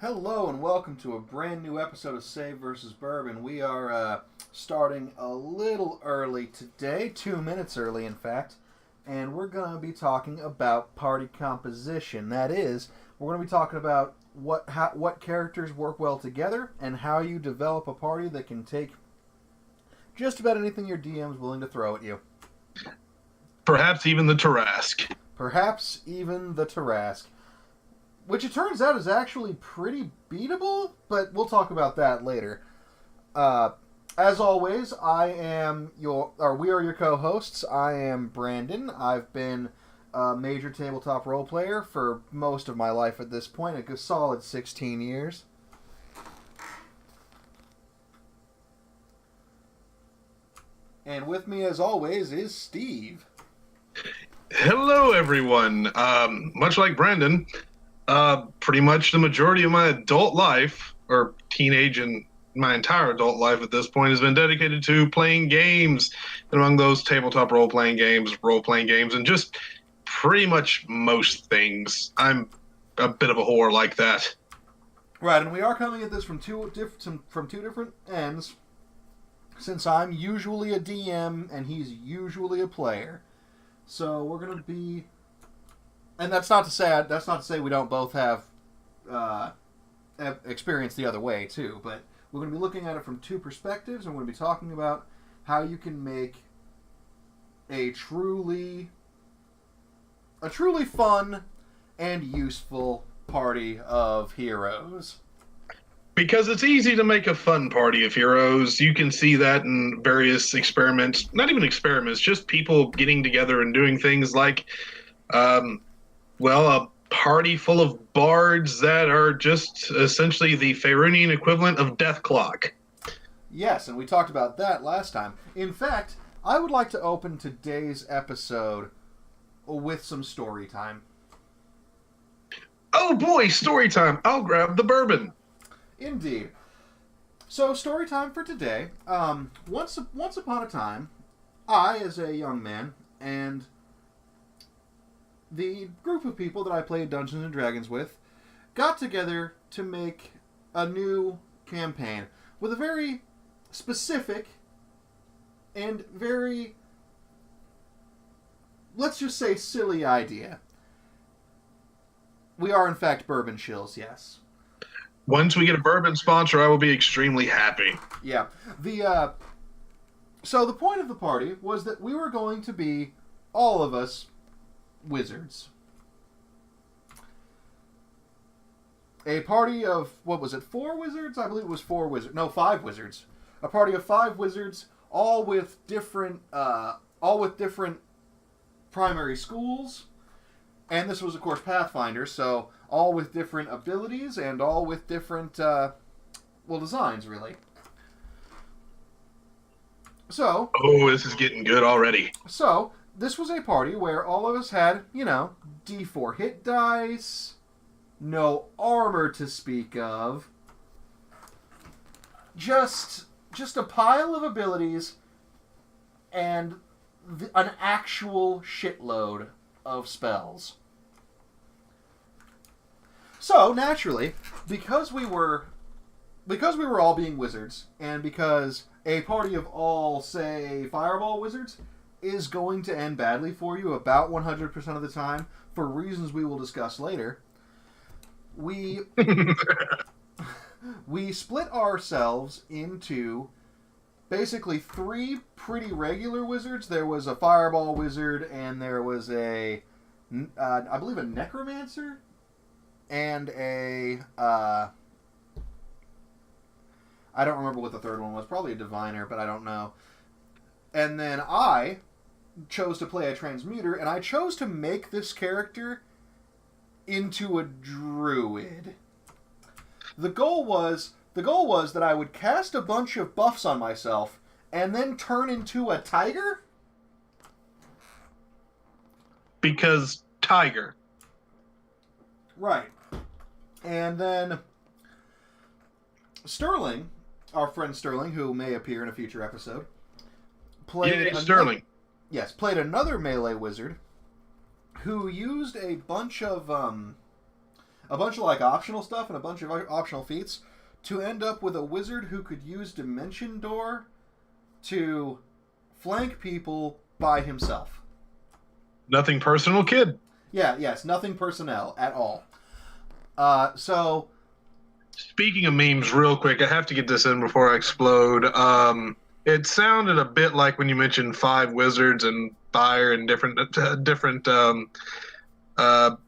Hello and welcome to a brand new episode of Save vs. Bourbon. We are starting a little early today, 2 minutes early in fact, and we're going to be talking about party composition. That is, we're going to be talking about what characters work well together and how you develop a party that can take just about anything your DM's willing to throw at you. Perhaps even the Tarrasque. Perhaps even the Tarrasque. Which it turns out is actually pretty beatable, but we'll talk about that later. As always, we are your co-hosts. I am Brandon. I've been a major tabletop role player for most of my life at this point, a solid 16 years. And with me, as always, is Steve. Hello, everyone. Much like Brandon, pretty much the majority of my adult life, or teenage and my entire adult life at this point, has been dedicated to playing games. And among those, tabletop role-playing games, and just pretty much most things. I'm a bit of a whore like that. Right, and we are coming at this from two different ends, since I'm usually a DM and he's usually a player. So we're going to be... And that's not to say we don't both have experience the other way too. But we're going to be looking at it from two perspectives, and we're going to be talking about how you can make a truly fun and useful party of heroes. Because it's easy to make a fun party of heroes. You can see that in various experiments. Not even experiments, just people getting together and doing things like... a party full of bards that are just essentially the Faerunian equivalent of Death Clock. Yes, and we talked about that last time. In fact, I would like to open today's episode with some story time. Oh boy, story time. I'll grab the bourbon. Indeed. So, story time for today. Once upon a time, I, as a young man, and the group of people that I played Dungeons & Dragons with got together to make a new campaign with a very specific and very, let's just say, silly idea. We are, in fact, bourbon shills, yes. Once we get a bourbon sponsor, I will be extremely happy. Yeah. So the point of the party was that we were going to be, all of us, wizards. A party of, what was it, 4 wizards? I believe it was 4 wizards. No, 5 wizards. A party of 5 wizards, all with different primary schools. And this was, of course, Pathfinder, so all with different abilities and all with different, designs, really. So... Oh, this is getting good already. So, this was a party where all of us had, D4 hit dice, no armor to speak of, just a pile of abilities, and an actual shitload of spells. So, naturally, because we were all being wizards, and because a party of all, say, fireball wizards is going to end badly for you about 100% of the time, for reasons we will discuss later, we split ourselves into basically 3 pretty regular wizards. There was a fireball wizard, and there was I believe a necromancer, and I don't remember what the third one was. Probably a diviner, but I don't know. And then I chose to play a transmuter, and I chose to make this character into a druid. The goal was that I would cast a bunch of buffs on myself and then turn into a tiger? Because tiger. Right. And then Sterling, our friend Sterling, who may appear in a future episode, played Sterling. Yes, played another melee wizard who used a bunch of a bunch of like optional stuff and a bunch of optional feats to end up with a wizard who could use Dimension Door to flank people by himself. Nothing personal, kid. Yeah, yes, nothing personnel at all. So, speaking of memes, real quick, I have to get this in before I explode. It sounded a bit like when you mentioned 5 wizards and fire and different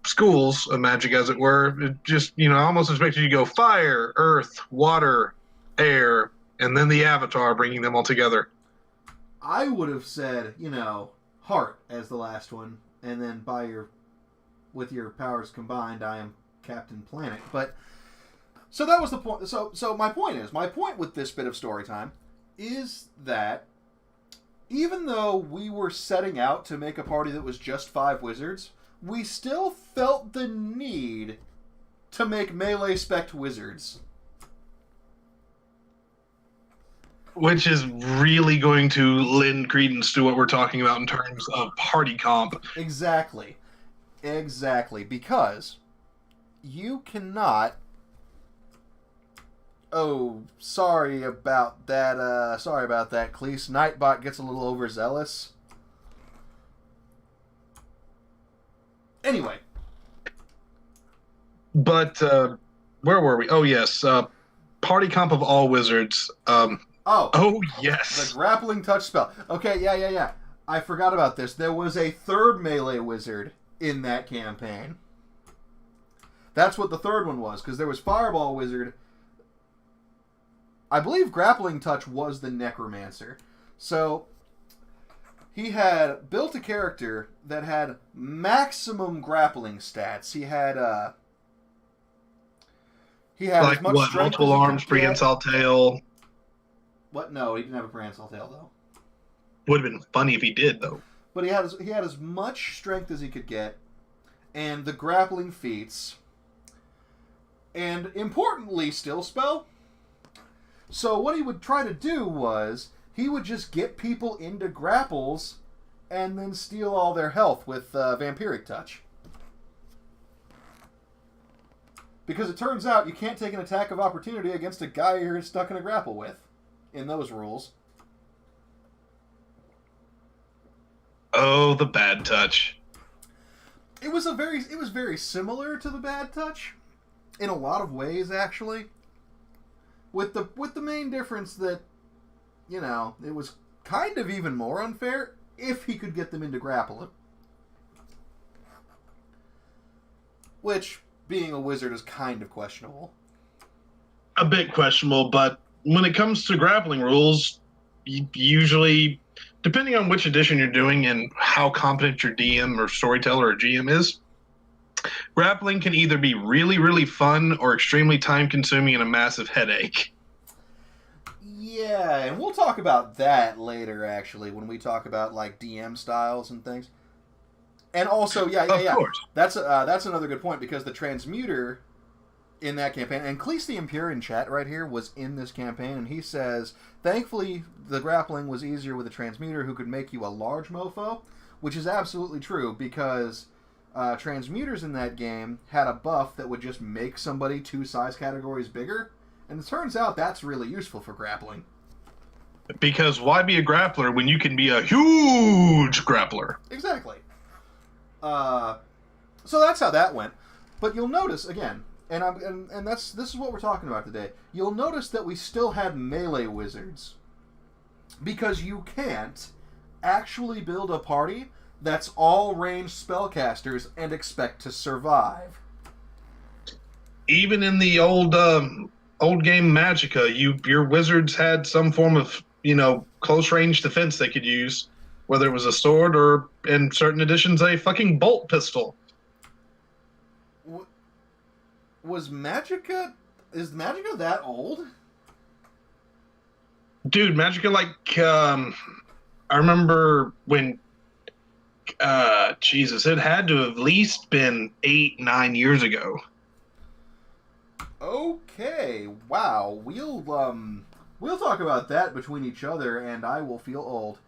schools of magic, as it were. It just, I almost expected you to go fire, earth, water, air, and then the avatar, bringing them all together. I would have said, heart as the last one, and then with your powers combined, I am Captain Planet. But so that was the point. So my point with this bit of story time is that even though we were setting out to make a party that was just 5 wizards, we still felt the need to make melee spec wizards. Which is really going to lend credence to what we're talking about in terms of party comp. Exactly, because you cannot... Oh, sorry about that, Cleese. Nightbot gets a little overzealous. Anyway. But, where were we? Oh, yes. Party comp of all wizards. Oh, yes. The grappling touch spell. Okay, yeah. I forgot about this. There was a 3rd melee wizard in that campaign. That's what the 3rd one was, because there was Fireball Wizard. I believe Grappling Touch was the Necromancer. So, he had built a character that had maximum grappling stats. He had like as much what? strength Multiple as he arms, could prehensile tail. What? No, he didn't have a prehensile tail though. Would have been funny if he did though. But he had as much strength as he could get, and the grappling feats, and importantly, still spell. So what he would try to do was he would just get people into grapples, and then steal all their health with vampiric touch. Because it turns out you can't take an attack of opportunity against a guy you're stuck in a grapple with, in those rules. Oh, the bad touch. It was very similar to the bad touch, in a lot of ways, actually. With the main difference that, it was kind of even more unfair if he could get them into grappling. Which, being a wizard, is kind of questionable. A bit questionable, but when it comes to grappling rules, usually, depending on which edition you're doing and how competent your DM or storyteller or GM is, grappling can either be really, really fun or extremely time-consuming and a massive headache. Yeah, and we'll talk about that later, actually, when we talk about, like, DM styles and things. And also, yeah. Of course. That's another good point, because the Transmuter in that campaign, and Cleese the Impure in chat right here was in this campaign, and he says, thankfully, the grappling was easier with a Transmuter who could make you a large mofo, which is absolutely true, because Transmuters in that game had a buff that would just make somebody 2 size categories bigger, and it turns out that's really useful for grappling. Because why be a grappler when you can be a huge grappler? Exactly. So that's how that went. But you'll notice, again, and this is what we're talking about today, you'll notice that we still had melee wizards. Because you can't actually build a party that's all ranged spellcasters and expect to survive. Even in the old game Magicka, your wizards had some form of, close range defense they could use, whether it was a sword or, in certain editions, a fucking bolt pistol. Is Magicka that old? Dude, Magicka, I remember when, it had to have at least been 8-9 years ago. Okay, wow. We'll talk about that between each other, and I will feel old.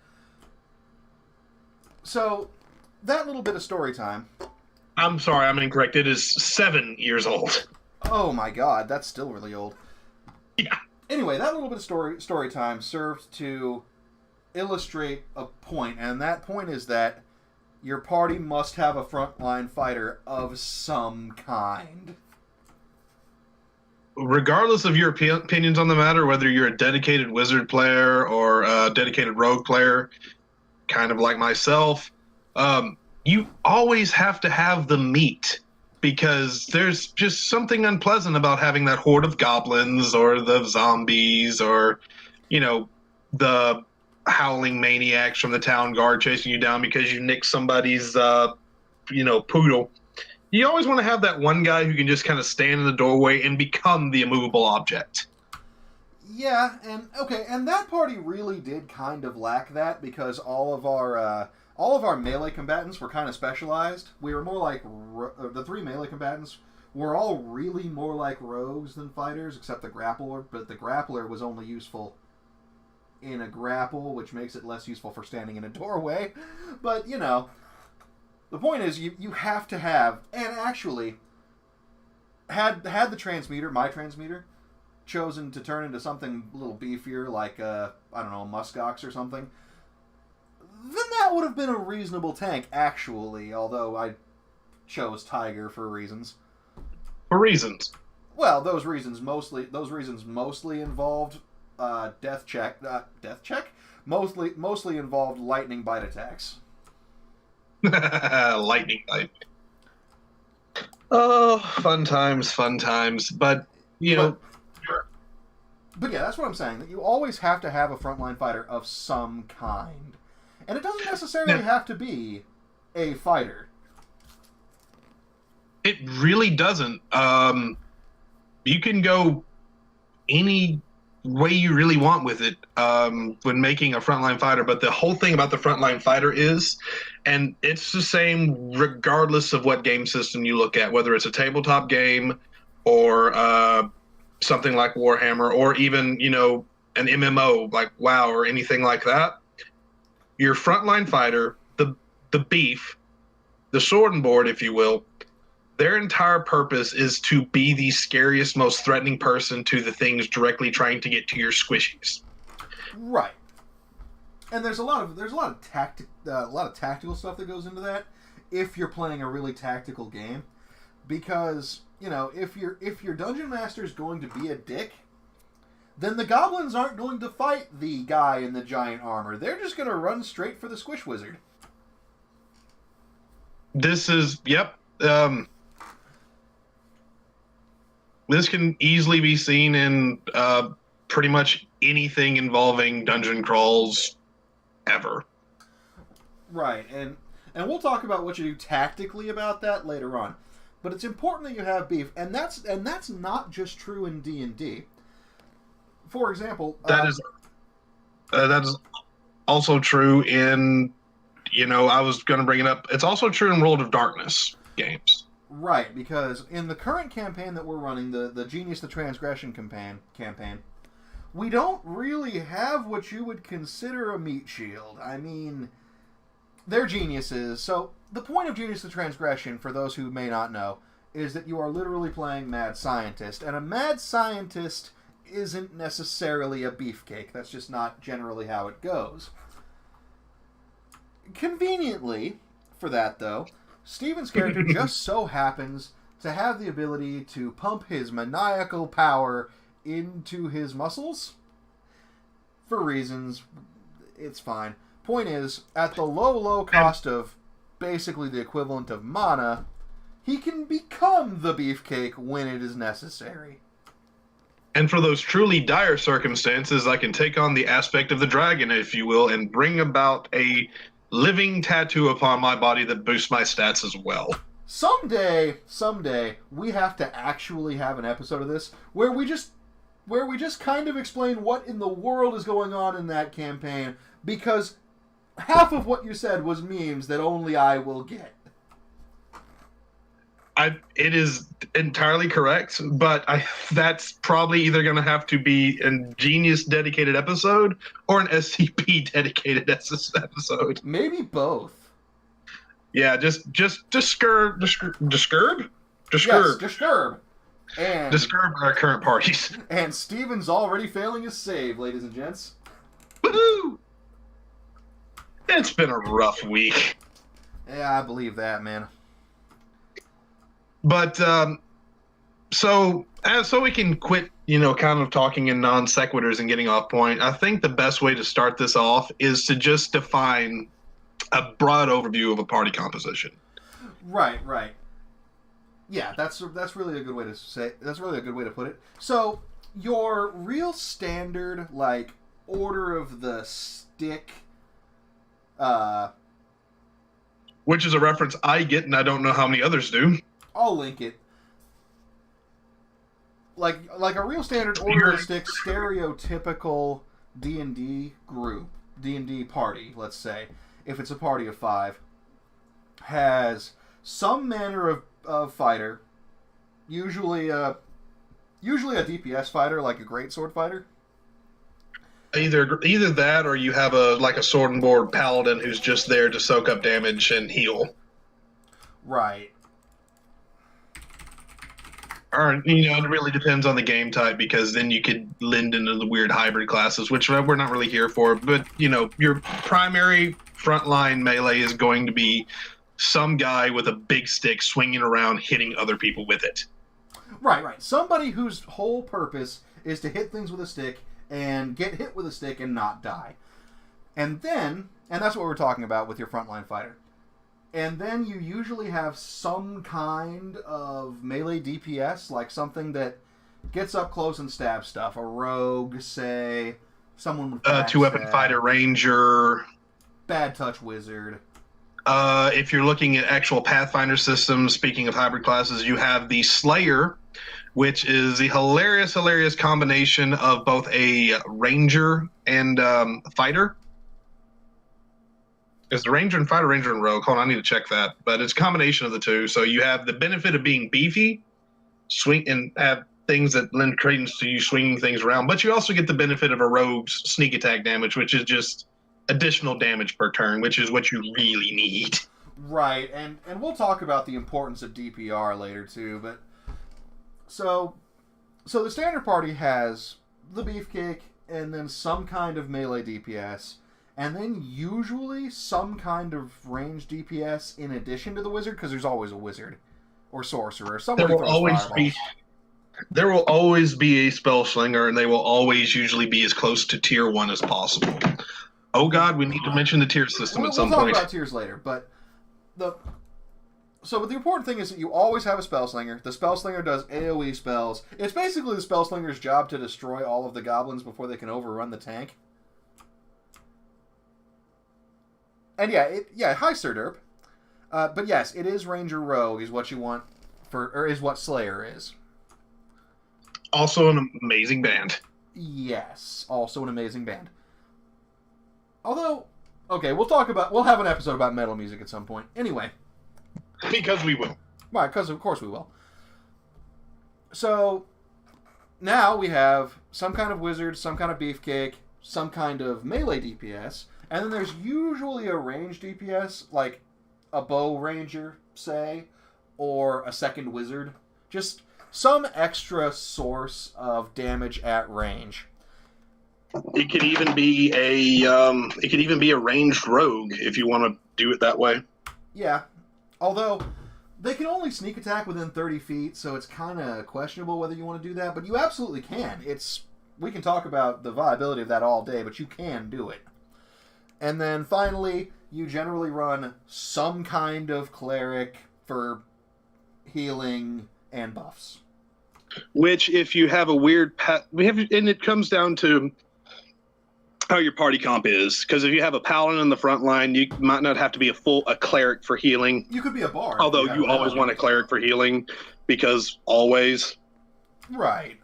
So, that little bit of story time. I'm sorry, I'm incorrect. It is 7 years old. Oh my god, that's still really old. Yeah. Anyway, that little bit of story time served to illustrate a point, and that point is that your party must have a frontline fighter of some kind. Regardless of your opinions on the matter, whether you're a dedicated wizard player or a dedicated rogue player, kind of like myself, you always have to have the meat, because there's just something unpleasant about having that horde of goblins or the zombies or, the howling maniacs from the town guard chasing you down because you nicked somebody's, poodle. You always want to have that one guy who can just kind of stand in the doorway and become the immovable object. Yeah, and that party really did kind of lack that, because all of our melee combatants were kind of specialized. We were more like the 3 melee combatants were all really more like rogues than fighters, except the grappler. But the grappler was only useful in a grapple, which makes it less useful for standing in a doorway. But the point is, you have to have, and actually, had the transmuter, my transmuter, chosen to turn into something a little beefier, like, I don't know, muskox or something, then that would have been a reasonable tank, actually, although I chose Tiger for reasons. For reasons? Well, those reasons mostly involved death check? Mostly involved lightning bite attacks. Lightning bite. Oh, fun times. But, But yeah, that's what I'm saying. That you always have to have a frontline fighter of some kind. And it doesn't necessarily have to be a fighter. It really doesn't. You can go any way you really want with it when making a frontline fighter, but the whole thing about the frontline fighter is, and it's the same regardless of what game system you look at, whether it's a tabletop game or something like Warhammer, or even, an MMO like WoW or anything like that. Your frontline fighter, the beef, the sword and board, if you will, their entire purpose is to be the scariest, most threatening person to the things directly trying to get to your squishies. Right. And there's a lot of tactical stuff that goes into that if you're playing a really tactical game, because if your dungeon master is going to be a dick, then the goblins aren't going to fight the guy in the giant armor. They're just going to run straight for the squish wizard. This is this can easily be seen in pretty much anything involving dungeon crawls ever. Right, and we'll talk about what you do tactically about that later on. But it's important that you have beef, and that's not just true in D&D. For example, that is also true in, I was going to bring it up. It's also true in World of Darkness games. Right, because in the current campaign that we're running, the Genius the Transgression campaign, we don't really have what you would consider a meat shield. I mean, they're geniuses. So the point of Genius the Transgression, for those who may not know, is that you are literally playing Mad Scientist. And a Mad Scientist isn't necessarily a beefcake. That's just not generally how it goes. Conveniently, for that though, Steven's character just so happens to have the ability to pump his maniacal power into his muscles. For reasons, it's fine. Point is, at the low cost of basically the equivalent of mana, he can become the beefcake when it is necessary. And for those truly dire circumstances, I can take on the aspect of the dragon, if you will, and bring about a living tattoo upon my body that boosts my stats as well. Someday, we have to actually have an episode of this where we just kind of explain what in the world is going on in that campaign, because half of what you said was memes that only I will get. It is entirely correct, but that's probably either going to have to be a Genius dedicated episode or an SCP dedicated episode. Maybe both. Yeah, just disturb. Yes, disturb. And Disturb our current parties. and Steven's already failing his save, ladies and gents. Woohoo! It's been a rough week. Yeah, I believe that, man. But so we can quit, kind of talking in non sequiturs and getting off point. I think the best way to start this off is to just define a broad overview of a party composition. Right. Yeah, that's really a good way to say. That's really a good way to put it. So your real standard like order of the stick, which is a reference I get, and I don't know how many others do. I'll link it. Like a real standard order of the stick, stereotypical D&D group, D&D party. Let's say if it's a party of 5, has some manner of fighter, usually a DPS fighter, like a greatsword fighter. Either that, or you have a sword and board paladin who's just there to soak up damage and heal. Right. Or it really depends on the game type, because then you could lend into the weird hybrid classes, which we're not really here for. But your primary frontline melee is going to be some guy with a big stick swinging around, hitting other people with it. Right. Somebody whose whole purpose is to hit things with a stick and get hit with a stick and not die. And that's what we're talking about with your frontline fighter. And then you usually have some kind of melee DPS, like something that gets up close and stabs stuff. A rogue, say, someone with 2-weapon fighter, ranger, bad touch wizard. If you're looking at actual Pathfinder systems, speaking of hybrid classes, you have the Slayer, which is the hilarious combination of both a ranger and fighter. Is the ranger and fighter, ranger and rogue? Hold on, I need to check that. But it's a combination of the two. So you have the benefit of being beefy, swing, and have things that lend credence to you swinging things around. But you also get the benefit of a rogue's sneak attack damage, which is just additional damage per turn, which is what you really need. Right, and we'll talk about the importance of DPR later too. But so the standard party has the beefcake and then some kind of melee DPS. And then usually some kind of range DPS in addition to the wizard, because there's always a wizard or sorcerer. There will always be a spell slinger, and they will always usually be as close to tier 1 as possible. Oh God, we need to mention the tier system at some point. We'll talk about tiers later, but the important thing is that you always have a spell slinger. The spell slinger does AoE spells. It's basically the spell slinger's job to destroy all of the goblins before they can overrun the tank. And hi Sir Derp. But yes, it is Ranger Rogue is what you want is what Slayer is. Also an amazing band. Yes, also an amazing band. Although, okay, we'll have an episode about metal music at some point. Anyway. Because we will. Right, because of course we will. So, now we have some kind of wizard, some kind of beefcake, some kind of melee DPS, and then there's usually a range DPS, like a bow ranger, say, or a second wizard. Just some extra source of damage at range. It could even be a ranged rogue if you want to do it that way. Yeah, although they can only sneak attack within 30 feet, so it's kind of questionable whether you want to do that. But you absolutely can. We can talk about the viability of that all day, but you can do it. And then finally, you generally run some kind of cleric for healing and buffs. Which, if you have a weird and it comes down to how your party comp is, because if you have a paladin in the front line, you might not have to be a cleric for healing. You could be a bard. Although you always want a cleric for healing, because always. Right.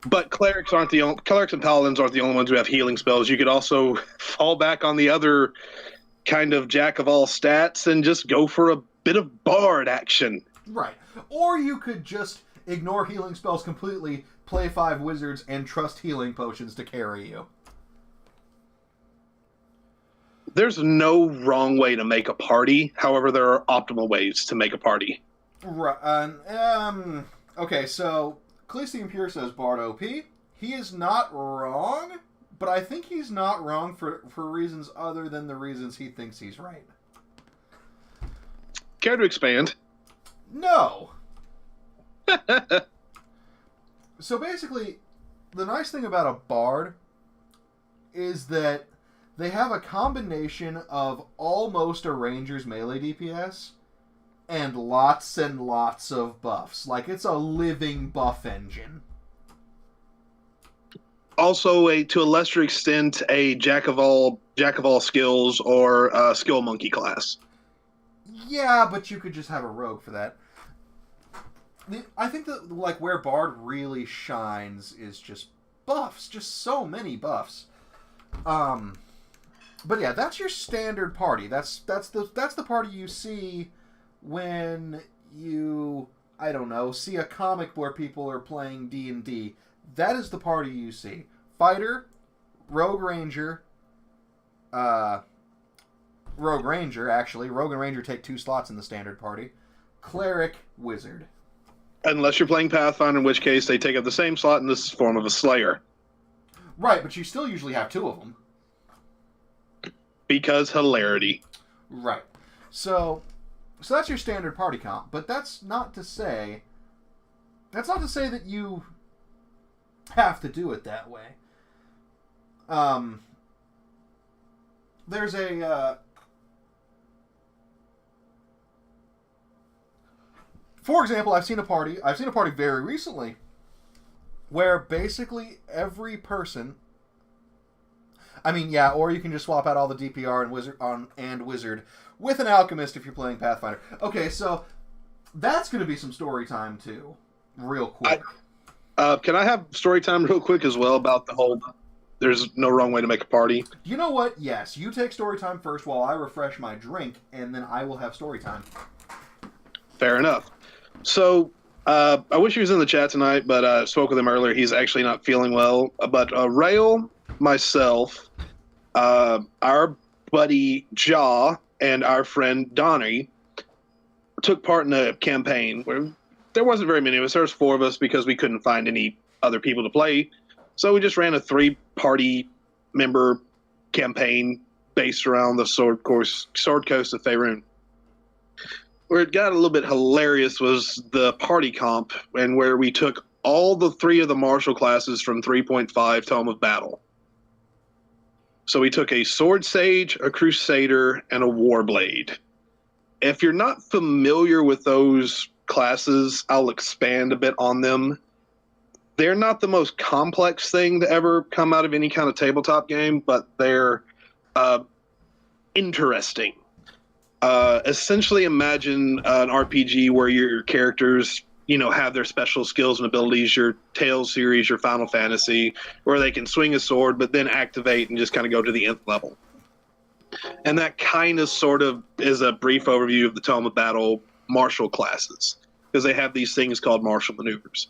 But clerics and paladins aren't the only ones who have healing spells. You could also fall back on the other kind of jack of all stats and just go for a bit of bard action. Right. Or you could just ignore healing spells completely, play 5 wizards, and trust healing potions to carry you. there's no wrong way to make a party. However, there are optimal ways to make a party. Right. Okay, so Clesium Pure says Bard OP. He is not wrong, but I think he's not wrong for reasons other than the reasons he thinks he's right. Care to expand? No. So basically, the nice thing about a Bard is that they have a combination of almost a Ranger's melee DPS and lots of buffs. Like, it's a living buff engine. Also, to a lesser extent, a jack of all skills or a skill monkey class. Yeah, but you could just have a rogue for that. I think that like where Bard really shines is just buffs, just so many buffs. But yeah, that's your standard party. That's the party you see when you, I don't know, see a comic where people are playing D&D. That is the party you see. Fighter, Rogue Ranger, Rogue and Ranger take 2 slots in the standard party. Cleric, Wizard. Unless you're playing Pathfinder, in which case they take up the same slot in this form of a Slayer. Right, but you still usually have 2 of them. Because hilarity. Right. So that's your standard party comp, but that's not to say that you have to do it that way. There's a for example, I've seen a party very recently where basically every person, I mean, yeah, or you can just swap out all the DPR and Wizard with an Alchemist if you're playing Pathfinder. Okay, so that's going to be some story time too, real quick. Can I have story time real quick as well about the whole there's no wrong way to make a party? You know what? Yes, you take story time first while I refresh my drink, and then I will have story time. Fair enough. So, I wish he was in the chat tonight, but I spoke with him earlier. He's actually not feeling well. But Rail, myself, our buddy Jaw, and our friend Donnie took part in a campaign where there wasn't very many of us. There was 4 of us because we couldn't find any other people to play. So we just ran a 3-party member campaign based around the Sword Coast of Faerun. Where it got a little bit hilarious was the party comp, and where we took all the 3 of the martial classes from 3.5 Tome of Battle. So we took a Sword Sage, a Crusader, and a Warblade. If you're not familiar with those classes, I'll expand a bit on them. They're not the most complex thing to ever come out of any kind of tabletop game, but they're interesting. Essentially imagine an RPG where your characters, have their special skills and abilities, your Tales series, your Final Fantasy, where they can swing a sword but then activate and just kind of go to the nth level. And that kind of sort of is a brief overview of the Tome of Battle martial classes, because they have these things called martial maneuvers.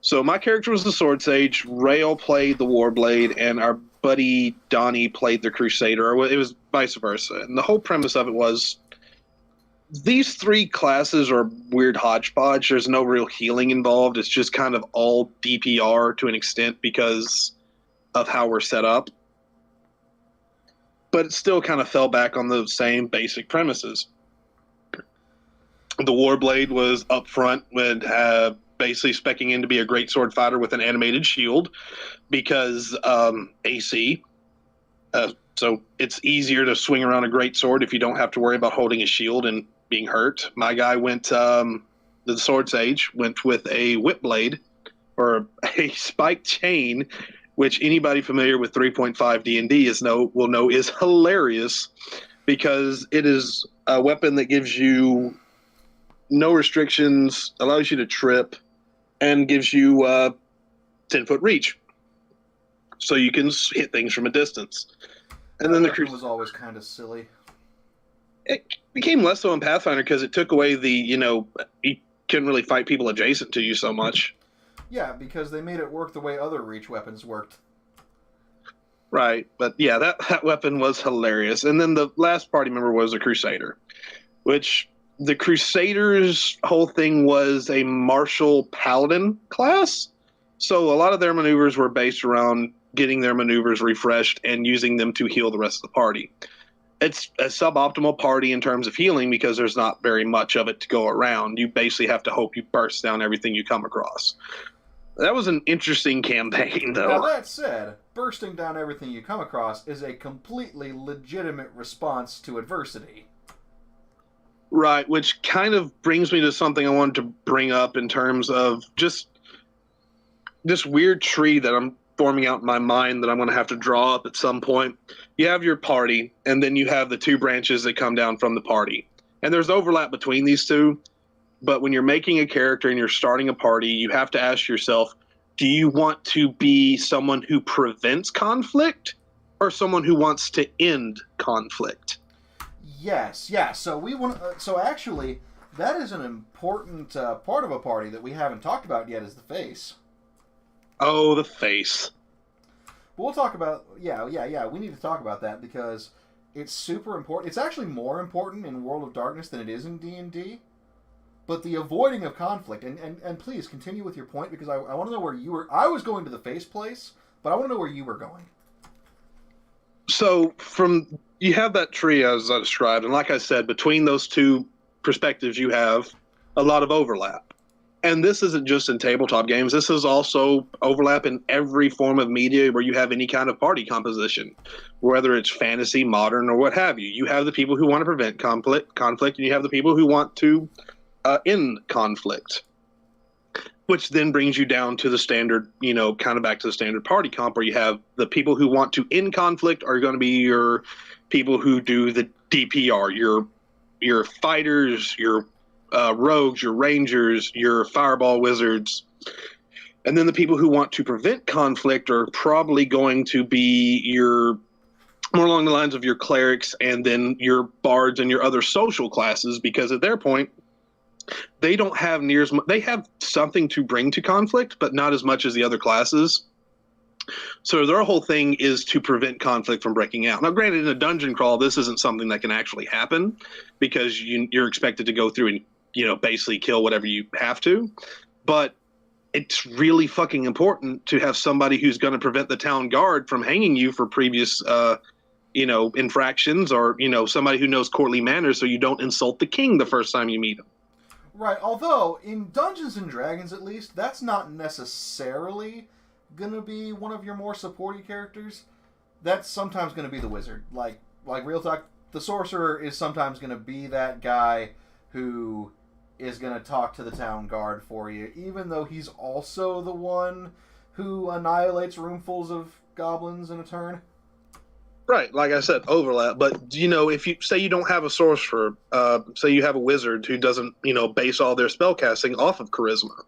So my character was the Sword Sage, Rail played the Warblade, and our buddy Donnie played the Crusader, or it was vice versa. And the whole premise of it was these 3 classes are weird hodgepodge. There's no real healing involved. It's just kind of all DPR to an extent because of how we're set up. But it still kind of fell back on the same basic premises. The Warblade was up front with basically speccing in to be a great sword fighter with an animated shield because AC. So it's easier to swing around a great sword if you don't have to worry about holding a shield and being hurt. My guy went, the Sword Sage, went with a whip blade or a spiked chain, which anybody familiar with 3.5 D&D will know is hilarious because it is a weapon that gives you no restrictions, allows you to trip, and gives you 10-foot reach. So you can hit things from a distance. And then the was always kind of silly. It became less so in Pathfinder because it took away the, you couldn't really fight people adjacent to you so much. Yeah, because they made it work the way other reach weapons worked. Right, but yeah, that weapon was hilarious. And then the last party member was a Crusader, which the Crusaders' whole thing was a martial paladin class. So a lot of their maneuvers were based around getting their maneuvers refreshed and using them to heal the rest of the party. It's a suboptimal party in terms of healing because there's not very much of it to go around. You basically have to hope you burst down everything you come across. That was an interesting campaign, Now, though. that said, bursting down everything you come across is a completely legitimate response to adversity. Right, which kind of brings me to something I wanted to bring up in terms of just this weird tree that I'm forming out in my mind that I'm going to have to draw up at some point. You have your party, and then you have the two branches that come down from the party. And there's overlap between these two, but when you're making a character and you're starting a party, you have to ask yourself, do you want to be someone who prevents conflict or someone who wants to end conflict? Yes, yeah. So we want. So actually, that is an important part of a party that we haven't talked about yet. Is the face. Oh, the face. But we'll talk about. Yeah. We need to talk about that because it's super important. It's actually more important in World of Darkness than it is in D&D. But the avoiding of conflict, and please continue with your point because I want to know where you were. I was going to the face place, but I want to know where you were going. So you have that tree as I described, and like I said, between those two perspectives, you have a lot of overlap. And this isn't just in tabletop games. This is also overlap in every form of media where you have any kind of party composition, whether it's fantasy, modern, or what have you. You have the people who want to prevent conflict, and you have the people who want to end conflict, which then brings you down to the standard, kind of back to the standard party comp where you have the people who want to end conflict are going to be your people who do the DPR, your fighters, your rogues, your rangers, your fireball wizards. And then the people who want to prevent conflict are probably going to be your more along the lines of your clerics and then your bards and your other social classes, because at their point, they don't have near as much. They have something to bring to conflict, but not as much as the other classes. So their whole thing is to prevent conflict from breaking out. Now, granted, in a dungeon crawl, this isn't something that can actually happen because you're expected to go through and basically kill whatever you have to. But it's really fucking important to have somebody who's going to prevent the town guard from hanging you for previous, infractions, or somebody who knows courtly manners, so you don't insult the king the first time you meet him. Right, although in Dungeons and Dragons at least, that's not necessarily gonna be one of your more supporty characters. That's sometimes gonna be the wizard. Like real talk, the sorcerer is sometimes gonna be that guy who is gonna talk to the town guard for you, even though he's also the one who annihilates roomfuls of goblins in a turn. Right, like I said, overlap. But if you say you don't have a sorcerer, say you have a wizard who doesn't, base all their spell casting off of charisma,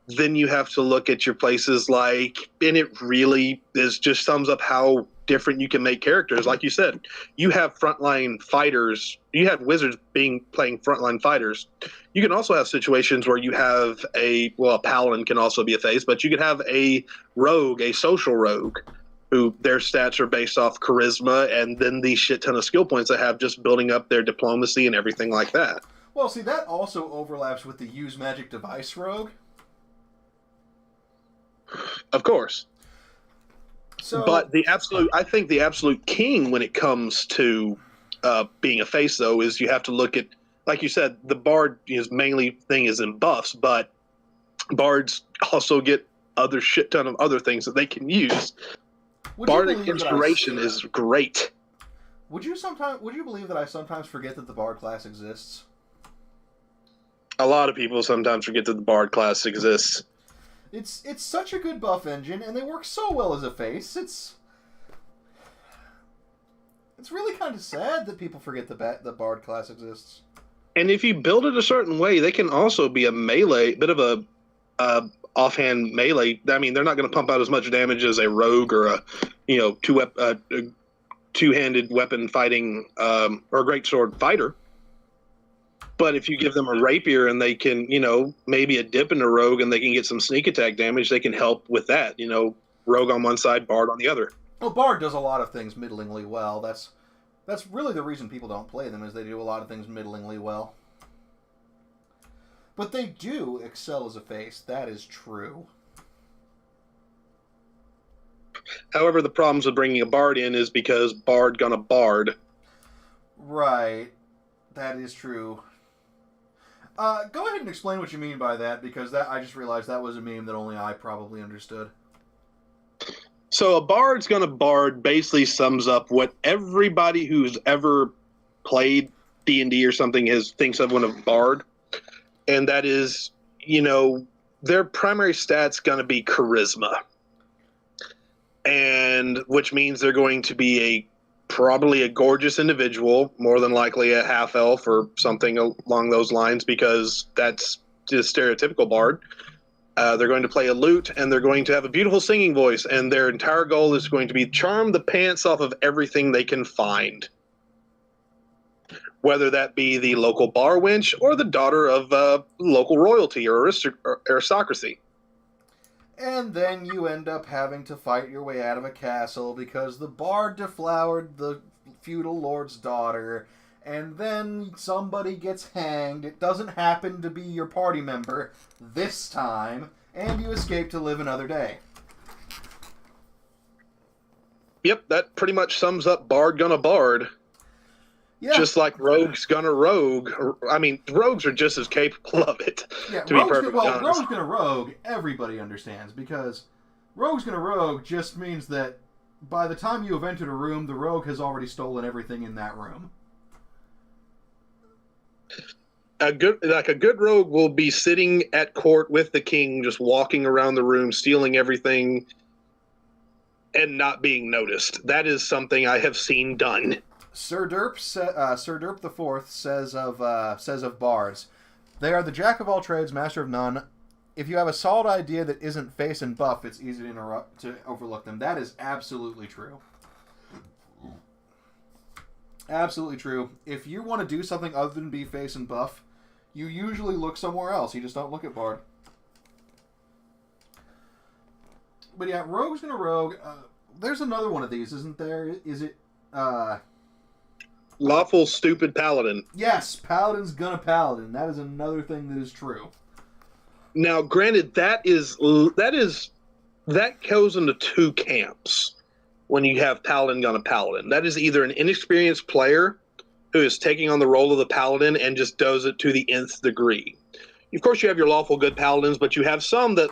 then you have to look at your places and it really just sums up how different you can make characters. Like you said, you have frontline fighters, you have wizards playing frontline fighters. You can also have situations where you have a paladin can also be a face, but you could have a rogue, a social rogue, who their stats are based off charisma and then these shit ton of skill points they have just building up their diplomacy and everything like that. Well, see, that also overlaps with the use magic device rogue. Of course. But I think the absolute king when it comes to being a face, though, is you have to look at, like you said, the bard is mainly thing is in buffs, but bards also get other shit ton of other things that they can use. Bardic inspiration is great. Would you believe that I sometimes forget that the bard class exists? A lot of people sometimes forget that the bard class exists. It's such a good buff engine, and they work so well as a face. It's really kind of sad that people forget the bard class exists. And if you build it a certain way, they can also be a melee, bit of a offhand melee. I mean, they're not going to pump out as much damage as a rogue or a two-handed weapon fighting or a greatsword fighter. But if you give them a rapier and they can, maybe a dip in a rogue and they can get some sneak attack damage, they can help with that. Rogue on one side, bard on the other. Well, Bard does a lot of things middlingly well. That's really the reason people don't play them, is they do a lot of things middlingly well. But they do excel as a face. That is true. However, the problems with bringing a bard in is because bard gonna bard. Right. That is true. Go ahead and explain what you mean by that, because I just realized that was a meme that only I probably understood. So a bard's gonna bard basically sums up what everybody who's ever played D&D or something thinks of when a bard, and that is, their primary stat's gonna be charisma, and which means they're going to be probably a gorgeous individual, more than likely a half elf or something along those lines, because that's just stereotypical bard. They're going to play a lute, and they're going to have a beautiful singing voice, and their entire goal is going to be charm the pants off of everything they can find. Whether that be the local bar wench or the daughter of local royalty or aristocracy. And then you end up having to fight your way out of a castle because the bard deflowered the feudal lord's daughter, and then somebody gets hanged. It doesn't happen to be your party member this time, and you escape to live another day. Yep, that pretty much sums up bard gonna bard. Yeah. Just like rogue's gonna rogue. I mean, rogues are just as capable of it. Yeah, rogue's gonna rogue, everybody understands, because rogue's gonna rogue just means that by the time you have entered a room, the rogue has already stolen everything in that room. A good rogue will be sitting at court with the king, just walking around the room, stealing everything, and not being noticed. That is something I have seen done. Sir Derp IV says of bards, they are the jack of all trades, master of none. If you have a solid idea that isn't face and buff, it's easy to overlook them. That is absolutely true. Absolutely true. If you want to do something other than be face and buff, you usually look somewhere else. You just don't look at bard. But yeah, rogue's gonna rogue. There's another one of these, isn't there? Is it? Lawful stupid paladin. Yes, paladin's gonna paladin. That is another thing that is true. Now, granted, that goes into two camps when you have paladin gonna paladin. That is either an inexperienced player who is taking on the role of the paladin and just does it to the nth degree. Of course, you have your lawful good paladins, but you have some that,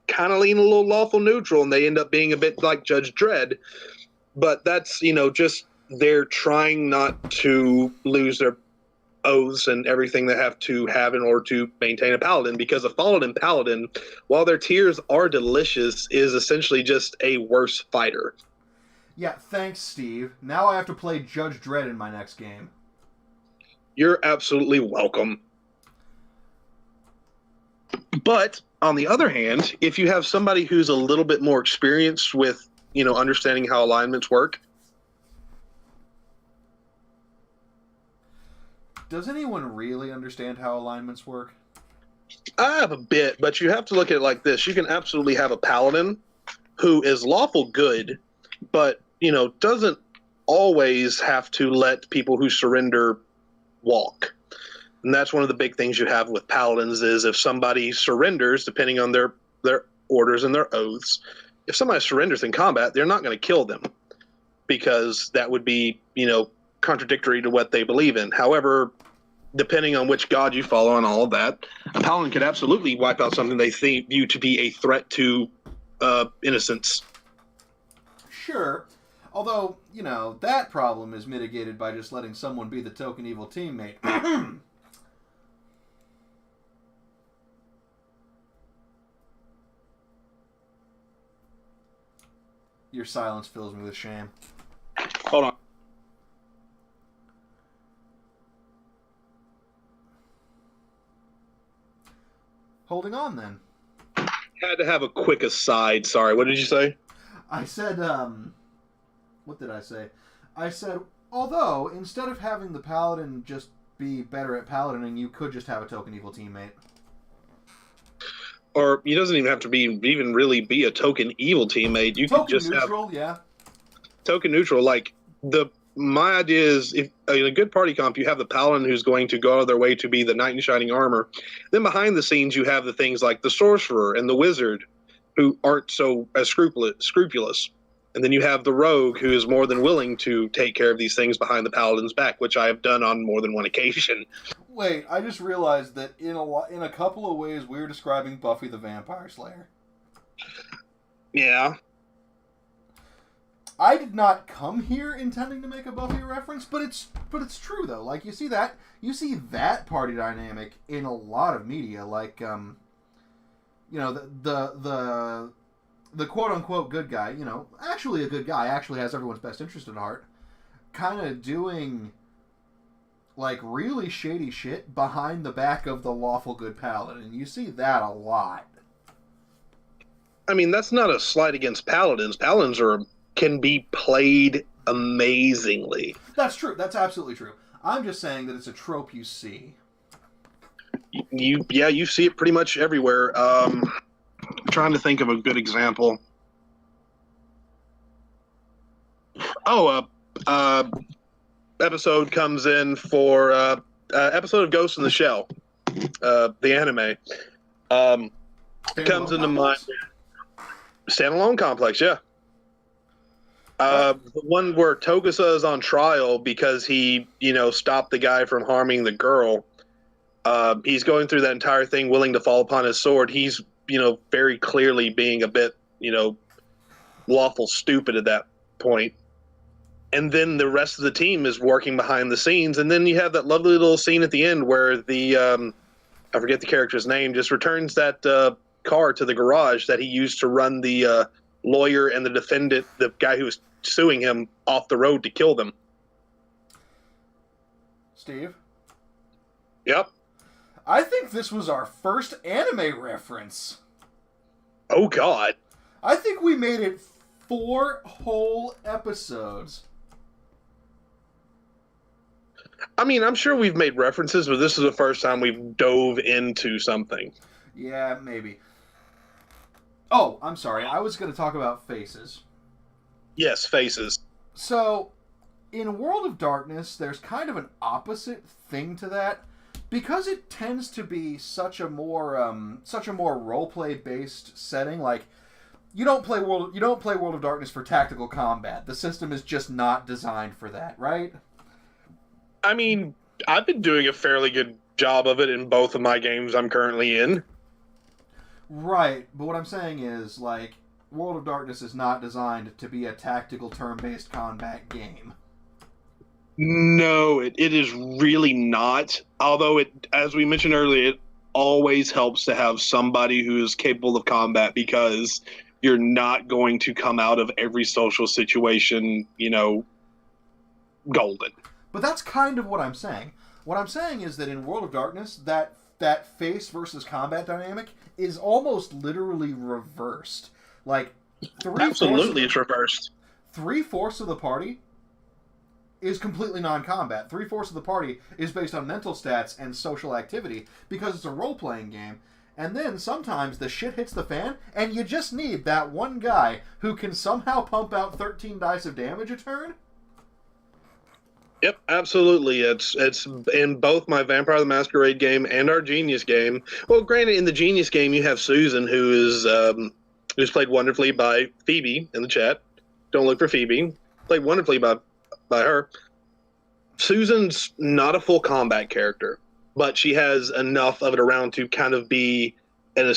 kind of lean a little lawful neutral, and they end up being a bit like Judge Dredd. But that's, just they're trying not to lose their oaths and everything they have to have in order to maintain a paladin, because a fallen paladin, while their tears are delicious, is essentially just a worse fighter. Yeah, thanks, Steve. Now I have to play Judge Dredd in my next game. You're absolutely welcome. But, on the other hand, if you have somebody who's a little bit more experienced with, understanding how alignments work. Does anyone really understand how alignments work? I have a bit, but you have to look at it like this. You can absolutely have a paladin who is lawful good, but, doesn't always have to let people who surrender walk. And that's one of the big things you have with paladins is if somebody surrenders, depending on their orders and their oaths, if somebody surrenders in combat, they're not going to kill them because that would be, contradictory to what they believe in. However, depending on which god you follow and all of that, a paladin could absolutely wipe out something they view to be a threat to innocence. Sure. Although, that problem is mitigated by just letting someone be the token evil teammate. Your silence fills me with shame. Hold on. Holding on, then. Had to have a quick aside. Sorry, what did you say? I said, what did I say? I said, although, instead of having the paladin just be better at paladining, you could just have a token evil teammate. or he doesn't even have to even really be a token evil teammate. You could just neutral, have token neutral. Like my idea is, if in a good party comp, you have the paladin who's going to go out of their way to be the knight in shining armor. Then behind the scenes, you have the things like the sorcerer and the wizard, who aren't so as scrupulous. And then you have the rogue, who is more than willing to take care of these things behind the paladin's back, which I have done on more than one occasion. Wait, I just realized that in a couple of ways we're describing Buffy the Vampire Slayer. Yeah. I did not come here intending to make a Buffy reference, but it's true though. Like you see that party dynamic in a lot of media, like the quote unquote good guy, actually a good guy, actually has everyone's best interest at heart, kind of doing like really shady shit behind the back of the lawful good paladin, and you see that a lot. I mean, that's not a slight against paladins. Paladins can be played amazingly. That's true. That's absolutely true. I'm just saying that it's a trope you see. You see it pretty much everywhere. I'm trying to think of a good example. Episode comes in for episode of Ghost in the Shell, the anime. Comes into mind. Standalone complex, yeah. The one where Togusa is on trial because he, stopped the guy from harming the girl. He's going through that entire thing willing to fall upon his sword. He's, very clearly being a bit, lawful stupid at that point. And then the rest of the team is working behind the scenes. And then you have that lovely little scene at the end where the, I forget the character's name, just returns that car to the garage that he used to run the lawyer and the defendant, the guy who was suing him, off the road to kill them. Steve? Yep. I think this was our first anime reference. Oh, God. I think we made it 4 whole episodes. I mean, I'm sure we've made references, but this is the first time we've dove into something. Yeah, maybe. Oh, I'm sorry. I was going to talk about faces. Yes, faces. So, in World of Darkness, there's kind of an opposite thing to that. Because it tends to be such a more roleplay based setting, like you don't play World of Darkness for tactical combat. The system is just not designed for that, right? I mean, I've been doing a fairly good job of it in both of my games I'm currently in. Right, but what I'm saying is, like, World of Darkness is not designed to be a tactical turn-based combat game. No, it is really not. Although, as we mentioned earlier, it always helps to have somebody who is capable of combat, because you're not going to come out of every social situation, golden. But that's kind of what I'm saying. What I'm saying is that in World of Darkness, that face versus combat dynamic is almost literally reversed. Like, absolutely, it's reversed. 3/4 of the party is completely non-combat. 3/4 of the party is based on mental stats and social activity because it's a role-playing game. And then sometimes the shit hits the fan, and you just need that one guy who can somehow pump out 13 dice of damage a turn. Yep, absolutely. It's in both my Vampire the Masquerade game and our Genius game. Well, granted, in the Genius game you have Susan, who's played wonderfully by Phoebe in the chat. Don't look for Phoebe. Played wonderfully by her. Susan's not a full combat character, but she has enough of it around to kind of be a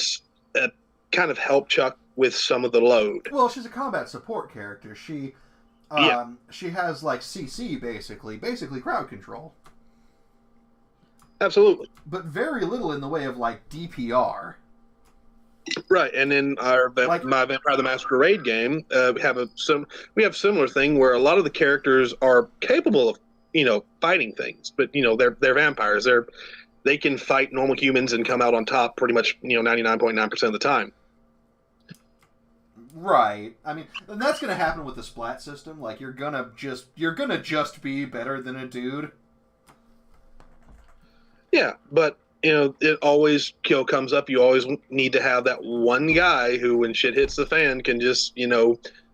kind of help Chuck with some of the load. Well, she's a combat support character. She has like CC basically crowd control. Absolutely. But very little in the way of like DPR. Right, and in my Vampire the Masquerade game, we have similar thing where a lot of the characters are capable of fighting things, but they're vampires. They can fight normal humans and come out on top pretty much 99.9% of the time. Right. I mean, and that's going to happen with the splat system. Like you're gonna just be better than a dude. Yeah, but it always comes up. You always need to have that one guy who, when shit hits the fan, can just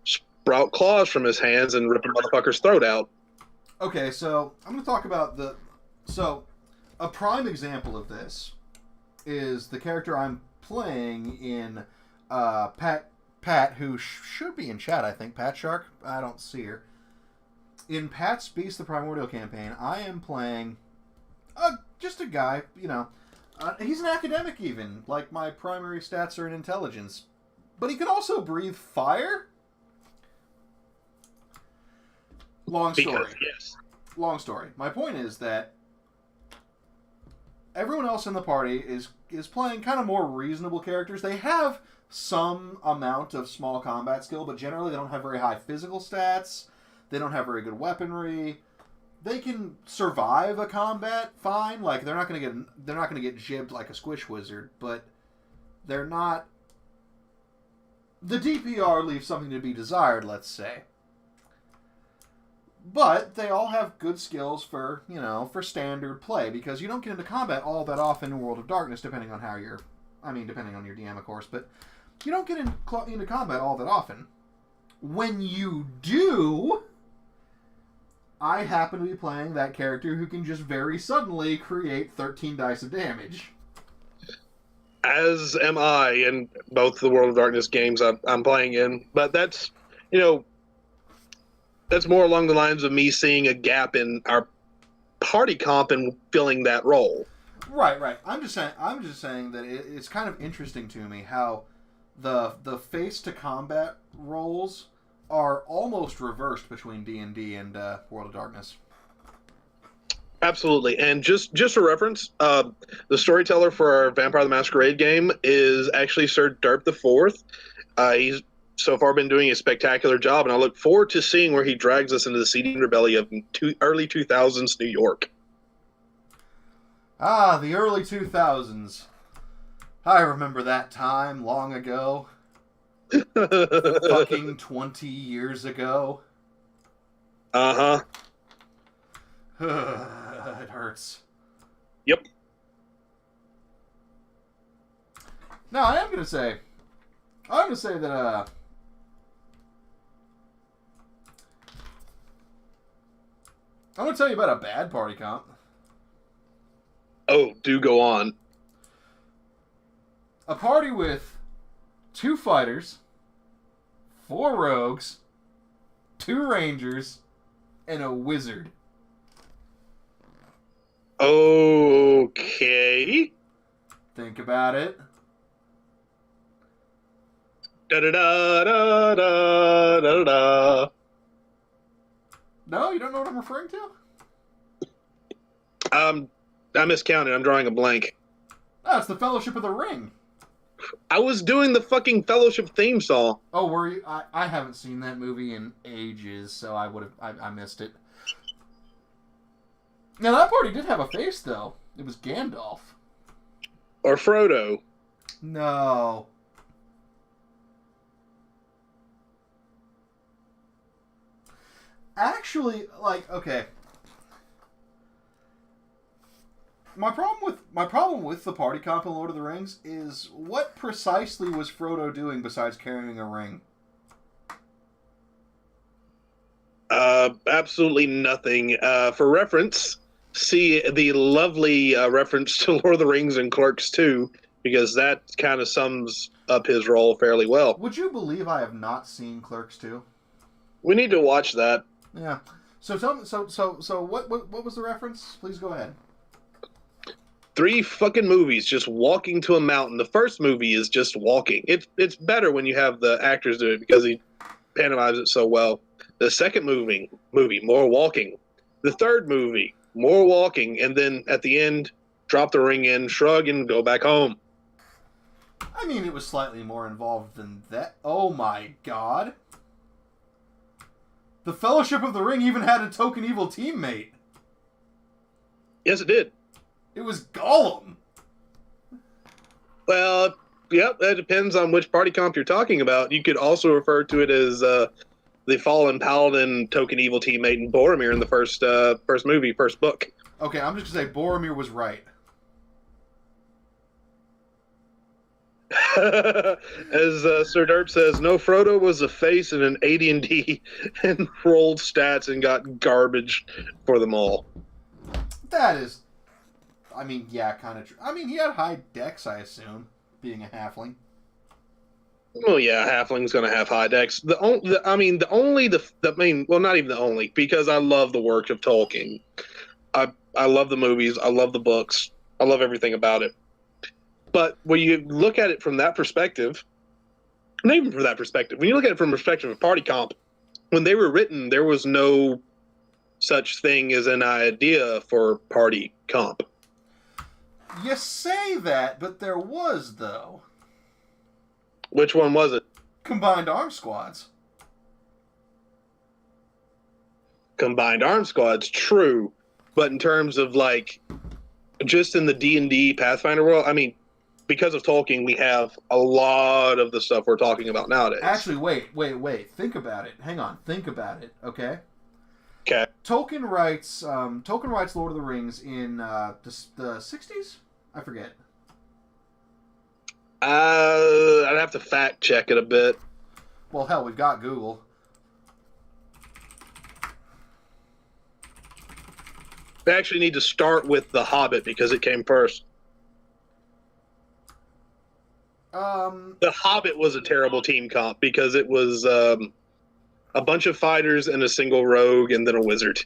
sprout claws from his hands and rip a motherfucker's throat out. Okay, so I'm going to talk about a prime example of this is the character I'm playing in Pat, who should be in chat, I think. Pat Shark? I don't see her. In Pat's Beast the Primordial campaign, I am playing just a guy, he's an academic even. Like, my primary stats are in intelligence. But he can also breathe fire? Long story. Yes. Long story. My point is that everyone else in the party is playing kind of more reasonable characters. They have some amount of small combat skill, but generally they don't have very high physical stats. They don't have very good weaponry. They can survive a combat fine. Like, they're not going to get jibbed like a squish wizard, but they're not. The DPR leaves something to be desired, let's say. But they all have good skills for standard play, because you don't get into combat all that often in World of Darkness, depending on your DM, of course, but you don't get into combat all that often. When you do, I happen to be playing that character who can just very suddenly create 13 dice of damage. As am I in both the World of Darkness games I'm playing in, but that's more along the lines of me seeing a gap in our party comp and filling that role. Right. I'm just saying that it's kind of interesting to me how the face to combat roles are almost reversed between D&D and World of Darkness. Absolutely, and just for reference, the storyteller for our Vampire the Masquerade game is actually Sir Derp IV. He's so far been doing a spectacular job, and I look forward to seeing where he drags us into the seedy underbelly of early 2000s New York. Ah, the early 2000s. I remember that time long ago. Fucking 20 years ago. Uh-huh. It hurts. Yep. Now, I'm gonna say that I'm gonna tell you about a bad party comp. Oh, do go on. A party with 2 fighters, 4 rogues, 2 rangers, and a wizard. Okay. Think about it. Da da da da da da da. No, you don't know what I'm referring to? I miscounted. I'm drawing a blank. Ah, it's the Fellowship of the Ring. I was doing the fucking Fellowship theme song. Oh, were you? I haven't seen that movie in ages, so I missed it. Now, that party did have a face, though. It was Gandalf. Or Frodo. No. Actually, okay. My problem with the party comp in Lord of the Rings is, what precisely was Frodo doing besides carrying a ring? Absolutely nothing. For reference, see the lovely reference to Lord of the Rings and Clerks 2, because that kind of sums up his role fairly well. Would you believe I have not seen Clerks 2? We need to watch that. Yeah. So tell me. So what was the reference? Please go ahead. 3 fucking movies just walking to a mountain. The first movie is just walking. It's better when you have the actors do it because he pantomimes it so well. The second movie, more walking. The third movie, more walking, and then at the end, drop the ring in, shrug, and go back home. I mean, it was slightly more involved than that. Oh my god. The Fellowship of the Ring even had a token evil teammate. Yes, it did. It was Gollum. Well, yep, that depends on which party comp you're talking about. You could also refer to it as the Fallen Paladin token evil teammate in Boromir in the first movie, first book. Okay, I'm just going to say Boromir was right. As Sir Derp says, no, Frodo was a face in an AD&D and rolled stats and got garbage for them all. That is, I mean, yeah, kind of true. I mean, he had high dex, I assume, being a halfling. Well, yeah, halfling's going to have high dex. Well, not even the only, because I love the work of Tolkien. I love the movies. I love the books. I love everything about it. But when you look at it from that perspective, not even from that perspective, when you look at it from the perspective of party comp, when they were written, there was no such thing as an idea for party comp. You say that, but there was, though. Which one was it? Combined arm squads. Combined arm squads, true. But in terms of, like, just in the D&D Pathfinder world, I mean, because of Tolkien, we have a lot of the stuff we're talking about nowadays. Actually, wait. Think about it. Hang on. Think about it, okay? Okay. Tolkien writes Lord of the Rings in the 60s? I forget. I'd have to fact check it a bit. Well, hell, we've got Google. We actually need to start with The Hobbit because it came first. The Hobbit was a terrible team comp because it was a bunch of fighters and a single rogue and then a wizard.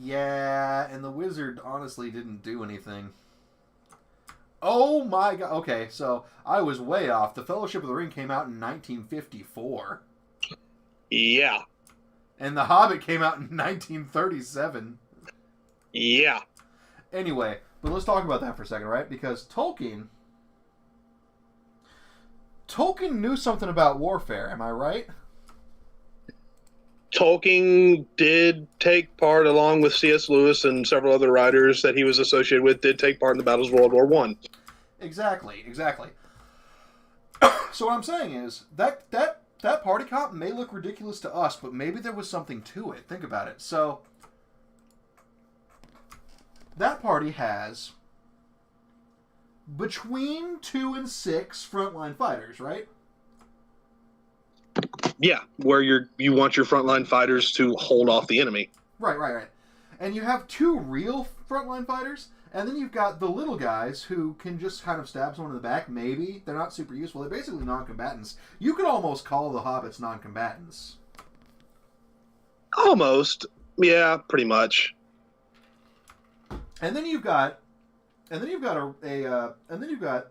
Yeah, and the wizard honestly didn't do anything. Oh my god. Okay, so I was way off. The Fellowship of the Ring came out in 1954. Yeah. And The Hobbit came out in 1937. Yeah. Anyway, but let's talk about that for a second, right? Because Tolkien knew something about warfare, am I right? Tolkien did take part, along with C.S. Lewis and several other writers that he was associated with, did take part in the battles of World War One. Exactly. So what I'm saying is that party comp may look ridiculous to us, but maybe there was something to it. Think about it. So that party has between 2 and 6 frontline fighters, right? Yeah, where you want your frontline fighters to hold off the enemy. Right. And you have 2 real frontline fighters, and then you've got the little guys who can just kind of stab someone in the back, maybe. They're not super useful. They're basically non-combatants. You could almost call the hobbits non-combatants. Almost. Yeah, pretty much. And then you've got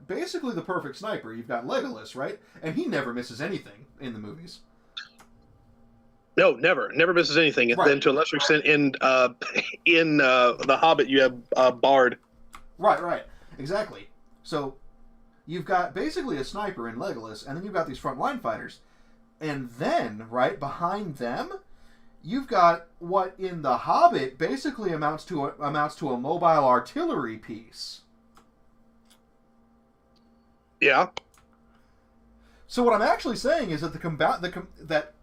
basically the perfect sniper. You've got Legolas, right? And he never misses anything in the movies. No, never misses anything. And then to a lesser extent, in The Hobbit, you have Bard. Right, exactly. So you've got basically a sniper in Legolas, and then you've got these frontline fighters, and then right behind them, you've got what in The Hobbit basically amounts to a mobile artillery piece. Yeah. So what I'm actually saying is that that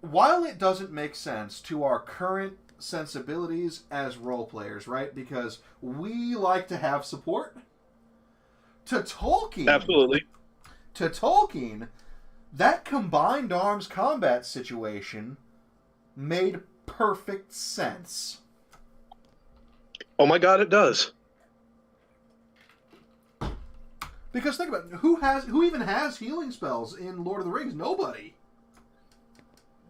while it doesn't make sense to our current sensibilities as role players, right? Because we like to have support. To Tolkien, Absolutely. To Tolkien, that combined arms combat situation made perfect sense. Oh my god, it does. Because think about it, who even has healing spells in Lord of the Rings? Nobody.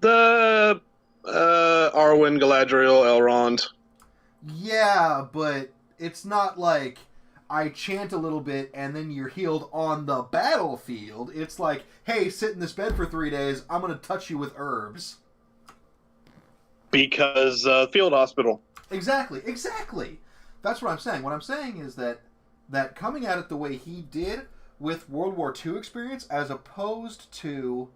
The Arwen, Galadriel, Elrond. Yeah, but it's not like I chant a little bit and then you're healed on the battlefield. It's like, hey, sit in this bed for 3 days. I'm going to touch you with herbs. Because field hospital. Exactly. That's what I'm saying. What I'm saying is that coming at it the way he did with World War II experience as opposed to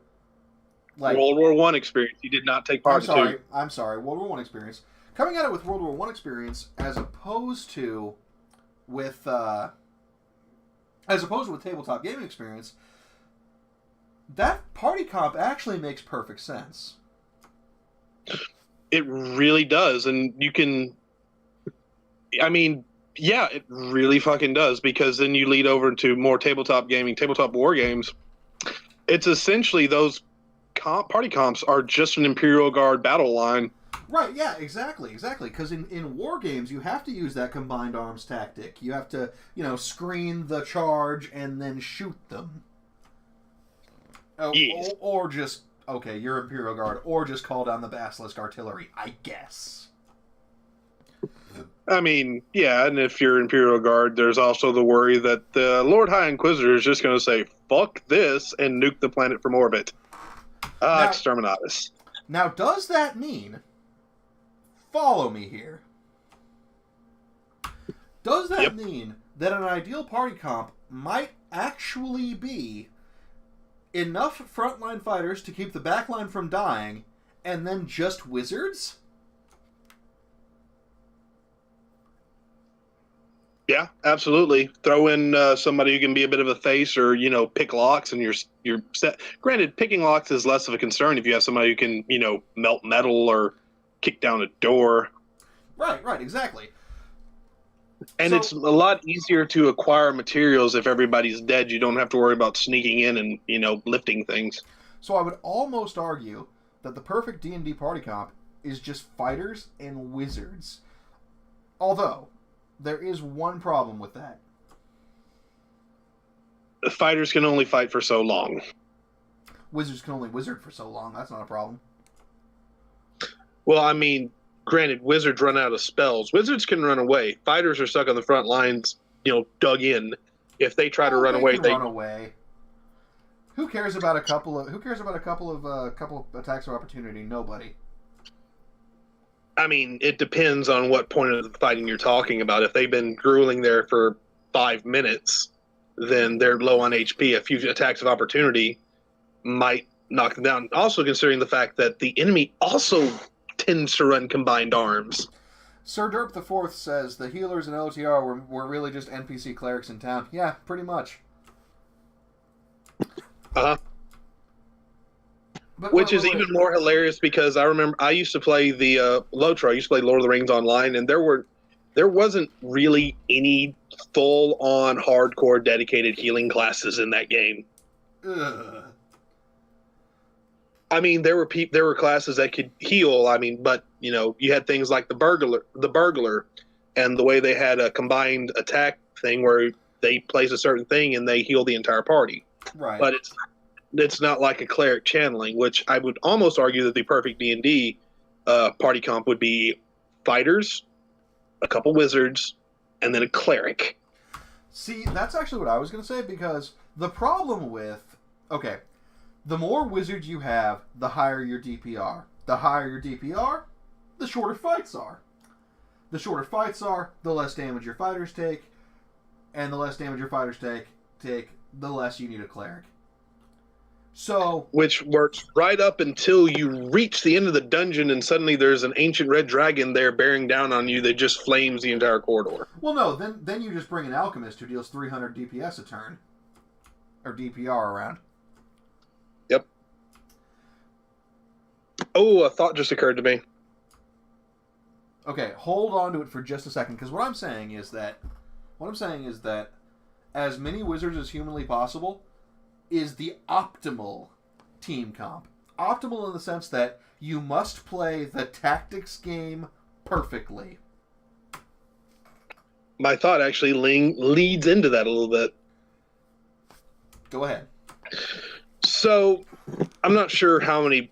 like World War I experience. He did not take part in two. I'm sorry. World War I experience. Coming at it with World War I experience as opposed to with tabletop gaming experience, that party comp actually makes perfect sense. It really does, and you can. I mean, Yeah, it really fucking does, because then you lead over to more tabletop gaming, tabletop war games. It's essentially those party comps are just an Imperial Guard battle line. Right, yeah, exactly. Because in war games, you have to use that combined arms tactic. You have to, screen the charge and then shoot them. Yes. Or just, okay, you're Imperial Guard, or just call down the Basilisk Artillery, I guess. I mean, yeah, and if you're Imperial Guard, there's also the worry that the Lord High Inquisitor is just going to say, fuck this, and nuke the planet from orbit. Exterminatus. Now, does that mean, follow me here, does that mean that an ideal party comp might actually be enough frontline fighters to keep the backline from dying, and then just wizards? Yeah, absolutely. Throw in somebody who can be a bit of a face, or pick locks, and you're set. Granted, picking locks is less of a concern if you have somebody who can melt metal or kick down a door. Right, exactly. And it's a lot easier to acquire materials if everybody's dead. You don't have to worry about sneaking in and lifting things. So I would almost argue that the perfect D&D party comp is just fighters and wizards. Although there is one problem with that. Fighters can only fight for so long. Wizards can only wizard for so long. That's not a problem. Well, I mean, granted, wizards run out of spells. Wizards can run away. Fighters are stuck on the front lines, dug in. If they try to run away, they run away. Who cares about a couple of attacks of opportunity? Nobody. I mean, it depends on what point of the fighting you're talking about. If they've been grueling there for 5 minutes, then they're low on HP. A few attacks of opportunity might knock them down. Also considering the fact that the enemy also tends to run combined arms. Sir Derp the Fourth says the healers in LTR were really just NPC clerics in town. Yeah, pretty much. Which is even more hilarious, because I remember I used to play the Lotra. I used to play Lord of the Rings online, and there wasn't really any full-on hardcore dedicated healing classes in that game. Ugh. I mean, there were classes that could heal. I mean, but you had things like the burglar, and the way they had a combined attack thing where they place a certain thing and they heal the entire party. Right. But it's not like a cleric channeling, which I would almost argue that the perfect D&D party comp would be fighters, a couple wizards, and then a cleric. See, that's actually what I was going to say, because the problem with... Okay, the more wizards you have, the higher your DPR. The higher your DPR, the shorter fights are. The shorter fights are, the less damage your fighters take, and the less damage your fighters take, the less you need a cleric. So, which works right up until you reach the end of the dungeon and suddenly there's an ancient red dragon there bearing down on you that just flames the entire corridor. Well, no, then you just bring an alchemist who deals 300 DPS a turn. Or DPR around. Yep. Oh, a thought just occurred to me. Okay, hold on to it for just a second, because what I'm saying is that as many wizards as humanly possible is the optimal team comp. Optimal in the sense that you must play the tactics game perfectly. My thought actually leads into that a little bit. Go ahead. So, I'm not sure how many...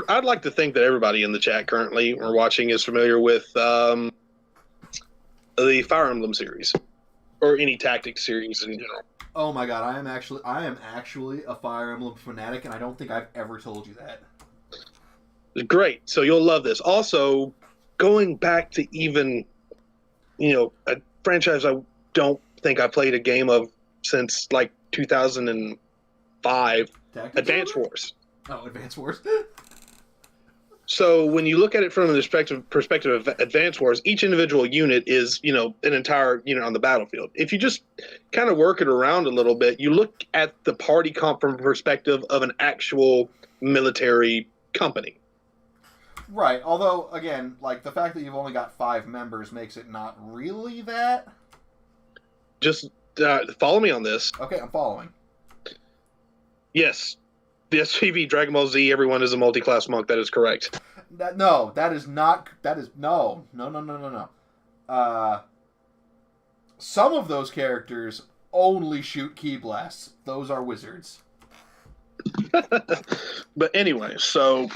I'd like to think that everybody in the chat currently or watching is familiar with the Fire Emblem series. Or any tactics series in general. Oh my god, I am actually a Fire Emblem fanatic, and I don't think I've ever told you that. Great, so you'll love this. Also, going back to even, a franchise I don't think I played a game of since like 2005, Advance Wars. Oh, Advance Wars. So when you look at it from the perspective of Advance Wars, each individual unit is, an entire unit on the battlefield. If you just kind of work it around a little bit, you look at the party comp from the perspective of an actual military company. Right, although, again, like, the fact that you've only got 5 members makes it not really that. just follow me on this. Okay, I'm following. Yes, the SPV Dragon Ball Z, everyone is a multi-class monk. That is correct. That is not. That is no. Some of those characters only shoot ki blasts. Those are wizards. But anyway, so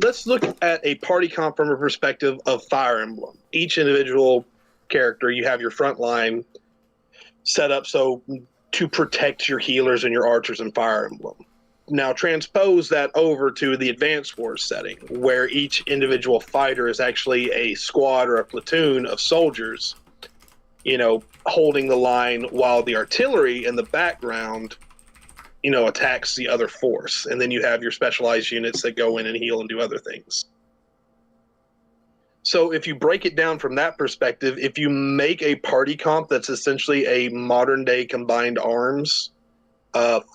let's look at a party comp from a perspective of Fire Emblem. Each individual character, you have your front line set up so to protect your healers and your archers in Fire Emblem. Now transpose that over to the Advanced Wars setting, where each individual fighter is actually a squad or a platoon of soldiers, holding the line while the artillery in the background, attacks the other force. And then you have your specialized units that go in and heal and do other things. So if you break it down from that perspective, if you make a party comp that's essentially a modern day combined arms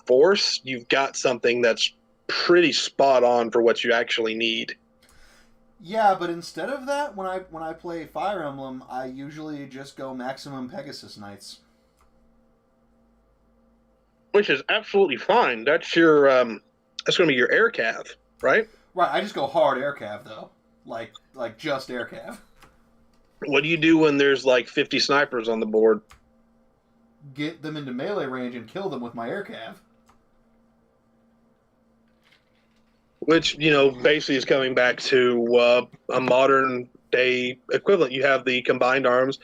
force, you've got something that's pretty spot on for what you actually need. Yeah, but instead of that, when I play Fire Emblem, I usually just go maximum Pegasus Knights. Which is absolutely fine. That's your that's going to be your air cav, right? Right. I just go hard air cav though, like just air cav. What do you do when there's like 50 snipers on the board? Get them into melee range and kill them with my air cav. Which, basically is coming back to a modern day equivalent. You have the combined arms,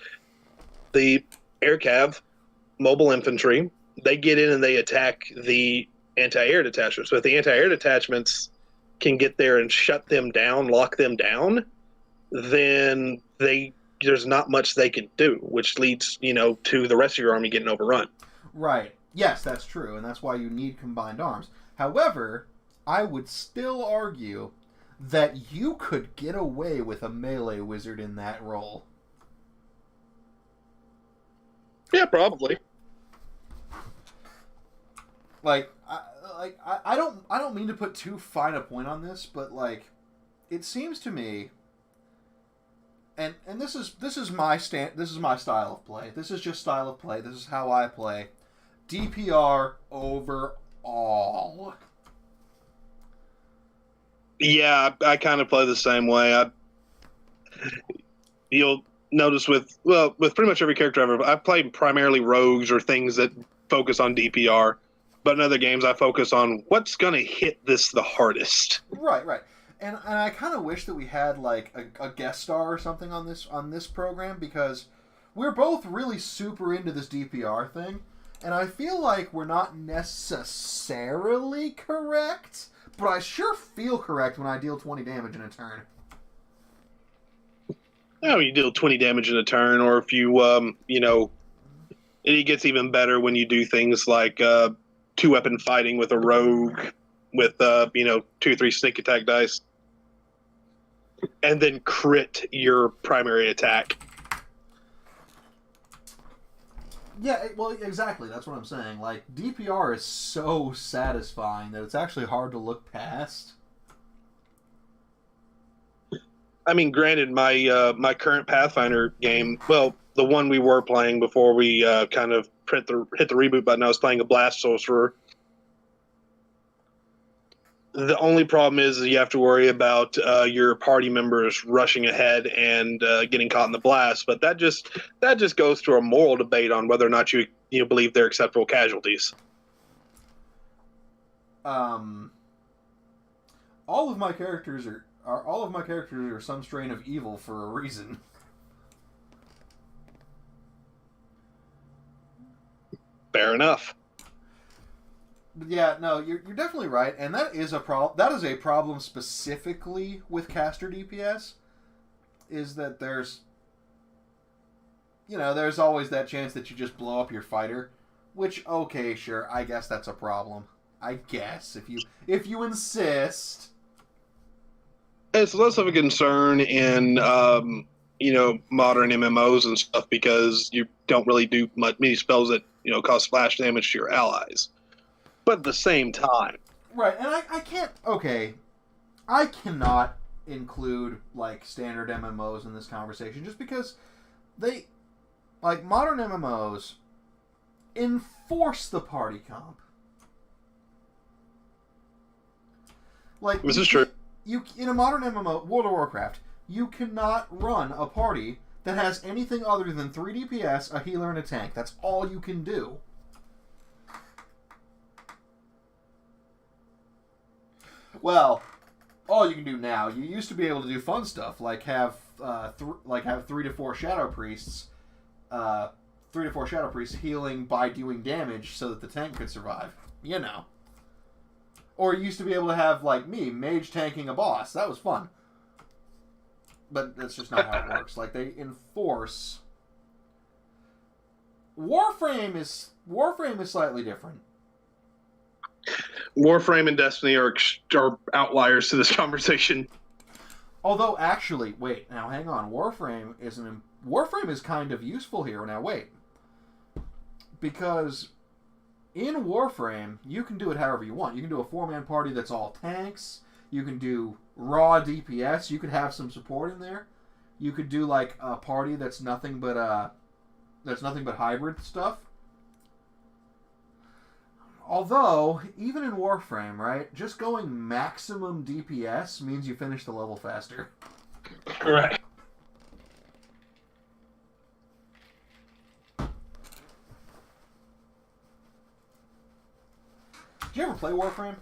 the air cav, mobile infantry. They get in and they attack the anti-air detachments. So if the anti-air detachments can get there and shut them down, lock them down, then there's not much they can do, which leads, to the rest of your army getting overrun. Right. Yes, that's true, and that's why you need combined arms. However, I would still argue that you could get away with a melee wizard in that role. Yeah, probably. I don't mean to put too fine a point on this, but it seems to me, and this is my style of play. This is just style of play. This is how I play. DPR overall. Yeah, I kind of play the same way. You'll notice with pretty much every character I play primarily rogues or things that focus on DPR. But in other games, I focus on what's going to hit this the hardest. Right. And I kind of wish that we had a guest star or something on this program, because we're both really super into this DPR thing, and I feel like we're not necessarily correct, but I sure feel correct when I deal 20 damage in a turn. You deal 20 damage in a turn, or if you, it gets even better when you do things like 2-weapon fighting with a rogue with 2-3 sneak attack dice, and then crit your primary attack. Yeah, well, exactly. That's what I'm saying. DPR is so satisfying that it's actually hard to look past. I mean, granted, my current Pathfinder game, well, the one we were playing before we kind of hit the reboot button, I was playing a Blast Sorcerer. The only problem is you have to worry about your party members rushing ahead and getting caught in the blast. But that just goes to a moral debate on whether or not you believe they're acceptable casualties. All of my characters are some strain of evil for a reason. Fair enough. Yeah, no, you're definitely right, and that is a problem. That is a problem specifically with caster DPS. Is that there's always that chance that you just blow up your fighter, which, okay, sure, I guess that's a problem. I guess if you insist. It's less of a concern in modern MMOs and stuff, because you don't really do many spells that cause splash damage to your allies. But at the same time, right? And I can't. Okay, I cannot include standard MMOs in this conversation just because like, modern MMOs enforce the party comp. Like, This is true. You in a modern MMO, World of Warcraft, you cannot run a party that has anything other than 3 DPS, a healer, and a tank. That's all you can do. Well, all you can do now. You used to be able to do fun stuff like have 3 to 4 shadow priests, 3 to 4 shadow priests healing by doing damage so that the tank could survive. You know. Or you used to be able to have, like me, mage tanking a boss. That was fun. But that's just not how it works. Like, they enforce... Warframe is slightly different. Warframe and Destiny are outliers to this conversation. Although, actually, wait, now hang on. Warframe is kind of useful here. Now, wait. Because in Warframe, you can do it however you want. You can do a 4-man party that's all tanks. You can do raw DPS. You could have some support in there. You could do, like, a party that's nothing but hybrid stuff. Although, even in Warframe, right, just going maximum DPS means you finish the level faster. Correct. Did you ever play Warframe?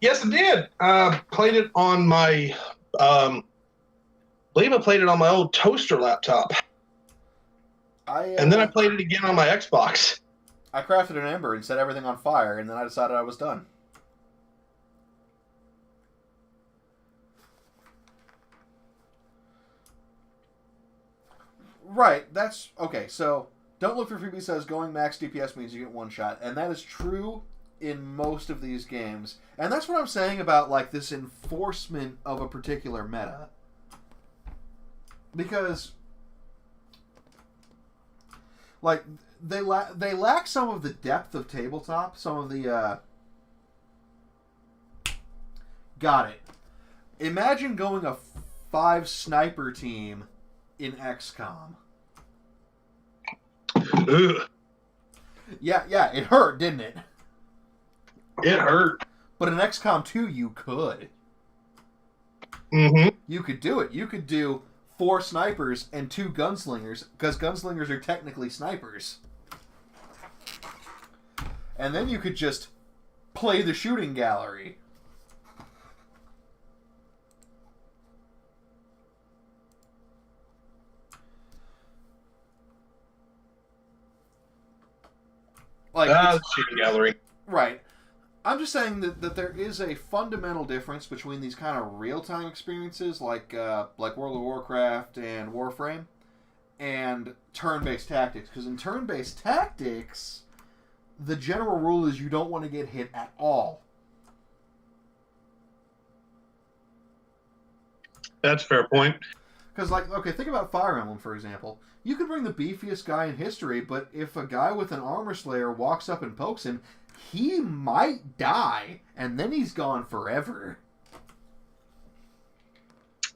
Yes, I did. Played it on my, believe I played it on my old toaster laptop. And then I played it again on my Xbox. I crafted an ember and set everything on fire, and then I decided I was done. Right, that's... Okay, so, Don't Look for Freebie says going max DPS means you get one shot, and that is true in most of these games. And that's what I'm saying about, like, this enforcement of a particular meta. Because, like, they lack some of the depth of tabletop, some of the, Got it. Imagine going a 5 sniper team in XCOM. Ugh. Yeah, it hurt, didn't it? It hurt. But in XCOM 2, you could. Mm-hmm. You could do it. You could do 4 snipers and 2 gunslingers, because gunslingers are technically snipers. And then you could just play the shooting gallery. Like, the shooting gallery. Right. I'm just saying that there is a fundamental difference between these kind of real-time experiences like World of Warcraft and Warframe and turn-based tactics. Because in turn-based tactics, the general rule is you don't want to get hit at all. That's a fair point. Because, like, okay, think about Fire Emblem, for example. You could bring the beefiest guy in history, but if a guy with an armor slayer walks up and pokes him, he might die, and then he's gone forever.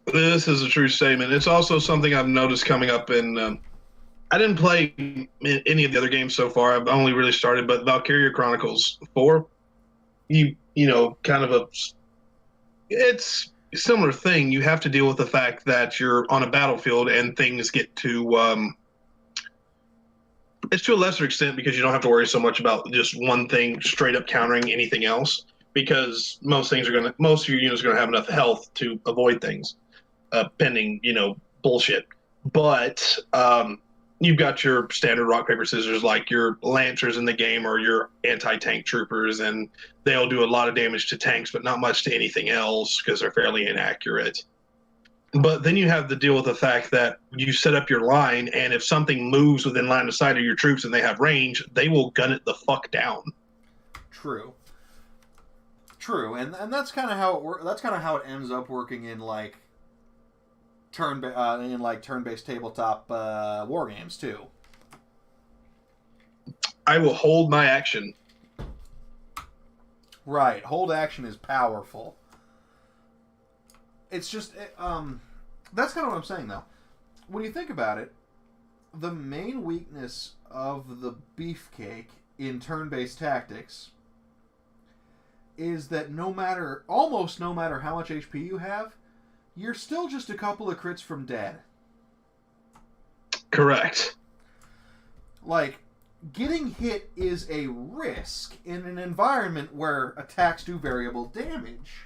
This is a true statement. It's also something I've noticed coming up in... I didn't play any of the other games so far. I've only really started, but Valkyria Chronicles 4, you know, kind of a... It's a similar thing. You have to deal with the fact that you're on a battlefield and things get to... it's to a lesser extent because you don't have to worry so much about just one thing straight up countering anything else, because most of your units are going to have enough health to avoid things, pending, bullshit. But you've got your standard rock, paper, scissors, like your lancers in the game or your anti-tank troopers, and they'll do a lot of damage to tanks, but not much to anything else because they're fairly inaccurate. But then you have to deal with the fact that you set up your line, and if something moves within line of sight of your troops and they have range, they will gun it the fuck down. True, and that's kind of how it works. That's kind of how it ends up working in turn-based tabletop war games too. I will hold my action. Right, hold action is powerful. It's just, that's kind of what I'm saying, though. When you think about it, the main weakness of the beefcake in turn-based tactics is that almost no matter how much HP you have, you're still just a couple of crits from dead. Correct. Like, getting hit is a risk in an environment where attacks do variable damage.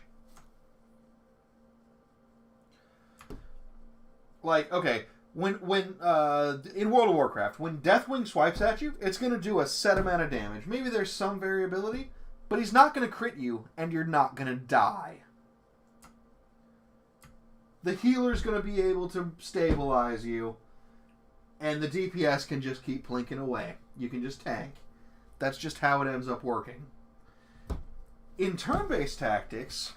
Like, okay, when in World of Warcraft, when Deathwing swipes at you, it's going to do a set amount of damage. Maybe there's some variability, but he's not going to crit you, and you're not going to die. The healer's going to be able to stabilize you, and the DPS can just keep plinking away. You can just tank. That's just how it ends up working. In turn-based tactics,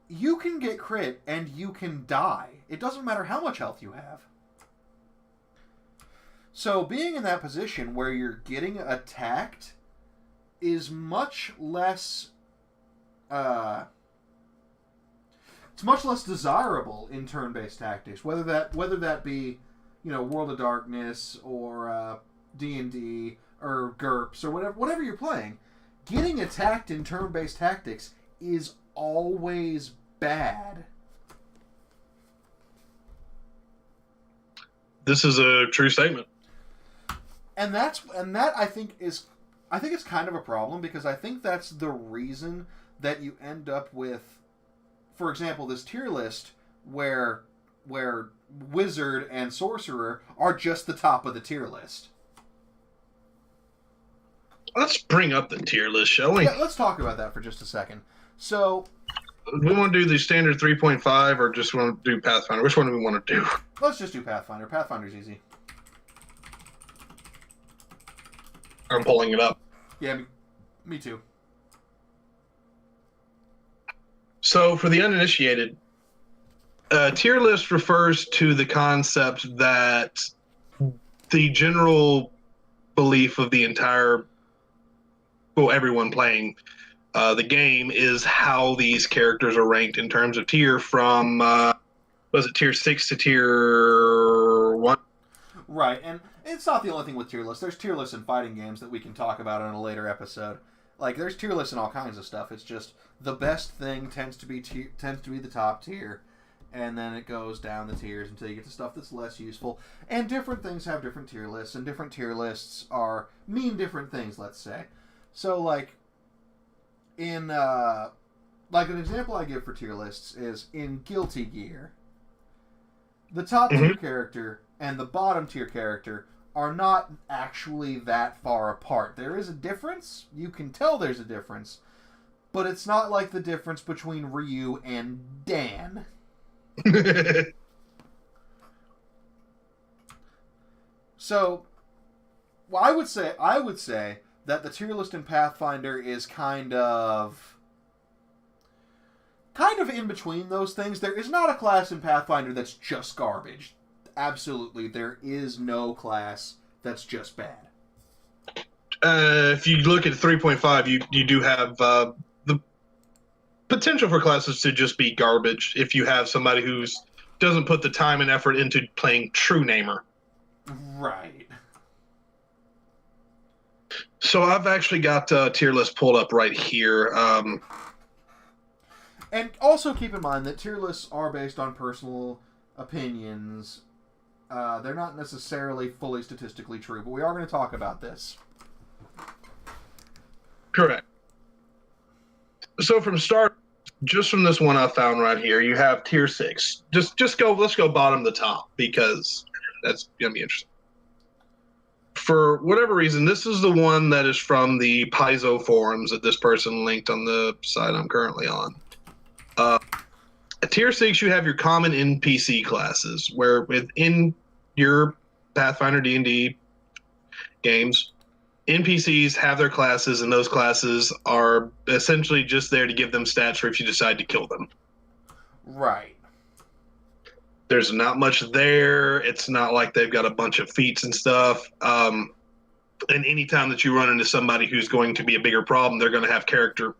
you can get crit and you can die. It doesn't matter how much health you have. So being in that position where you're getting attacked is much less... it's much less desirable in turn-based tactics. Whether that be, World of Darkness or D&D or GURPS or whatever you're playing, getting attacked in turn-based tactics is always bad. This is a true statement. And that I think it's kind of a problem, because I think that's the reason that you end up with, for example, this tier list where Wizard and Sorcerer are just the top of the tier list. Let's bring up the tier list, shall we? Yeah, let's talk about that for just a second. So, we want to do the standard 3.5 or just want to do Pathfinder? Which one do we want to do? Let's just do Pathfinder. Pathfinder's easy. I'm pulling it up. Yeah, me too. So, for the uninitiated, tier list refers to the concept that the general belief of the entire, everyone playing the game is how these characters are ranked in terms of tier from, was it tier 6 to tier 1? Right, and it's not the only thing with tier lists. There's tier lists in fighting games that we can talk about in a later episode. Like, there's tier lists in all kinds of stuff. It's just the best thing tends to be the top tier, and then it goes down the tiers until you get to stuff that's less useful. And different things have different tier lists, and different tier lists mean different things, let's say. So, like, in an example I give for tier lists is in Guilty Gear, the top tier character and the bottom tier character are not actually that far apart. There is a difference. You can tell there's a difference. But it's not like the difference between Ryu and Dan. So, I would say that the tier list in Pathfinder is kind of in between those things. There is not a class in Pathfinder that's just garbage. Absolutely, there is no class that's just bad. If you look at 3.5, you do have the potential for classes to just be garbage if you have somebody who doesn't put the time and effort into playing True Namer. Right. So I've actually got a tier list pulled up right here. And also keep in mind that tier lists are based on personal opinions. They're not necessarily fully statistically true, but we are going to talk about this. Correct. So just from this one I found right here, you have tier 6. Let's go bottom to top, because that's going to be interesting. For whatever reason, this is the one that is from the Paizo forums that this person linked on the site I'm currently on. At tier 6, you have your common NPC classes, where within your Pathfinder D&D games, NPCs have their classes, and those classes are essentially just there to give them stats for if you decide to kill them. Right. There's not much there. It's not like they've got a bunch of feats and stuff. And any time that you run into somebody who's going to be a bigger problem, they're going to have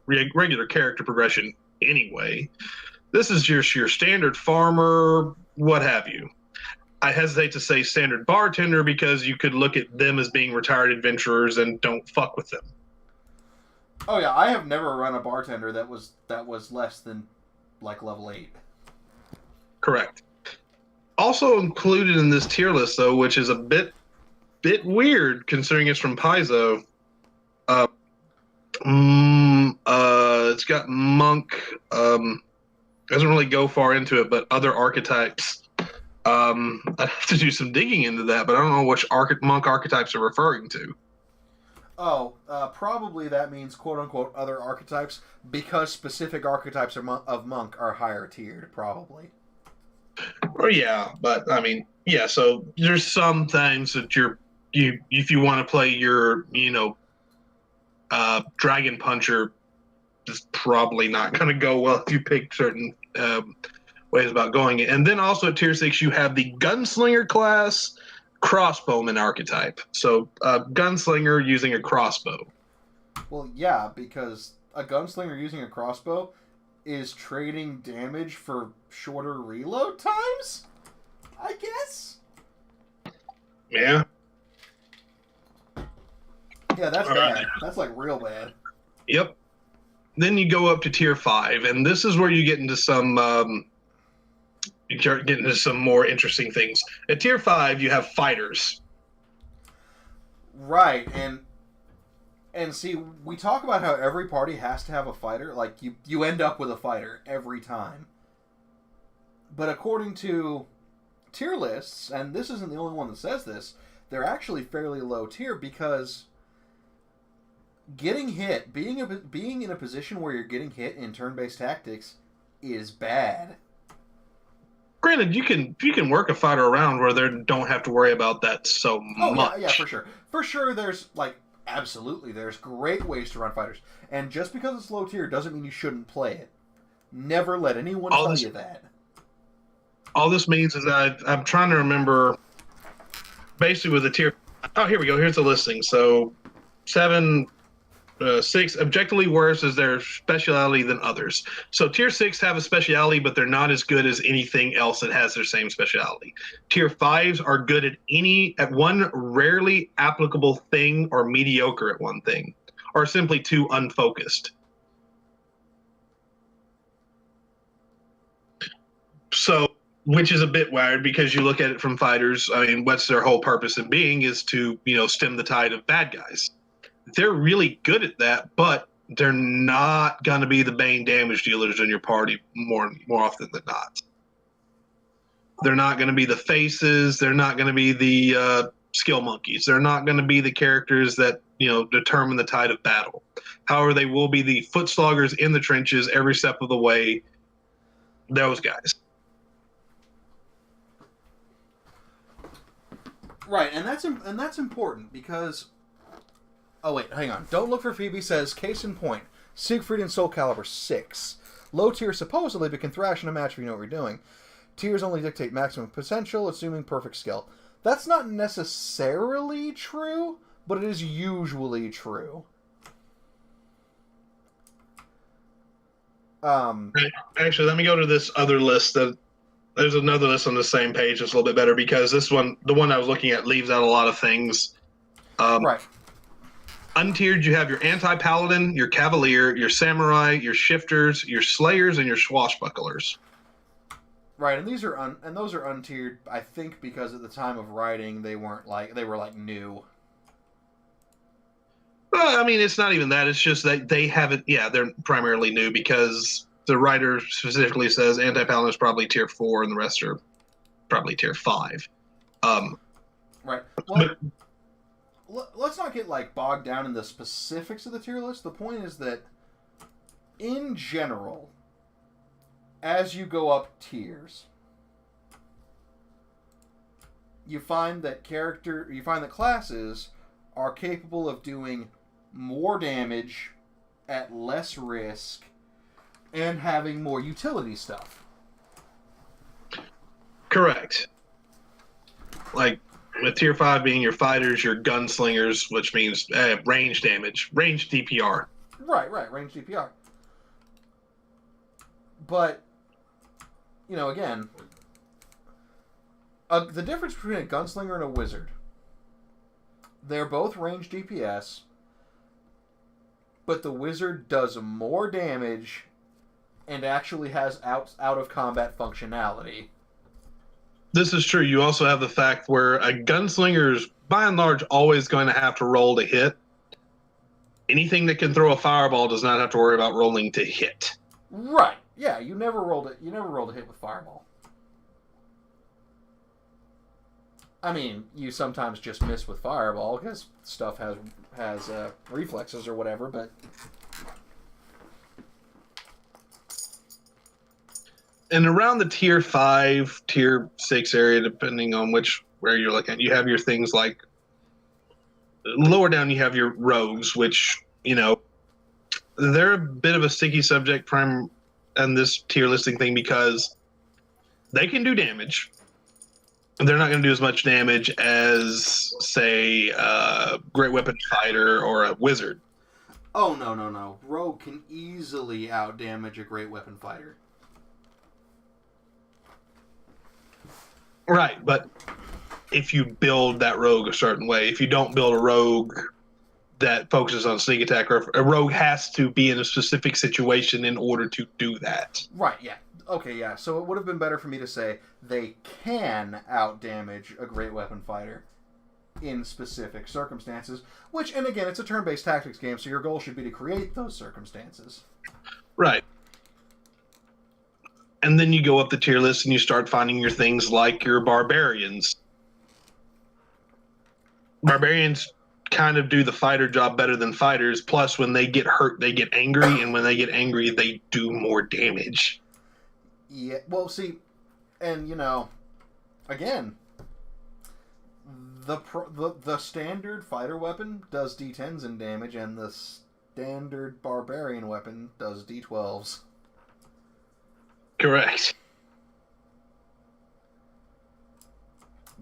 regular character progression anyway. This is just your standard farmer, what have you. I hesitate to say standard bartender because you could look at them as being retired adventurers and don't fuck with them. Oh yeah, I have never run a bartender that was less than like level 8. Correct. Also included in this tier list, though, which is a bit weird considering it's from Paizo. It's got monk. Doesn't really go far into it, but other archetypes. I'd have to do some digging into that, but I don't know which monk archetypes are referring to. Oh, probably that means quote-unquote other archetypes, because specific archetypes of monk are higher tiered, probably. Oh yeah, but I mean, yeah, so there's some things that if you want to play your, Dragon Puncher, it's probably not going to go well if you pick certain ways about going it. And then also at tier 6, you have the Gunslinger class, crossbowman archetype. So gunslinger using a crossbow. Well, yeah, because a gunslinger using a crossbow is trading damage for shorter reload times, I guess? Yeah. Yeah, that's bad. That's like real bad. Yep. Then you go up to tier 5, and this is where you get into some more interesting things. At tier 5, you have fighters. Right, and see, we talk about how every party has to have a fighter. Like, you end up with a fighter every time. But according to tier lists, and this isn't the only one that says this, they're actually fairly low tier because getting hit, being in a position where you're getting hit in turn-based tactics is bad. Granted, you can work a fighter around where they don't have to worry about that so much. Yeah, for sure. For sure, there's, like, absolutely, there's great ways to run fighters. And just because it's low tier doesn't mean you shouldn't play it. Never let anyone tell you that. All this means is that I'm trying to remember, basically with the tier... Oh, here we go. Here's the listing. So, 7... 6, objectively worse is their speciality than others. So tier 6 have a speciality, but they're not as good as anything else that has their same speciality. Tier 5s are good at one rarely applicable thing, or mediocre at one thing, or simply too unfocused. So, which is a bit weird because you look at it from fighters. I mean, what's their whole purpose in being is to, stem the tide of bad guys. They're really good at that, but they're not going to be the main damage dealers in your party more often than not. They're not going to be the faces. They're not going to be the skill monkeys. They're not going to be the characters that, determine the tide of battle. However, they will be the foot sloggers in the trenches every step of the way. Those guys. Right, and that's important because... Oh, wait, hang on. Don't Look for Phoebe says, case in point, Siegfried and Soul Calibur 6. Low tier supposedly, but can thrash in a match if you know what you're doing. Tiers only dictate maximum potential, assuming perfect skill. That's not necessarily true, but it is usually true. Actually, let me go to this other list. There's another list on the same page that's a little bit better because this one, the one I was looking at, leaves out a lot of things. Right. Untiered, you have your anti-paladin, your cavalier, your samurai, your shifters, your slayers, and your swashbucklers. Right, and those are untiered. I think because at the time of writing they were new. Well, I mean, it's not even that. It's just that they haven't. Yeah, they're primarily new because the writer specifically says anti-paladin is probably tier 4, and the rest are probably tier 5. Right. Well, let's not get bogged down in the specifics of the tier list. The point is that, in general, as you go up tiers, you find that classes are capable of doing more damage at less risk and having more utility stuff. Correct. With tier 5 being your fighters, your gunslingers, which means range damage, range DPR. Right, range DPR. But, again, The difference between a gunslinger and a wizard. They're both range DPS, but the wizard does more damage and actually has out of combat functionality. This is true. You also have the fact where a gunslinger's by and large always going to have to roll to hit. Anything that can throw a fireball does not have to worry about rolling to hit. Right. Yeah, you never rolled it. You never rolled a hit with fireball. I mean, you sometimes just miss with fireball because stuff has reflexes or whatever, but and around the tier 5, tier 6 area, depending on where you're looking at, you have your things like lower down you have your rogues, which, you know, they're a bit of a sticky subject prime and this tier listing thing because they can do damage. They're not going to do as much damage as, say, a great weapon fighter or a wizard. Oh, no. Rogue can easily outdamage a great weapon fighter. Right, but if you build that rogue a certain way, if you don't build a rogue that focuses on sneak attack, or a rogue has to be in a specific situation in order to do that. Right, yeah. Okay, yeah. So it would have been better for me to say they can outdamage a great weapon fighter in specific circumstances, which, and again, it's a turn-based tactics game, so your goal should be to create those circumstances. Right. And then you go up the tier list and you start finding your things like your barbarians. Barbarians kind of do the fighter job better than fighters, plus when they get hurt, they get angry, and when they get angry, they do more damage. Yeah, well, see, and, you know, again, the standard fighter weapon does D10s in damage, and the standard barbarian weapon does D12s. Correct.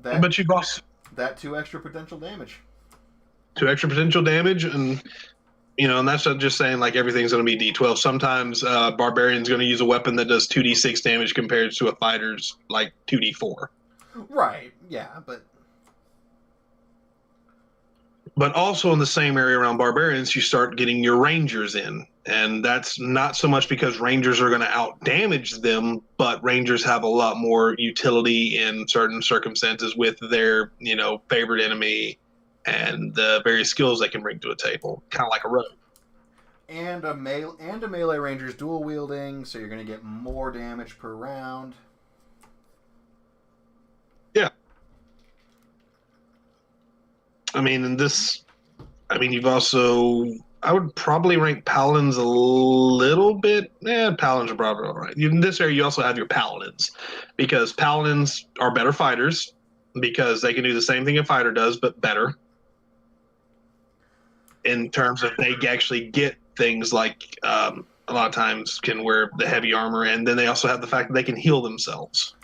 But you've also... That 2 extra potential damage. 2 extra potential damage, and... You know, and that's not just saying like everything's going to be D12. Sometimes Barbarian's going to use a weapon that does 2d6 damage compared to a fighter's like 2d4. Right, yeah, But also in the same area around Barbarians, you start getting your Rangers in. And that's not so much because Rangers are going to out-damage them, but Rangers have a lot more utility in certain circumstances with their, you know, favorite enemy and the various skills they can bring to a table, kind of like a rogue. And a melee ranger's dual wielding, so you're going to get more damage per round. Yeah. I mean, you've also... I would probably rank Paladins a little bit. Paladins are probably all right. In this area, you also have your Paladins, because Paladins are better fighters, because they can do the same thing a fighter does, but better. In terms of they actually get things like a lot of times can wear the heavy armor, and then they also have the fact that they can heal themselves.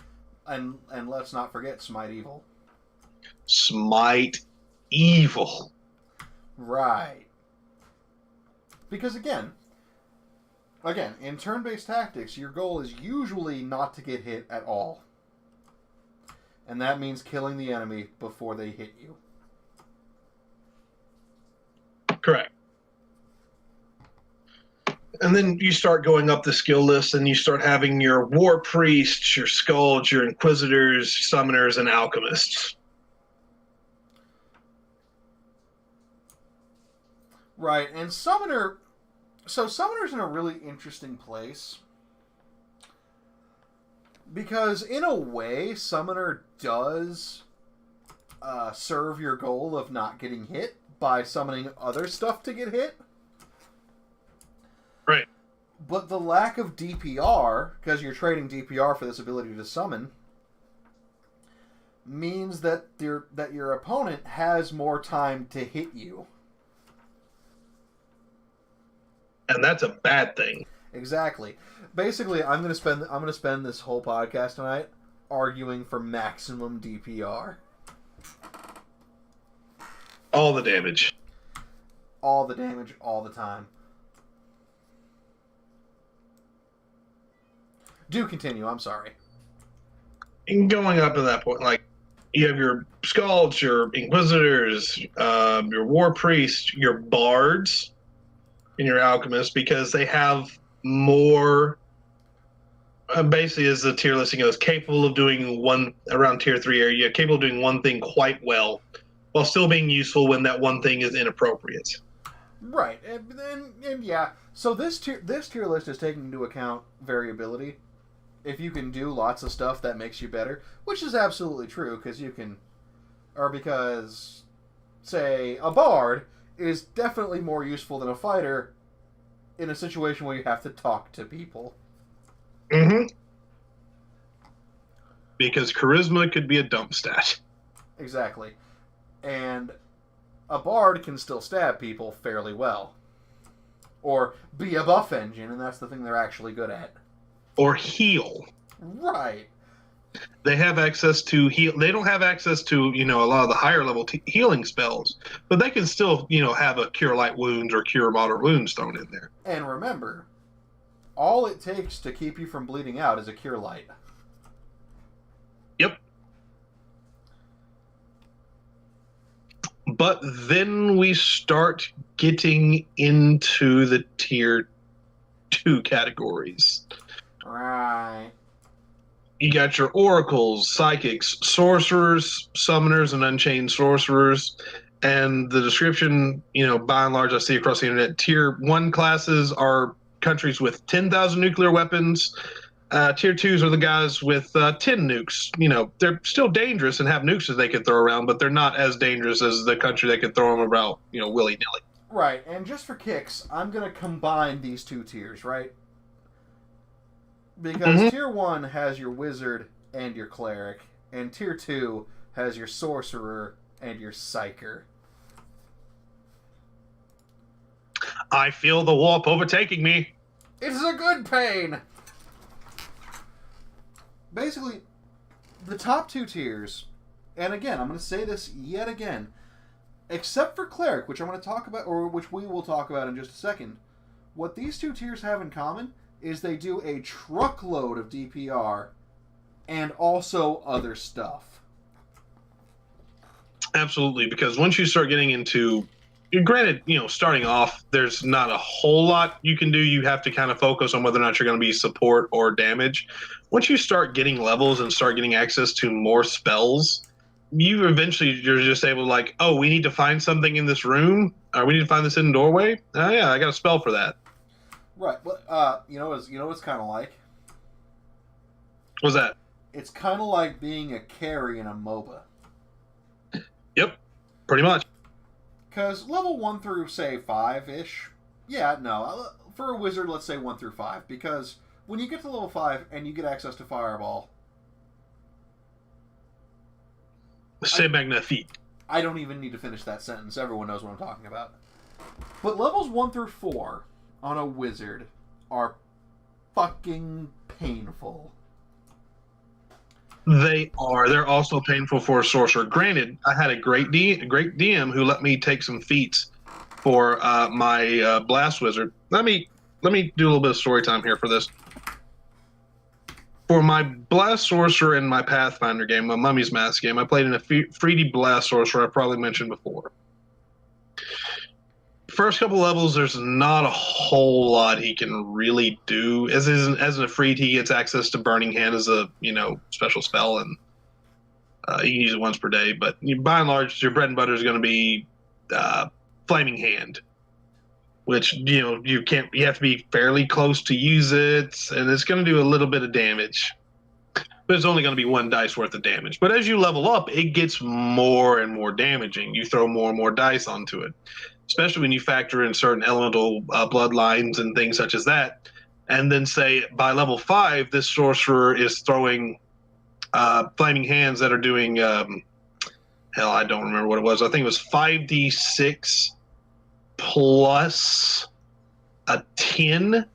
And let's not forget Smite Evil. Smite Evil. Right. Because again, in turn-based tactics, your goal is usually not to get hit at all. And that means killing the enemy before they hit you. Correct. And then you start going up the skill list, and you start having your war priests, your skulls, your inquisitors, summoners, and alchemists. Right, and Summoner's in a really interesting place. Because, in a way, Summoner does serve your goal of not getting hit by summoning other stuff to get hit. Right. But the lack of DPR, because you're trading DPR for this ability to summon, means that your opponent has more time to hit you. And that's a bad thing. Exactly. Basically, I'm gonna spend this whole podcast tonight arguing for maximum DPR. All the damage. All the damage, all the time. Do continue, I'm sorry. And going up to that point, like, You have your scalds, your inquisitors, your war priests, your bards, and your alchemists, because they have more. Basically, as the tier listing goes, capable of doing one around tier 3 area, capable of doing one thing quite well, while still being useful when that one thing is inappropriate. Right, and yeah. So this tier list is taking into account variability. If you can do lots of stuff, that makes you better, which is absolutely true because say a bard is definitely more useful than a fighter in a situation where you have to talk to people. Mm-hmm. Because charisma could be a dump stat. Exactly, and a bard can still stab people fairly well, or be a buff engine, and that's the thing they're actually good at. Or heal. Right. They have access to heal. They don't have access to a lot of the higher level healing spells, but they can still have a cure light wounds or cure moderate wounds thrown in there. And remember, all it takes to keep you from bleeding out is a cure light. Yep. But then we start getting into the tier 2 categories. Right. You got your oracles, psychics, sorcerers, summoners, and unchained sorcerers. And the description, by and large, I see across the internet, tier 1 classes are countries with 10,000 nuclear weapons. Tier 2s are the guys with 10 nukes. They're still dangerous and have nukes that they can throw around, but they're not as dangerous as the country that can throw them about, willy-nilly. Right, and just for kicks, I'm going to combine these two tiers, right? Because tier 1 has your wizard and your cleric, and tier 2 has your sorcerer and your psyker. I feel the warp overtaking me. It's a good pain! Basically, the top two tiers, and again, I'm going to say this yet again, except for cleric, which I'm going to talk about, or which we will talk about in just a second, what these two tiers have in common is they do a truckload of DPR and also other stuff. Absolutely, because once you start getting into, granted, starting off, there's not a whole lot you can do. You have to kind of focus on whether or not you're going to be support or damage. Once you start getting levels and start getting access to more spells, you're just able to we need to find something in this room, or we need to find this hidden doorway. Oh yeah, I got a spell for that. Right, but you know what it's kind of like? What's that? It's kind of like being a carry in a MOBA. Yep, pretty much. Because level 1 through, say, 5-ish, for a wizard, let's say 1 through 5, because when you get to level 5 and you get access to Fireball... C'est magnifique. I don't even need to finish that sentence. Everyone knows what I'm talking about. But levels 1 through 4 on a wizard are fucking painful. They are. They're also painful for a sorcerer. Granted, I had a great DM who let me take some feats for my blast wizard. Let me do a little bit of story time here for this. For my blast sorcerer in my Pathfinder game, my Mummy's Mask game, I played in a 3D blast sorcerer I probably mentioned before. First couple levels, there's not a whole lot he can really do. As an Efreet, he gets access to Burning Hand as a special spell, and you can use it once per day. But by and large, your bread and butter is going to be Flaming Hand, which you have to be fairly close to use it, and it's going to do a little bit of damage. But it's only going to be 1 dice worth of damage. But as you level up, it gets more and more damaging. You throw more and more dice onto it, especially when you factor in certain elemental bloodlines and things such as that. And then say by level 5, this sorcerer is throwing Flaming Hands that are doing, I don't remember what it was. I think it was 5d6 plus a 10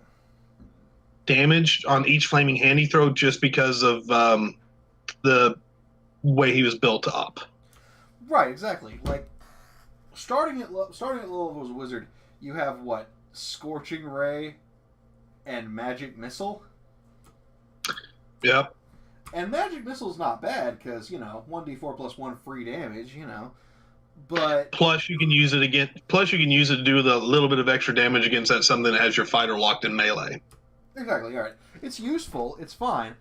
damage on each Flaming Hand he throw, just because of the way he was built up. Right, exactly. Like, starting at low level as a wizard, you have what? Scorching Ray and Magic Missile? Yep. And Magic Missile's not bad, because, 1d4 plus 1 free damage, But... Plus, you can use it again. Plus, you can use it to do the little bit of extra damage against that something that has your fighter locked in melee. Exactly, alright. It's useful, it's fine.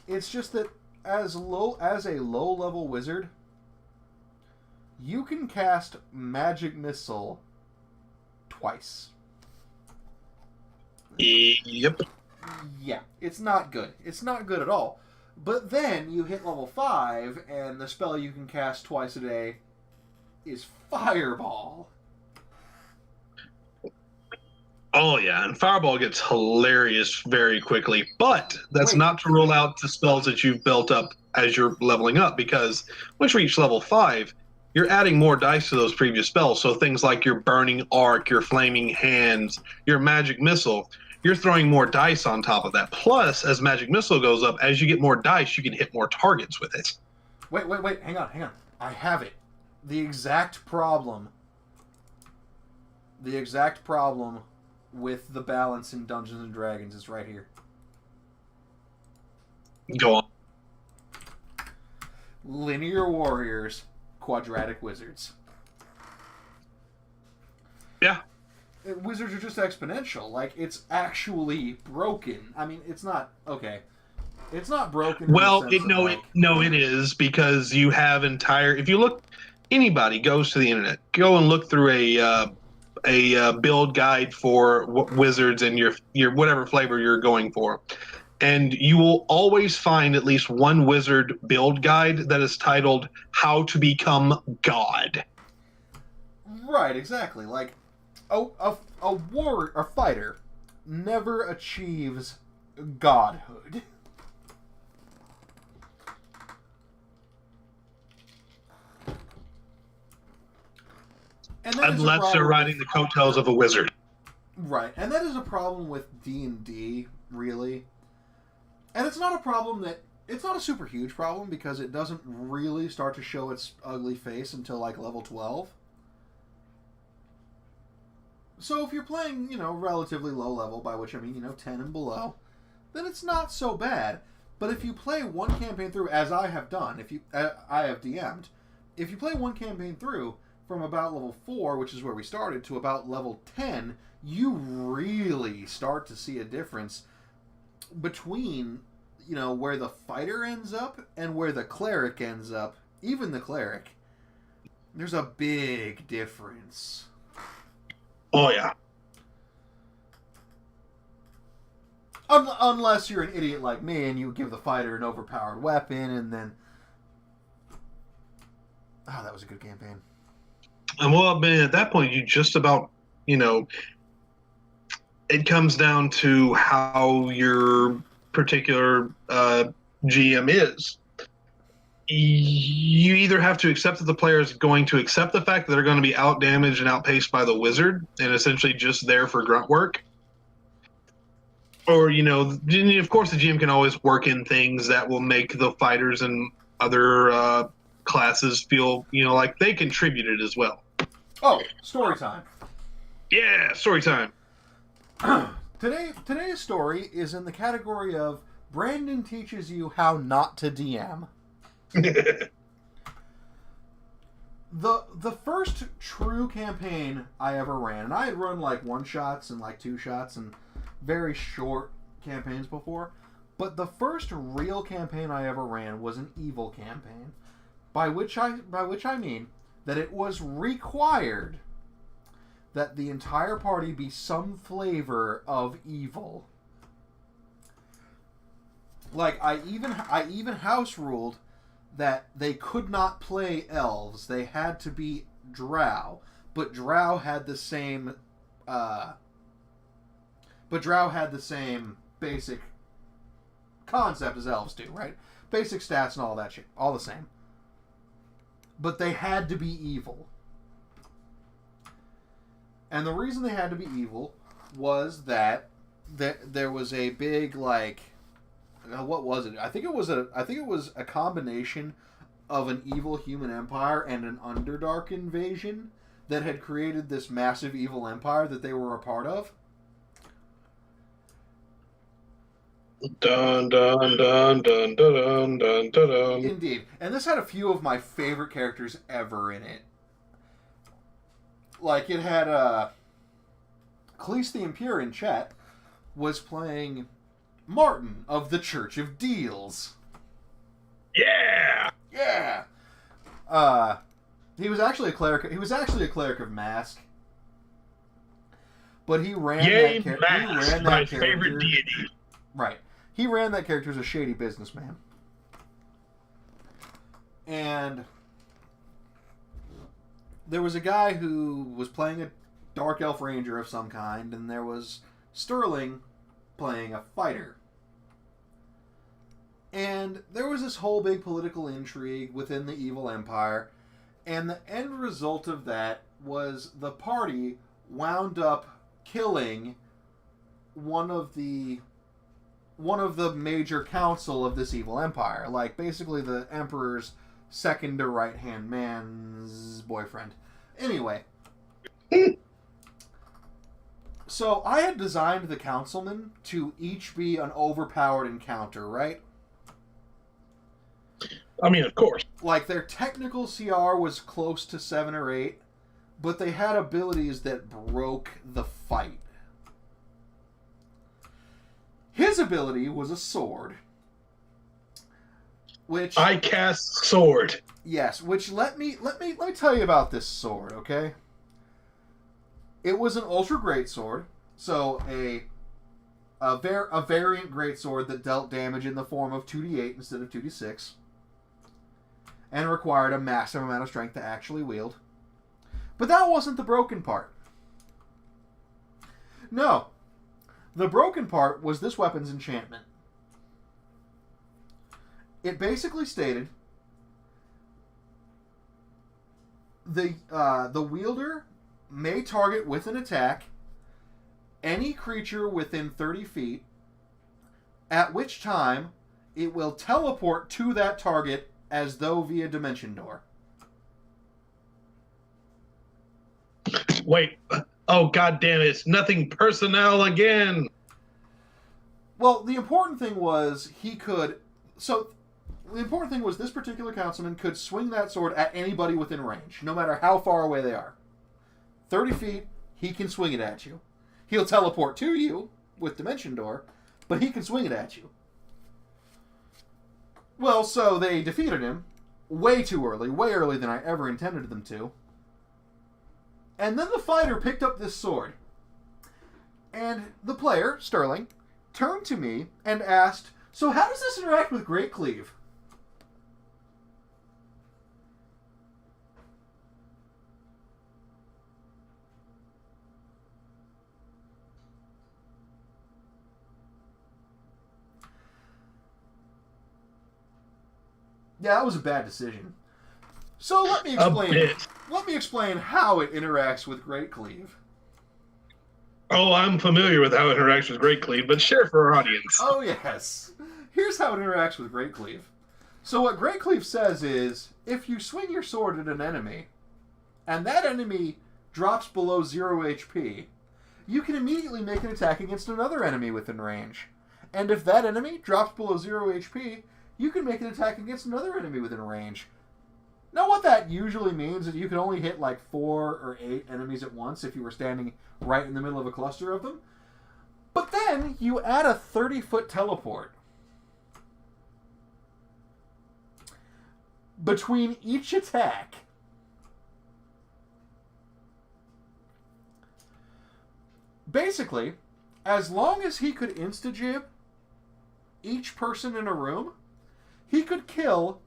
It's just that as a low-level wizard, you can cast Magic Missile twice. Yep. Yeah, it's not good. It's not good at all. But then you hit level 5, and the spell you can cast twice a day is Fireball. Oh, yeah, and Fireball gets hilarious very quickly. But that's not to rule out the spells that you've built up as you're leveling up, because once you reach level 5, you're adding more dice to those previous spells. So things like your Burning Arc, your Flaming Hands, your Magic Missile, you're throwing more dice on top of that. Plus, as Magic Missile goes up, as you get more dice, you can hit more targets with it. Wait. Hang on. I have it. The exact problem with the balance in Dungeons and Dragons is right here. Go on. Linear warriors, quadratic wizards. Yeah. Wizards are just exponential. Like, it's actually broken. I mean, it's not... Okay. It's not broken. Well, it is, because you have entire... If you look... Anybody goes to the internet, go and look through a build guide for wizards and your whatever flavor you're going for. And you will always find at least one wizard build guide that is titled How to Become God. Right, exactly. Like, a fighter never achieves godhood. Unless they're riding the coattails of a wizard. Right, and that is a problem with D&D, really. And it's not a problem that... It's not a super huge problem, because it doesn't really start to show its ugly face until, like, level 12. So if you're playing, relatively low level, by which I mean, 10 and below, then it's not so bad. But if you play one campaign through, as I have done, I have DM'd, if you play one campaign through from about level 4, which is where we started, to about level 10, you really start to see a difference between, where the fighter ends up and where the cleric ends up. Even the cleric. There's a big difference. Oh, yeah. Unless you're an idiot like me and you give the fighter an overpowered weapon and then... Oh, that was a good campaign. And well, man, at that point, you just about, it comes down to how your particular GM is. You either have to accept that the player is going to accept the fact that they're going to be outdamaged and outpaced by the wizard and essentially just there for grunt work. Or, of course the GM can always work in things that will make the fighters and other classes feel, like they contributed as well. Oh, story time. Yeah, story time. Today's story is in the category of Brandon teaches you how not to DM. The first true campaign I ever ran, and I had run like one shots and like two shots and very short campaigns before, but the first real campaign I ever ran was an evil campaign, by which I mean that it was required that the entire party be some flavor of evil. Like, I even house ruled that they could not play elves. They had to be drow. But drow had the same basic concept as elves do, right? Basic stats and all that shit. All the same. But they had to be evil. And the reason they had to be evil was that there was a big, like... what was it? I think it was a combination of an evil human empire and an Underdark invasion that had created this massive evil empire that they were a part of. Dun dun dun dun dun dun dun dun. Indeed. And this had a few of my favorite characters ever in it. Like, it had, Cleese the Impure in chat was playing Martin of the Church of Deals. Yeah. Yeah. He was actually a cleric. He was actually a cleric of Mask, but he ran Yay, that Mask, my favorite deity. Right. He ran that character as a shady businessman, and there was a guy who was playing a dark elf ranger of some kind, and there was Sterling playing a fighter. And there was this whole big political intrigue within the evil empire, and the end result of that was the party wound up killing one of the major council of this evil empire, like basically the emperor's second to right hand man's boyfriend. Anyway, so I had designed the councilmen to each be an overpowered encounter, right? I mean, of course. Like, their technical CR was close to 7 or 8, but they had abilities that broke the fight. His ability was a sword, which I cast sword. Yes, which let me tell you about this sword, okay? It was an ultra great sword, so a variant great sword that dealt damage in the form of 2d8 instead of 2d6, and required a massive amount of strength to actually wield. But that wasn't the broken part. No. The broken part was this weapon's enchantment. It basically stated the wielder may target with an attack any creature within 30 feet, at which time it will teleport to that target as though via dimension door. Wait. Oh, god damn it. It's nothing personnel again. Well, the important thing was the important thing was this particular councilman could swing that sword at anybody within range, no matter how far away they are. 30 feet, he can swing it at you. He'll teleport to you with dimension door, but he can swing it at you. Well, so they defeated him way too early, way earlier than I ever intended them to. And then the fighter picked up this sword. And the player, Sterling, turned to me and asked, "So how does this interact with Great Cleave?" Yeah, that was a bad decision. So let me explain how it interacts with Great Cleave. Oh, I'm familiar with how it interacts with Great Cleave, but share for our audience. Oh, yes. Here's how it interacts with Great Cleave. So what Great Cleave says is, if you swing your sword at an enemy, and that enemy drops below 0 HP, you can immediately make an attack against another enemy within range. And if that enemy drops below 0 HP, you can make an attack against another enemy within range. Now, what that usually means is you can only hit like 4 or 8 enemies at once if you were standing right in the middle of a cluster of them. But then you add a 30-foot teleport between each attack. Basically, as long as he could insta-jib each person in a room, he could kill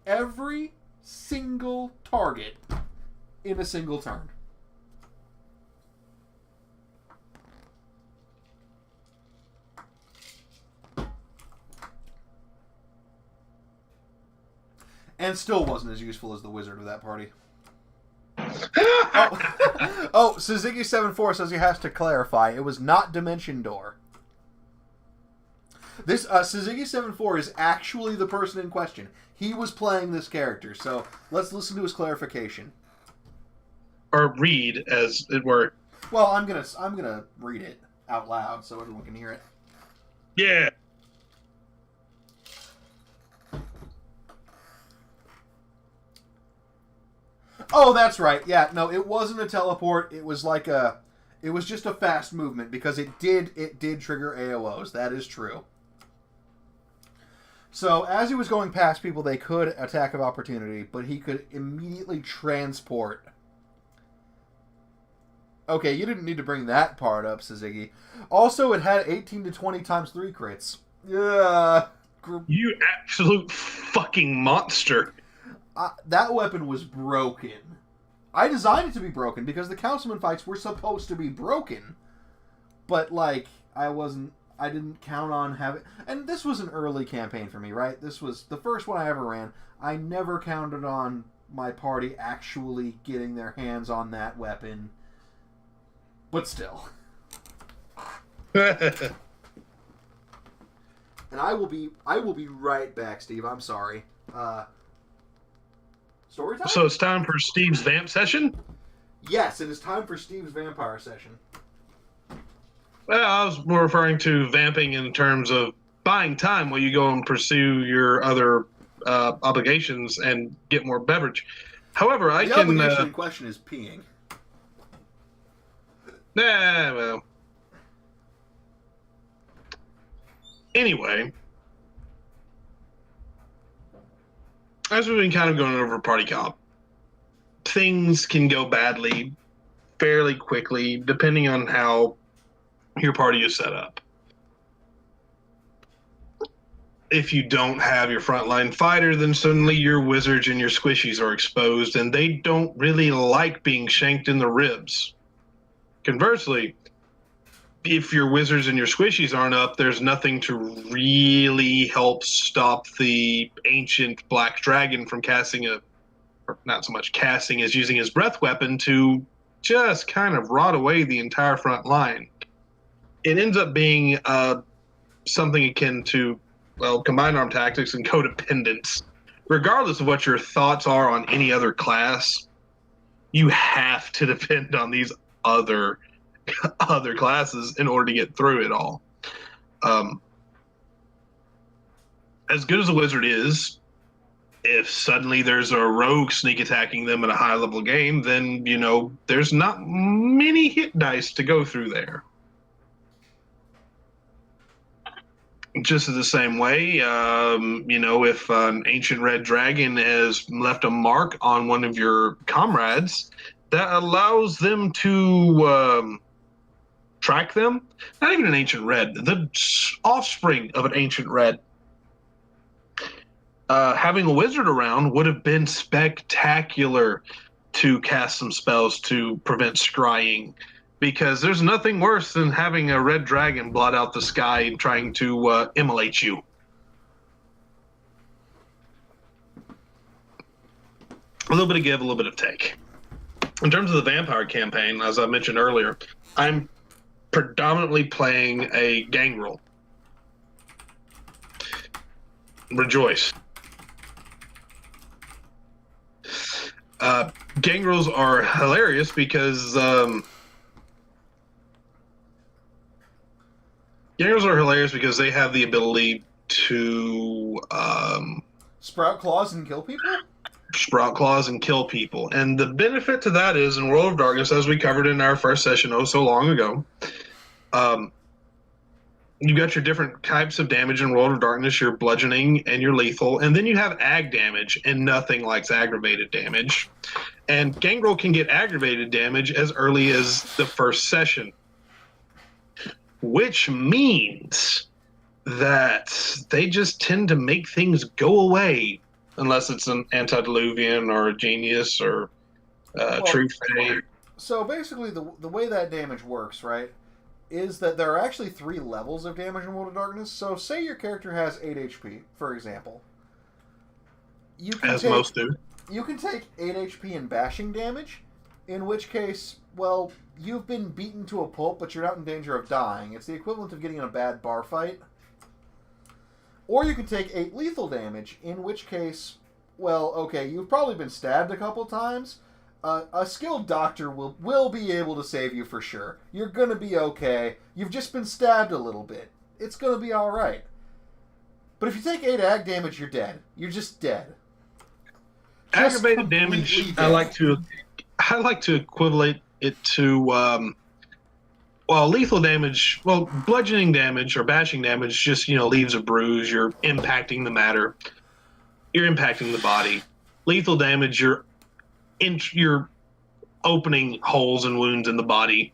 every single target in a single turn. And still wasn't as useful as the wizard of that party. Oh, Suzuki74 says he has to clarify. It was not Dimension Door. This Suzuki74 is actually the person in question. He was playing this character, so let's listen to his clarification. Or read, as it were. Well, I'm gonna read it out loud so everyone can hear it. Yeah. Oh, that's right. Yeah, no, it wasn't a teleport. It was like it was just a fast movement because it did trigger AOs. That is true. So as he was going past people, they could attack of opportunity, but he could immediately transport. Okay, you didn't need to bring that part up, Suzuki. Also, it had 18 to 20 times 3 crits. Yeah. You absolute fucking monster. That weapon was broken. I designed it to be broken because the councilman fights were supposed to be broken. But, like, I didn't count on having... And this was an early campaign for me, right? This was the first one I ever ran. I never counted on my party actually getting their hands on that weapon. But still. And I will be right back, Steve. I'm sorry. Story time? So it's time for Steve's vamp session? Yes, it is time for Steve's vampire session. Well, I was more referring to vamping in terms of buying time while you go and pursue your other obligations and get more beverage. However, the obligation in question is peeing. Nah, well. Anyway, as we've been kind of going over party comp, things can go badly fairly quickly depending on how your party is set up. If you don't have your frontline fighter, then suddenly your wizards and your squishies are exposed, and they don't really like being shanked in the ribs. Conversely, if your wizards and your squishies aren't up, there's nothing to really help stop the ancient black dragon from casting or not so much casting as using his breath weapon to just kind of rot away the entire front line. It ends up being something akin to, well, combined arm tactics and codependence. Regardless of what your thoughts are on any other class, you have to depend on these other classes in order to get through it all. As good as a wizard is, if suddenly there's a rogue sneak attacking them in a high level game, then there's not many hit dice to go through there. Just in the same way, if an ancient red dragon has left a mark on one of your comrades, that allows them to track them. Not even an ancient red, the offspring of an ancient red. Having a wizard around would have been spectacular to cast some spells to prevent scrying, because there's nothing worse than having a red dragon blot out the sky and trying to immolate you. A little bit of give, a little bit of take. In terms of the vampire campaign, as I mentioned earlier, I'm predominantly playing a gangrel. Rejoice. Gangrels are hilarious because they have the ability to sprout claws and kill people? Sprout claws and kill people. And the benefit to that is, in World of Darkness, as we covered in our first session so long ago, you got your different types of damage in World of Darkness, your bludgeoning and your lethal, and then you have ag damage, and nothing likes aggravated damage. And Gangrel can get aggravated damage as early as the first session, which means that they just tend to make things go away, unless it's an antediluvian or a genius or true fae. So basically, the way that damage works, right, is that there are actually 3 levels of damage in World of Darkness. So say your character has 8 HP, for example. Most do. You can take 8 HP in bashing damage, in which case, well, you've been beaten to a pulp, but you're not in danger of dying. It's the equivalent of getting in a bad bar fight. Or you can take 8 lethal damage, in which case, well, okay, you've probably been stabbed a couple times. A skilled doctor will be able to save you for sure. You're going to be okay. You've just been stabbed a little bit. It's going to be alright. But if you take 8 ag damage, you're dead. You're just dead. aggravated damage. Dead. I like to equivalent it to lethal damage. Well, bludgeoning damage or bashing damage just leaves a bruise. You're impacting the matter. You're impacting the body. Lethal damage, you're opening holes and wounds in the body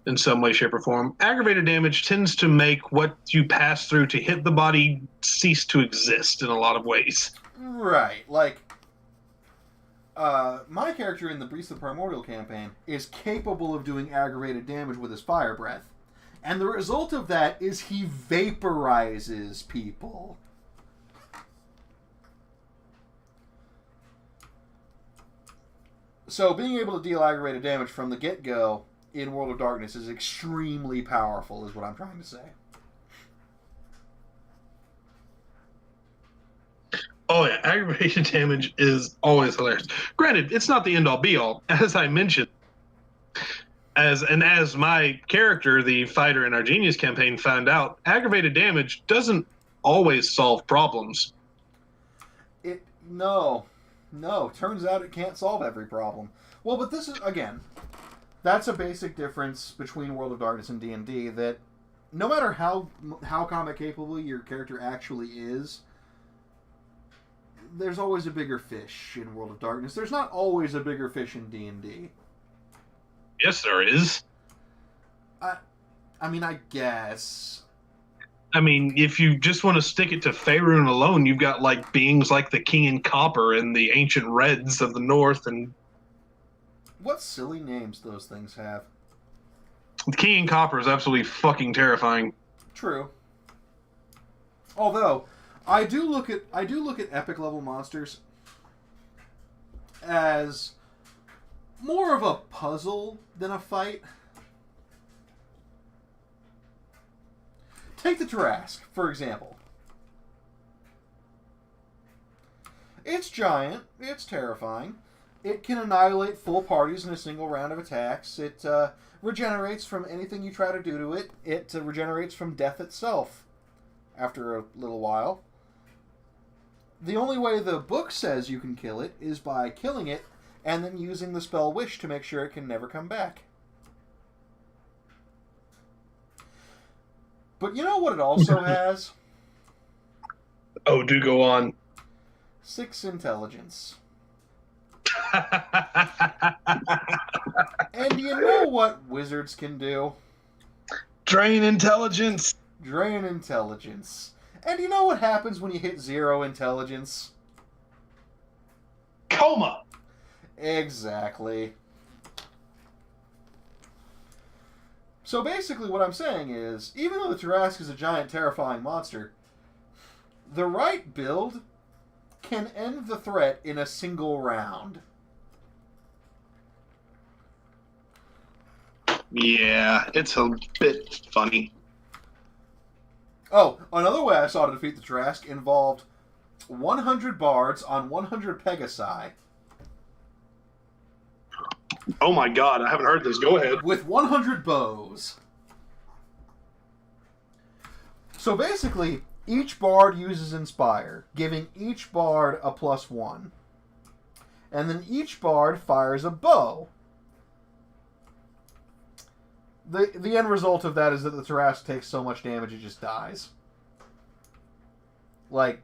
in some way, shape, or form. Aggravated damage tends to make what you pass through to hit the body cease to exist in a lot of ways. Right. Like, my character in the Beast of the Primordial campaign is capable of doing aggravated damage with his fire breath. And the result of that is he vaporizes people. So being able to deal aggravated damage from the get-go in World of Darkness is extremely powerful, is what I'm trying to say. Oh yeah, aggravated damage is always hilarious. Granted, it's not the end-all be-all. As I mentioned, as my character, the fighter in our Genius campaign, found out, aggravated damage doesn't always solve problems. No. Turns out it can't solve every problem. Well, but this is, again, that's a basic difference between World of Darkness and D&D, that no matter how combat capable your character actually is, there's always a bigger fish in World of Darkness. There's not always a bigger fish in D&D. Yes, there is. I mean, I guess. I mean, if you just want to stick it to Faerun alone, you've got like beings like the King in Copper and the Ancient Reds of the North, and what silly names those things have. The King in Copper is absolutely fucking terrifying. True. Although, I do look at epic level monsters as more of a puzzle than a fight. Take the Tarrasque, for example. It's giant. It's terrifying. It can annihilate full parties in a single round of attacks. It regenerates from anything you try to do to it. It regenerates from death itself after a little while. The only way the book says you can kill it is by killing it and then using the spell Wish to make sure it can never come back. But you know what it also has? Oh, do go on. 6 intelligence. And you know what wizards can do? Drain intelligence. Drain intelligence. And you know what happens when you hit 0 intelligence? Coma. Exactly. So basically what I'm saying is, even though the Tarrasque is a giant, terrifying monster, the right build can end the threat in a single round. Yeah, it's a bit funny. Oh, another way I saw to defeat the Tarrasque involved 100 bards on 100 Pegasi. Oh my god, I haven't heard this. Go ahead. With 100 bows. So basically, each bard uses Inspire, giving each bard a +1. And then each bard fires a bow. The end result of that is that the Tarrasque takes so much damage it just dies. Like,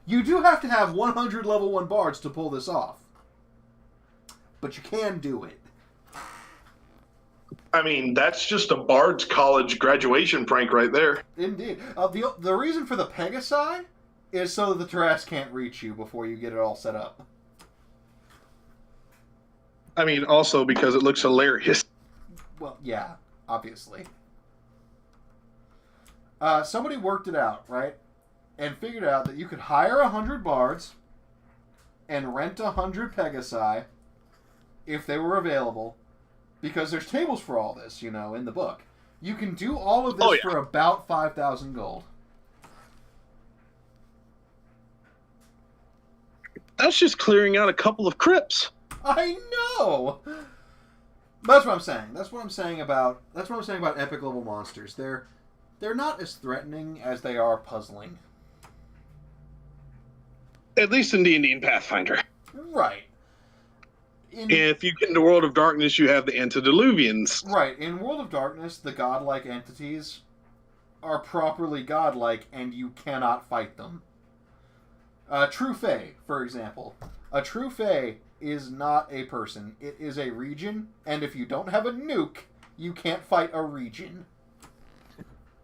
you do have to have 100 level 1 bards to pull this off. But you can do it. I mean, that's just a Bard's College graduation prank right there. Indeed. The reason for the Pegasi is so that the Tarrasque can't reach you before you get it all set up. I mean, also because it looks hilarious. Well, yeah, obviously. Somebody worked it out, right? And figured out that you could hire 100 bards and rent 100 Pegasi if they were available, because there's tables for all this, in the book. You can do all of this for about 5,000 gold. That's just clearing out a couple of crypts. I know. That's what I'm saying. That's what I'm saying about epic level monsters. They're not as threatening as they are puzzling. At least in D&D and Pathfinder. Right. If you get into World of Darkness, you have the Antediluvians. Right. In World of Darkness, the godlike entities are properly godlike, and you cannot fight them. True Fae, for example. A True Fae is not a person. It is a region, and if you don't have a nuke, you can't fight a region.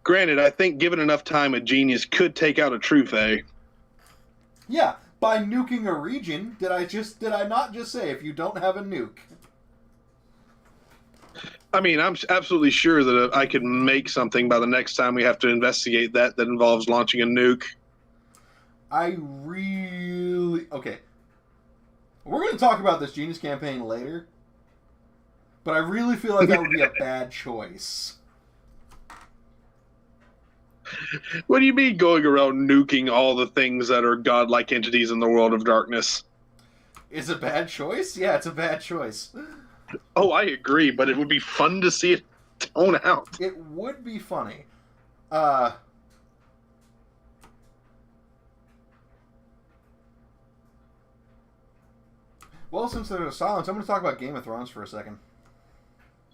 Granted, I think given enough time, a genius could take out a True Fae. Yeah, by nuking a region, did I not just say if you don't have a nuke? I mean, I'm absolutely sure that I could make something by the next time we have to investigate that involves launching a nuke. Okay. We're going to talk about this Genius campaign later, but I really feel like that would be a bad choice. What do you mean going around nuking all the things that are godlike entities in the World of Darkness? Is it a bad choice? Yeah, it's a bad choice. Oh, I agree, but it would be fun to see it tone out. It would be funny. Well, since there's a silence, I'm going to talk about Game of Thrones for a second.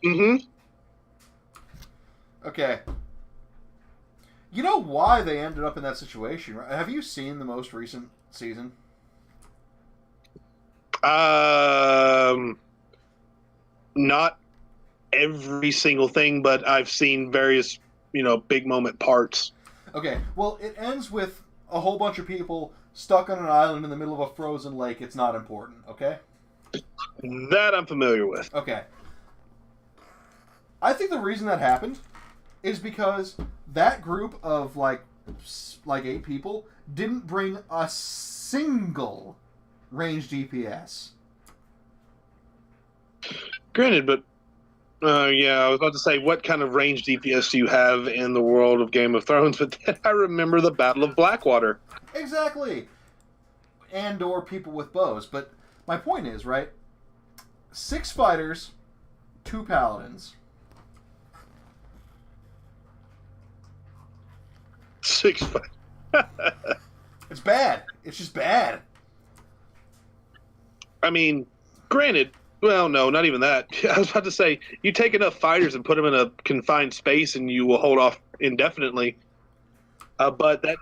Mm-hmm. Okay. You know why they ended up in that situation, right? Have you seen the most recent season? Not every single thing, but I've seen various, big moment parts. Okay, well, it ends with a whole bunch of people stuck on an island in the middle of a frozen lake. It's not important, okay? That I'm familiar with. Okay. I think the reason that happened is because that group of, like 8 people didn't bring a single ranged DPS. Granted, but I was about to say, what kind of ranged DPS do you have in the world of Game of Thrones? But then I remember the Battle of Blackwater. Exactly. And or people with bows. But my point is, right? 6 fighters, 2 paladins. 6 fighters. It's bad. It's just bad. I mean, granted, well, no, not even that. I was about to say, you take enough fighters and put them in a confined space and you will hold off indefinitely. But that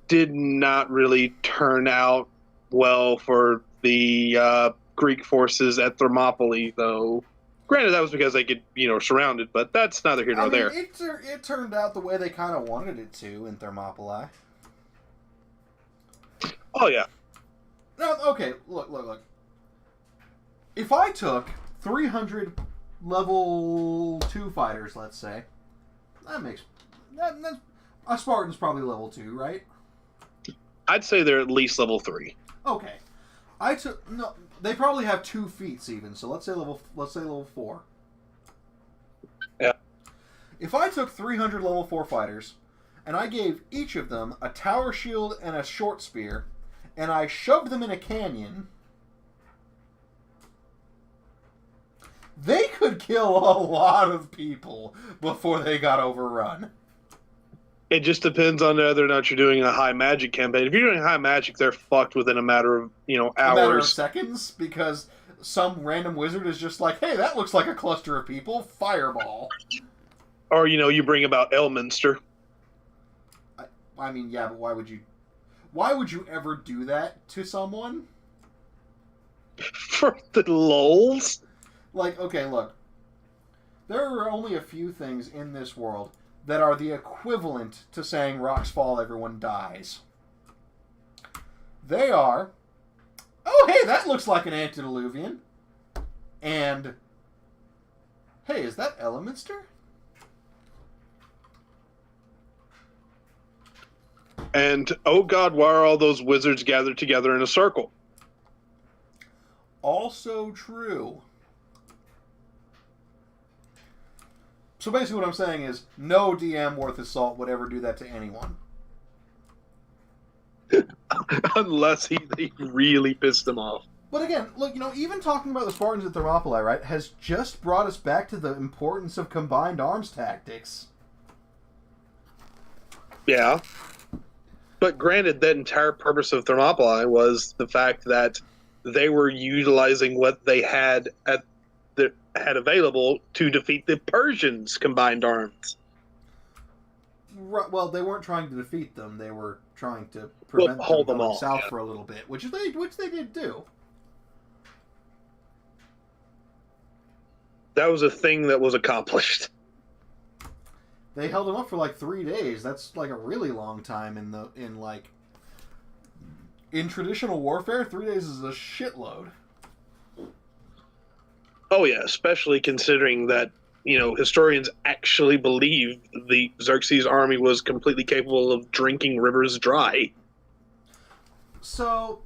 did not really turn out well for the Greek forces at Thermopylae, though. Granted, that was because they get, surrounded, but that's neither here nor there. It turned out the way they kind of wanted it to in Thermopylae. Oh, yeah. No, okay, look. If I took 300 level 2 fighters, let's say, that a Spartan's probably level 2, right? I'd say they're at least level 3. Okay. They probably have 2 feats even, so let's say level 4. Yeah. If I took 300 level 4 fighters, and I gave each of them a tower shield and a short spear, and I shoved them in a canyon, they could kill a lot of people before they got overrun. It just depends on whether or not you're doing a high magic campaign. If you're doing high magic, they're fucked within a matter of, hours. A matter of seconds, because some random wizard is just like, hey, that looks like a cluster of people, fireball. Or, you bring about Elminster. I mean, yeah, but why would you ever do that to someone? For the lulz? Like, okay, look. There are only a few things in this world that are the equivalent to saying rocks fall, everyone dies. They are, oh, hey, that looks like an antediluvian. And, hey, is that Elminster? And, oh god, why are all those wizards gathered together in a circle? Also true. So basically what I'm saying is, no DM worth his salt would ever do that to anyone. Unless he really pissed them off. But again, look, even talking about the Spartans at Thermopylae, right, has just brought us back to the importance of combined arms tactics. Yeah. But granted, the entire purpose of Thermopylae was the fact that they were utilizing what they had had available to defeat the Persians' combined arms. Right, well, they weren't trying to defeat them. They were trying to prevent them going south for a little bit, which they did do. That was a thing that was accomplished. They held them up for like 3 days. That's like a really long time in traditional warfare. 3 days is a shitload. Oh yeah, especially considering that, historians actually believe the Xerxes army was completely capable of drinking rivers dry. So,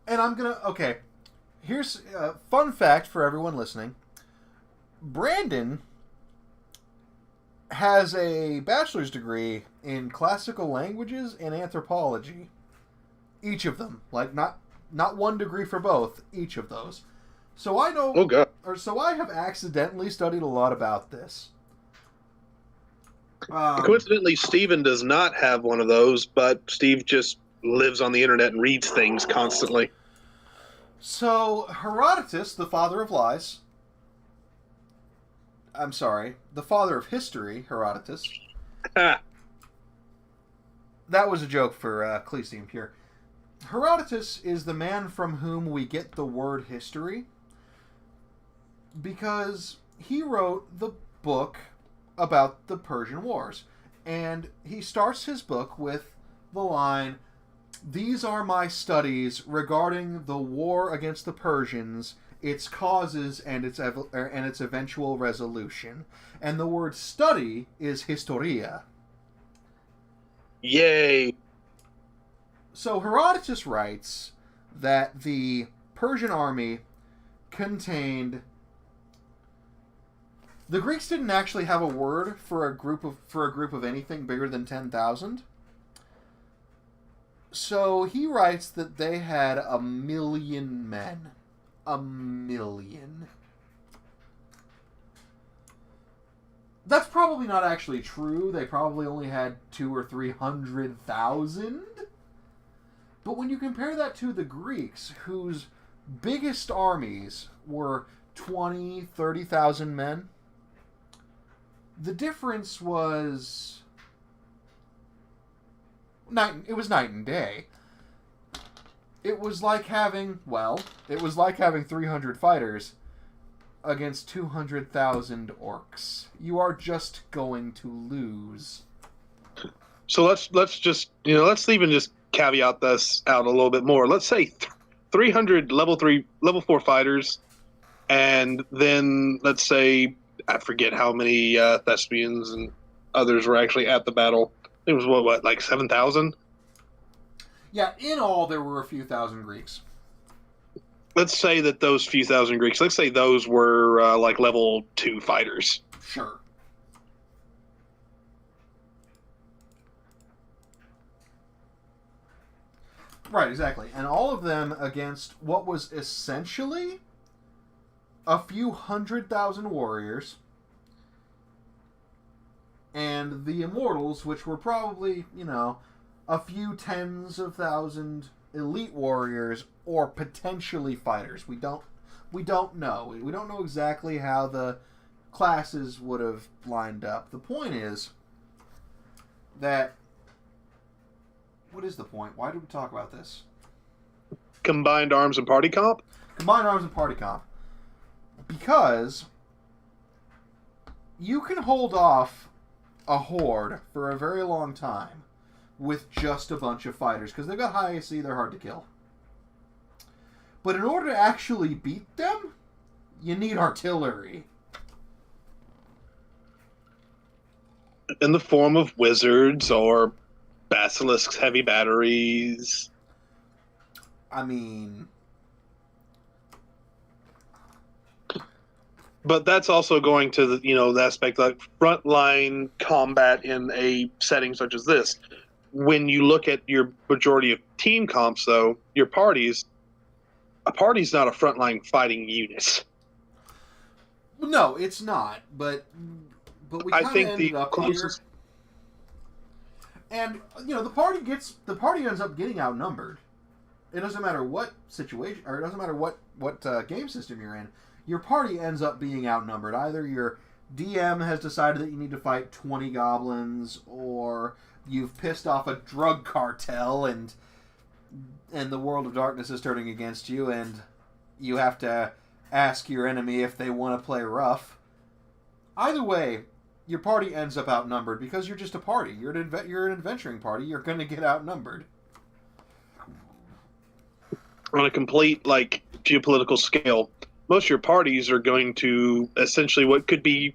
and okay, here's a fun fact for everyone listening. Brandon has a bachelor's degree in classical languages and anthropology. Each of them. Like, not one degree for both, each of those. So I know... Oh, God. So I have accidentally studied a lot about this. Coincidentally, Steven does not have one of those, but Steve just lives on the internet and reads things constantly. So, Herodotus, the father of lies... I'm sorry, the father of history, Herodotus. That was a joke for Khaleesi and Pure. Herodotus is the man from whom we get the word history, because he wrote the book about the Persian Wars. And he starts his book with the line, "These are my studies regarding the war against the Persians, its causes and its eventual resolution." And the word study is historia. Yay! So Herodotus writes that the Persian army contained... The Greeks didn't actually have a word for a group of anything bigger than 10,000. So he writes that they had 1 million men. 1 million. That's probably not actually true. They probably only had 200,000 or 300,000. But when you compare that to the Greeks, whose biggest armies were 20,000, 30,000 men, the difference was it was night and day. It was like having 300 fighters against 200,000 orcs. You are just going to lose. So let's even just caveat this out a little bit more. Let's say 300 level 4 fighters, and then let's say, I forget how many Thespians and others were actually at the battle. It was what like 7,000? Yeah, in all there were a few thousand Greeks. Let's say that those few thousand Greeks, let's say those were like level 2 fighters. Sure. Right, exactly. And all of them against what was essentially a few 100,000 warriors, and the Immortals, which were probably, a few tens of thousand elite warriors or potentially fighters. We don't know. We don't know exactly how the classes would have lined up. The point is that... What is the point? Why did we talk about this? Combined arms and party comp? Combined arms and party comp. Because you can hold off a horde for a very long time with just a bunch of fighters, because they've got high AC, they're hard to kill. But in order to actually beat them, you need artillery. In the form of wizards or basilisks, heavy batteries. I mean... But that's also going to the aspect like frontline combat in a setting such as this. When you look at your majority of team comps, though, a party's not a frontline fighting unit. No, it's not. But we kind of ended up closest... here. And the party ends up getting outnumbered. it doesn't matter what situation, or it doesn't matter what game system you're in, your party ends up being outnumbered. Either your DM has decided that you need to fight 20 goblins, or you've pissed off a drug cartel, and the world of darkness is turning against you, and you have to ask your enemy if they want to play rough. Either way, your party ends up outnumbered because you're just a party. You're an adventuring party. You're going to get outnumbered. On a complete, like, geopolitical scale, most of your parties are going to essentially what could be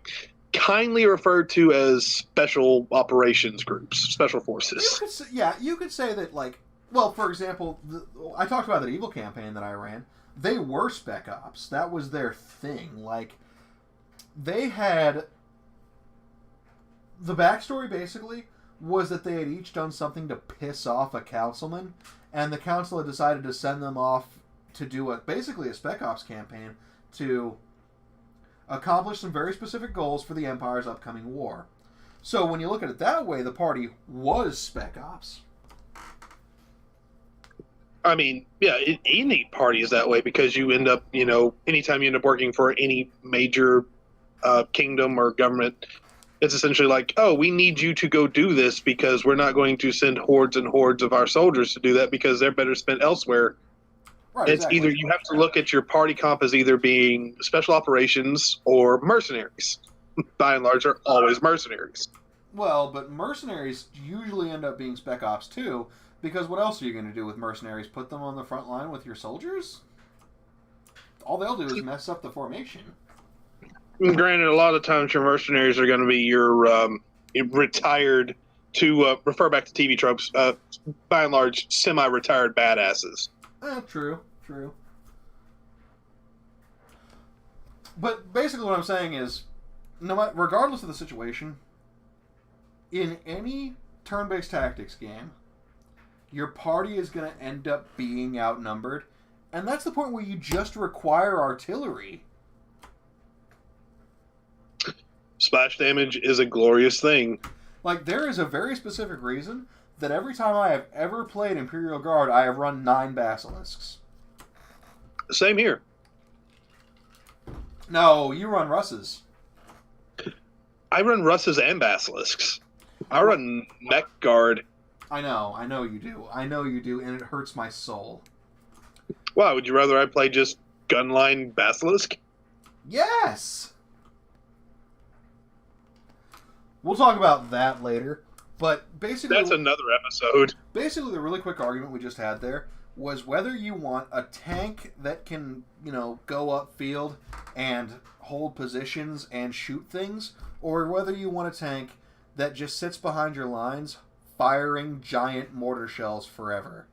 kindly referred to as special operations groups, special forces. You could say that, like, well, for example, I talked about that evil campaign that I ran. They were spec ops. That was their thing. Like, they had... The backstory, basically, was that they had each done something to piss off a councilman, and the council had decided to send them off to do basically a spec ops campaign to accomplish some very specific goals for the Empire's upcoming war. So when you look at it that way, the party was spec ops. I mean, yeah, any party is that way because you end up, anytime you end up working for any major kingdom or government, it's essentially like, oh, we need you to go do this because we're not going to send hordes and hordes of our soldiers to do that because they're better spent elsewhere. Right, it's exactly. Either you have to look at your party comp as either being special operations or mercenaries. By and large, are always mercenaries. Well, but mercenaries usually end up being spec ops too, because what else are you going to do with mercenaries? Put them on the front line with your soldiers? All they'll do is mess up the formation. Granted, a lot of times your mercenaries are going to be your retired, to refer back to TV tropes, by and large, semi-retired badasses. True. But basically what I'm saying is, regardless of the situation, in any turn-based tactics game, your party is going to end up being outnumbered, and that's the point where you just require artillery. Splash damage is a glorious thing. Like, there is a very specific reason that every time I have ever played Imperial Guard, I have run 9 Basilisks. Same here. No, you run Russes. I run Russes and Basilisks. I run Mech Guard. I know you do, and it hurts my soul. Why, would you rather I play just Gunline Basilisk? Yes! We'll talk about that later, but basically... That's another episode. Basically, the really quick argument we just had there was whether you want a tank that can, go upfield and hold positions and shoot things, or whether you want a tank that just sits behind your lines firing giant mortar shells forever.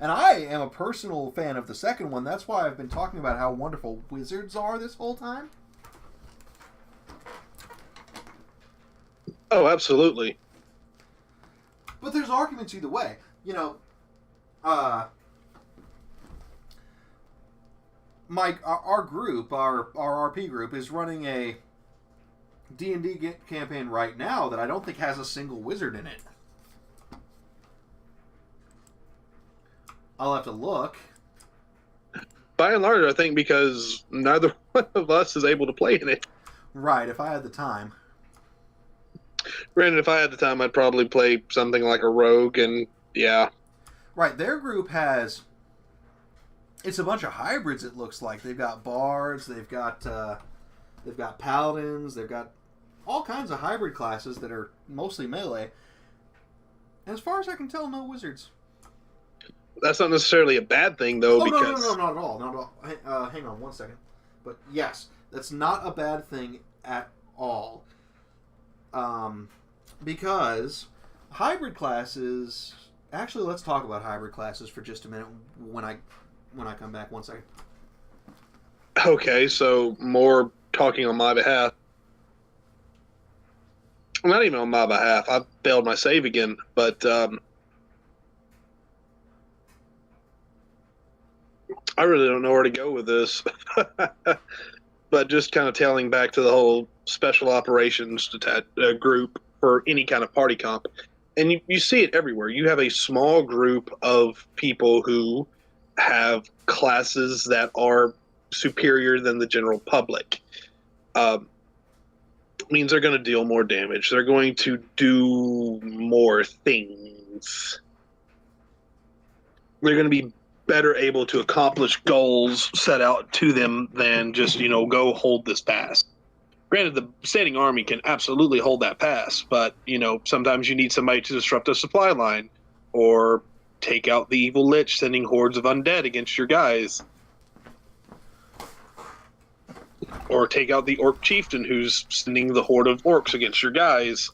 And I am a personal fan of the second one. That's why I've been talking about how wonderful wizards are this whole time. Oh, absolutely. But there's arguments either way. Our group, our RP group, is running a D&D campaign right now that I don't think has a single wizard in it. I'll have to look. By and large, I think because neither one of us is able to play in it. Right, if I had the time. Granted, if I had the time, I'd probably play something like a rogue, and yeah. Right, their group has... It's a bunch of hybrids, it looks like. They've got bards, they've got paladins, they've got all kinds of hybrid classes that are mostly melee. And as far as I can tell, no wizards. That's not necessarily a bad thing, though, because... No, not at all. Not at all. Hang on one second. But yes, that's not a bad thing at all. Because hybrid classes... Actually, let's talk about hybrid classes for just a minute when I come back. 1 second. Okay, so more talking on my behalf. Not even on my behalf. I failed my save again, but I really don't know where to go with this. But just kind of tailing back to the whole special operations group for any kind of party comp. And you see it everywhere. You have a small group of people who have classes that are superior than the general public. Means they're going to deal more damage. They're going to do more things. They're going to be better able to accomplish goals set out to them than just, go hold this pass. Granted, the standing army can absolutely hold that pass, but, sometimes you need somebody to disrupt a supply line or take out the evil lich sending hordes of undead against your guys. Or take out the orc chieftain who's sending the horde of orcs against your guys.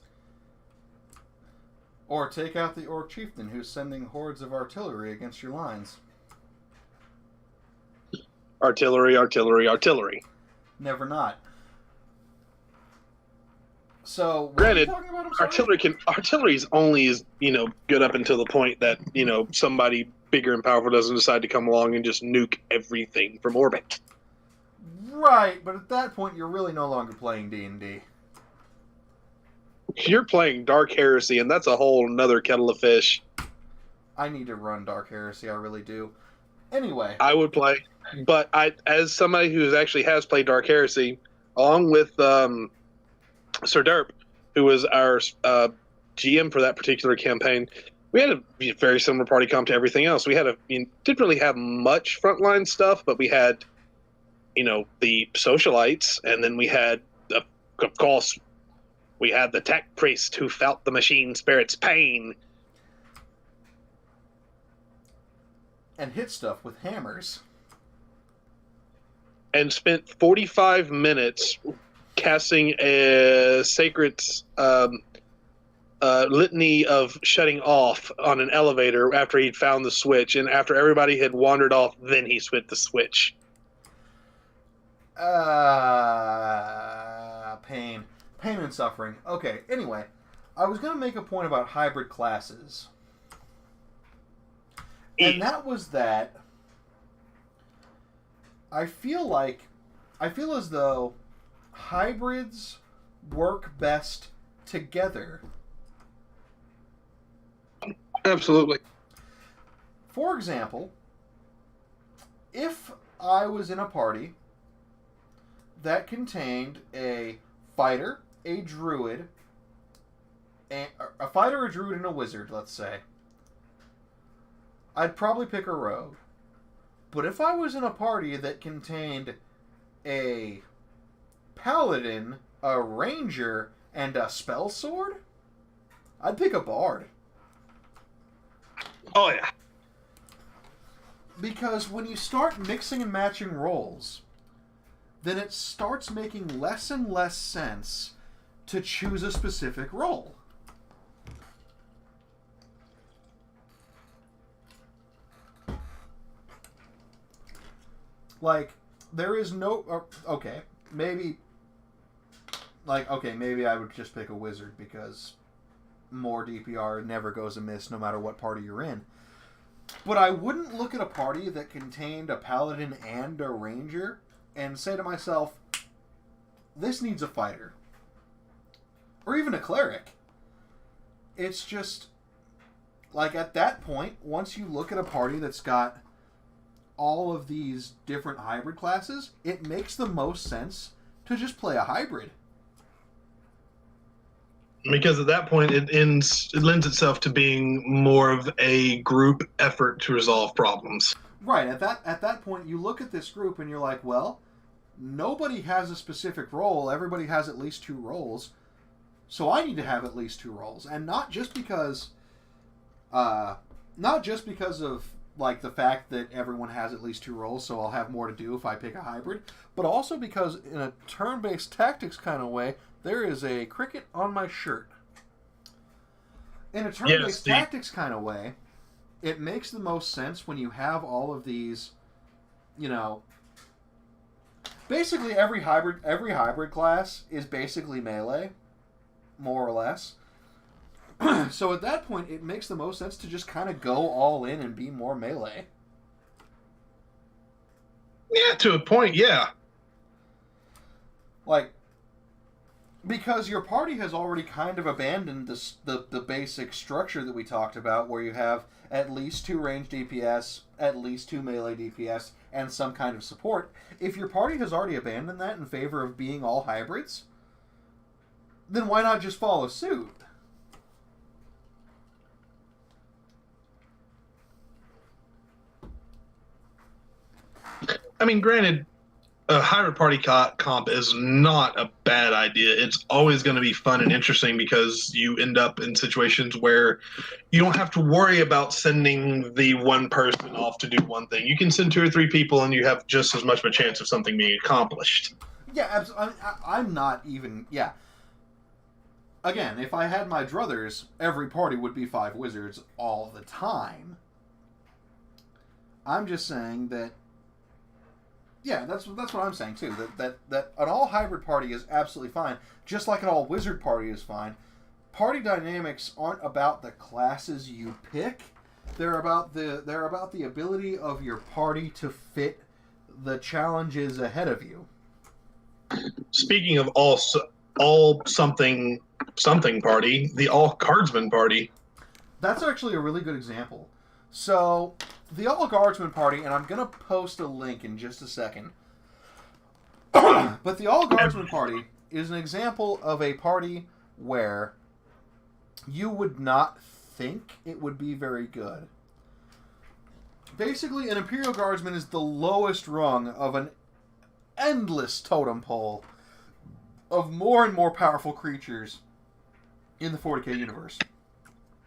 Or take out the orc chieftain who's sending hordes of artillery against your lines. Artillery, artillery, artillery. Never not. So, what granted, are you talking about? artillery's only is, good up until the point that, somebody bigger and powerful doesn't decide to come along and just nuke everything from orbit. Right, but at that point, you're really no longer playing D&D. You're playing Dark Heresy, and that's a whole nother kettle of fish. I need to run Dark Heresy, I really do. Anyway. I would play, but as somebody who actually has played Dark Heresy, along with Sir Derp, who was our GM for that particular campaign, we had a very similar party comp to everything else. We didn't really have much frontline stuff, but we had the socialites, and then we had, of course, we had the tech priest who felt the machine spirit's pain. And hit stuff with hammers. And spent 45 minutes casting a sacred litany of shutting off on an elevator after he'd found the switch, and after everybody had wandered off, then he switched the switch. Pain and suffering. Okay, anyway, I was going to make a point about hybrid classes. And that was that I feel as though hybrids work best together. Absolutely. For example, if I was in a party that contained a fighter, a druid, and a wizard, let's say, I'd probably pick a rogue. But if I was in a party that contained a paladin, a ranger, and a spell sword, I'd pick a bard. Oh, yeah. Because when you start mixing and matching roles, then it starts making less and less sense to choose a specific role. Like, there is no... maybe I would just pick a wizard because more DPR never goes amiss no matter what party you're in. But I wouldn't look at a party that contained a paladin and a ranger and say to myself, this needs a fighter. Or even a cleric. It's just, like, at that point, once you look at a party that's got all of these different hybrid classes, it makes the most sense to just play a hybrid. Because at that point, it lends itself to being more of a group effort to resolve problems. Right. At that point, you look at this group and you're like, well, nobody has a specific role. Everybody has at least 2 roles. So I need to have at least 2 roles. And not just because of, like, the fact that everyone has at least 2 roles, so I'll have more to do if I pick a hybrid, but also because in a turn-based tactics kind of way, there is a cricket on my shirt. In a turn-based tactics kind of way, it makes the most sense when you have all of these, basically every hybrid class is basically melee, more or less. So at that point, it makes the most sense to just kind of go all in and be more melee. Yeah, to a point, yeah. Like, Because your party has already kind of abandoned the basic structure that we talked about, where you have at least 2 ranged DPS, at least 2 melee DPS, and some kind of support. If your party has already abandoned that in favor of being all hybrids, then why not just follow suit? I mean, granted, a hybrid party comp is not a bad idea. It's always going to be fun and interesting because you end up in situations where you don't have to worry about sending the one person off to do one thing. You can send 2 or 3 people and you have just as much of a chance of something being accomplished. Yeah, absolutely. I'm not even... Yeah. Again, if I had my druthers, every party would be 5 wizards all the time. I'm just saying that... Yeah, that's what I'm saying too. That an all hybrid party is absolutely fine, just like an all wizard party is fine. Party dynamics aren't about the classes you pick; they're about the ability of your party to fit the challenges ahead of you. Speaking of all something party, the all guardsman party. That's actually a really good example. So, the All Guardsman Party, and I'm going to post a link in just a second, but the All Guardsman Party is an example of a party where you would not think it would be very good. Basically, an Imperial Guardsman is the lowest rung of an endless totem pole of more and more powerful creatures in the 40k universe.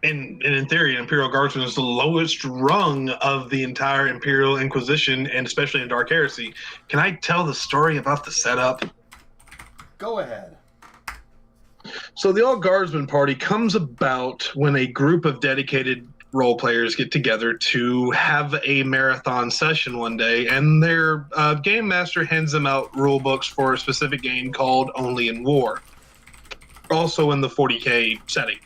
And in theory, an Imperial Guardsman is the lowest rung of the entire Imperial Inquisition, and especially in Dark Heresy. Can I tell the story about the setup? Go ahead. So the All Guardsman Party comes about when a group of dedicated role players get together to have a marathon session one day, and their game master hands them out rule books for a specific game called Only in War, also in the 40k setting.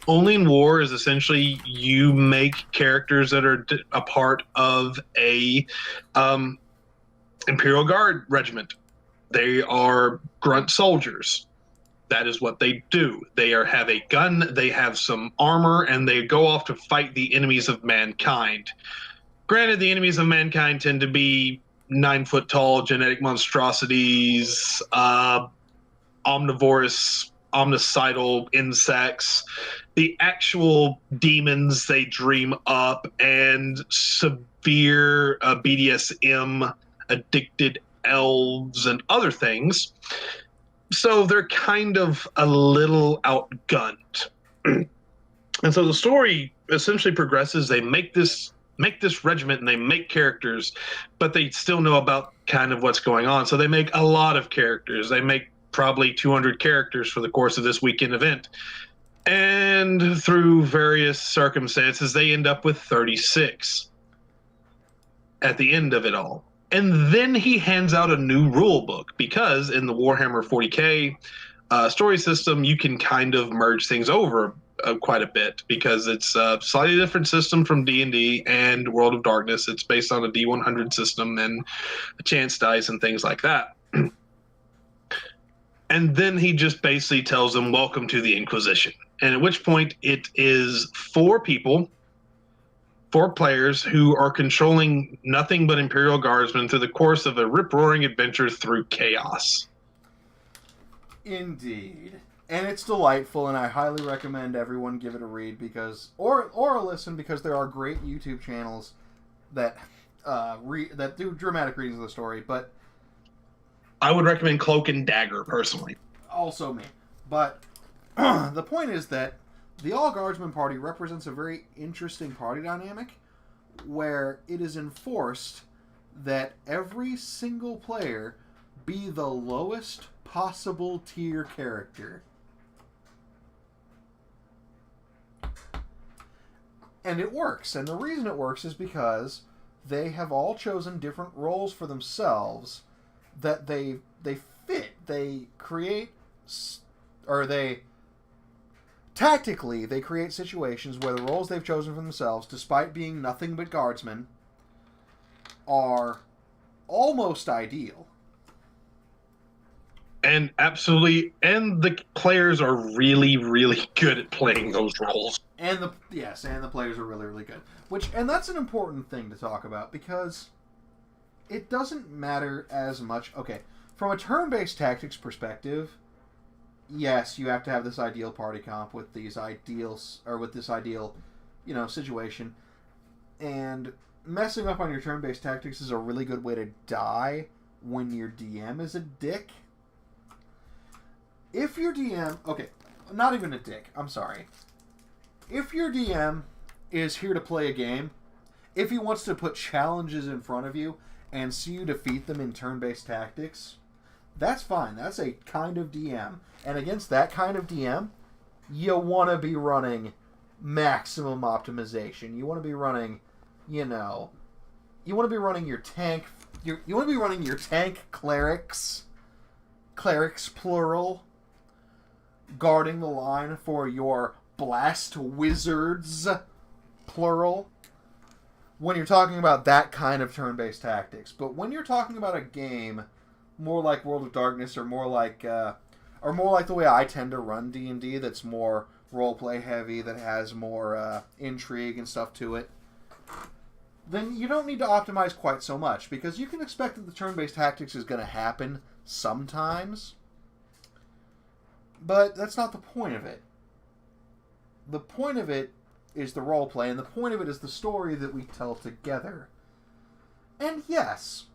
Only in War is essentially you make characters that are a part of a Imperial Guard regiment. They are grunt soldiers. That is what they do. They have a gun, they have some armor, and they go off to fight the enemies of mankind. Granted, the enemies of mankind tend to be 9-foot-tall genetic monstrosities, omnivorous, omnicidal insects, the actual demons they dream up, and severe BDSM addicted elves and other things. So they're kind of a little outgunned. And so the story essentially progresses. They make this regiment and they make characters, but they still know about kind of what's going on. So they make a lot of characters. They make probably 200 characters for the course of this weekend event. And through various circumstances, they end up with 36 at the end of it all. And then he hands out a new rule book, because in the Warhammer 40k story system, you can kind of merge things over quite a bit, because it's a slightly different system from D&D and World of Darkness. It's based on a D100 system and chance dice and things like that. And then he just basically tells them, welcome to the Inquisition. And at which point it is 4 people, 4 players who are controlling nothing but Imperial Guardsmen through the course of a rip-roaring adventure through chaos. Indeed. And it's delightful, and I highly recommend everyone give it a read, because or a listen, because there are great YouTube channels that that do dramatic readings of the story, but I would recommend Cloak and Dagger, personally. Also me. But the point is that the All Guardsman Party represents a very interesting party dynamic, where it is enforced that every single player be the lowest possible tier character. And it works. And the reason it works is because they have all chosen different roles for themselves that they fit. They create, or they tactically, they create situations where the roles they've chosen for themselves, despite being nothing but guardsmen, are almost ideal. And absolutely, and the players are really, really good at playing those roles. And the players are really, really good. And that's an important thing to talk about, because it doesn't matter as much. Okay, from a turn-based tactics perspective, yes, you have to have this ideal party comp with these ideals, or with this ideal, situation. And messing up on your turn-based tactics is a really good way to die when your DM is a dick. If your DM... Okay, not even a dick. I'm sorry. If your DM is here to play a game, if he wants to put challenges in front of you and see you defeat them in turn-based tactics, that's fine. That's a kind of DM. And against that kind of DM, you want to be running maximum optimization. You want to be running, you want to be running your tank... You want to be running your tank clerics plural, guarding the line for your blast wizards plural, when you're talking about that kind of turn-based tactics. But when you're talking about a game more like World of Darkness, or more like the way I tend to run D&D, that's more roleplay heavy, that has more intrigue and stuff to it, then you don't need to optimize quite so much, because you can expect that the turn-based tactics is going to happen sometimes, but that's not the point of it. The point of it is the roleplay, and the point of it is the story that we tell together. And yes,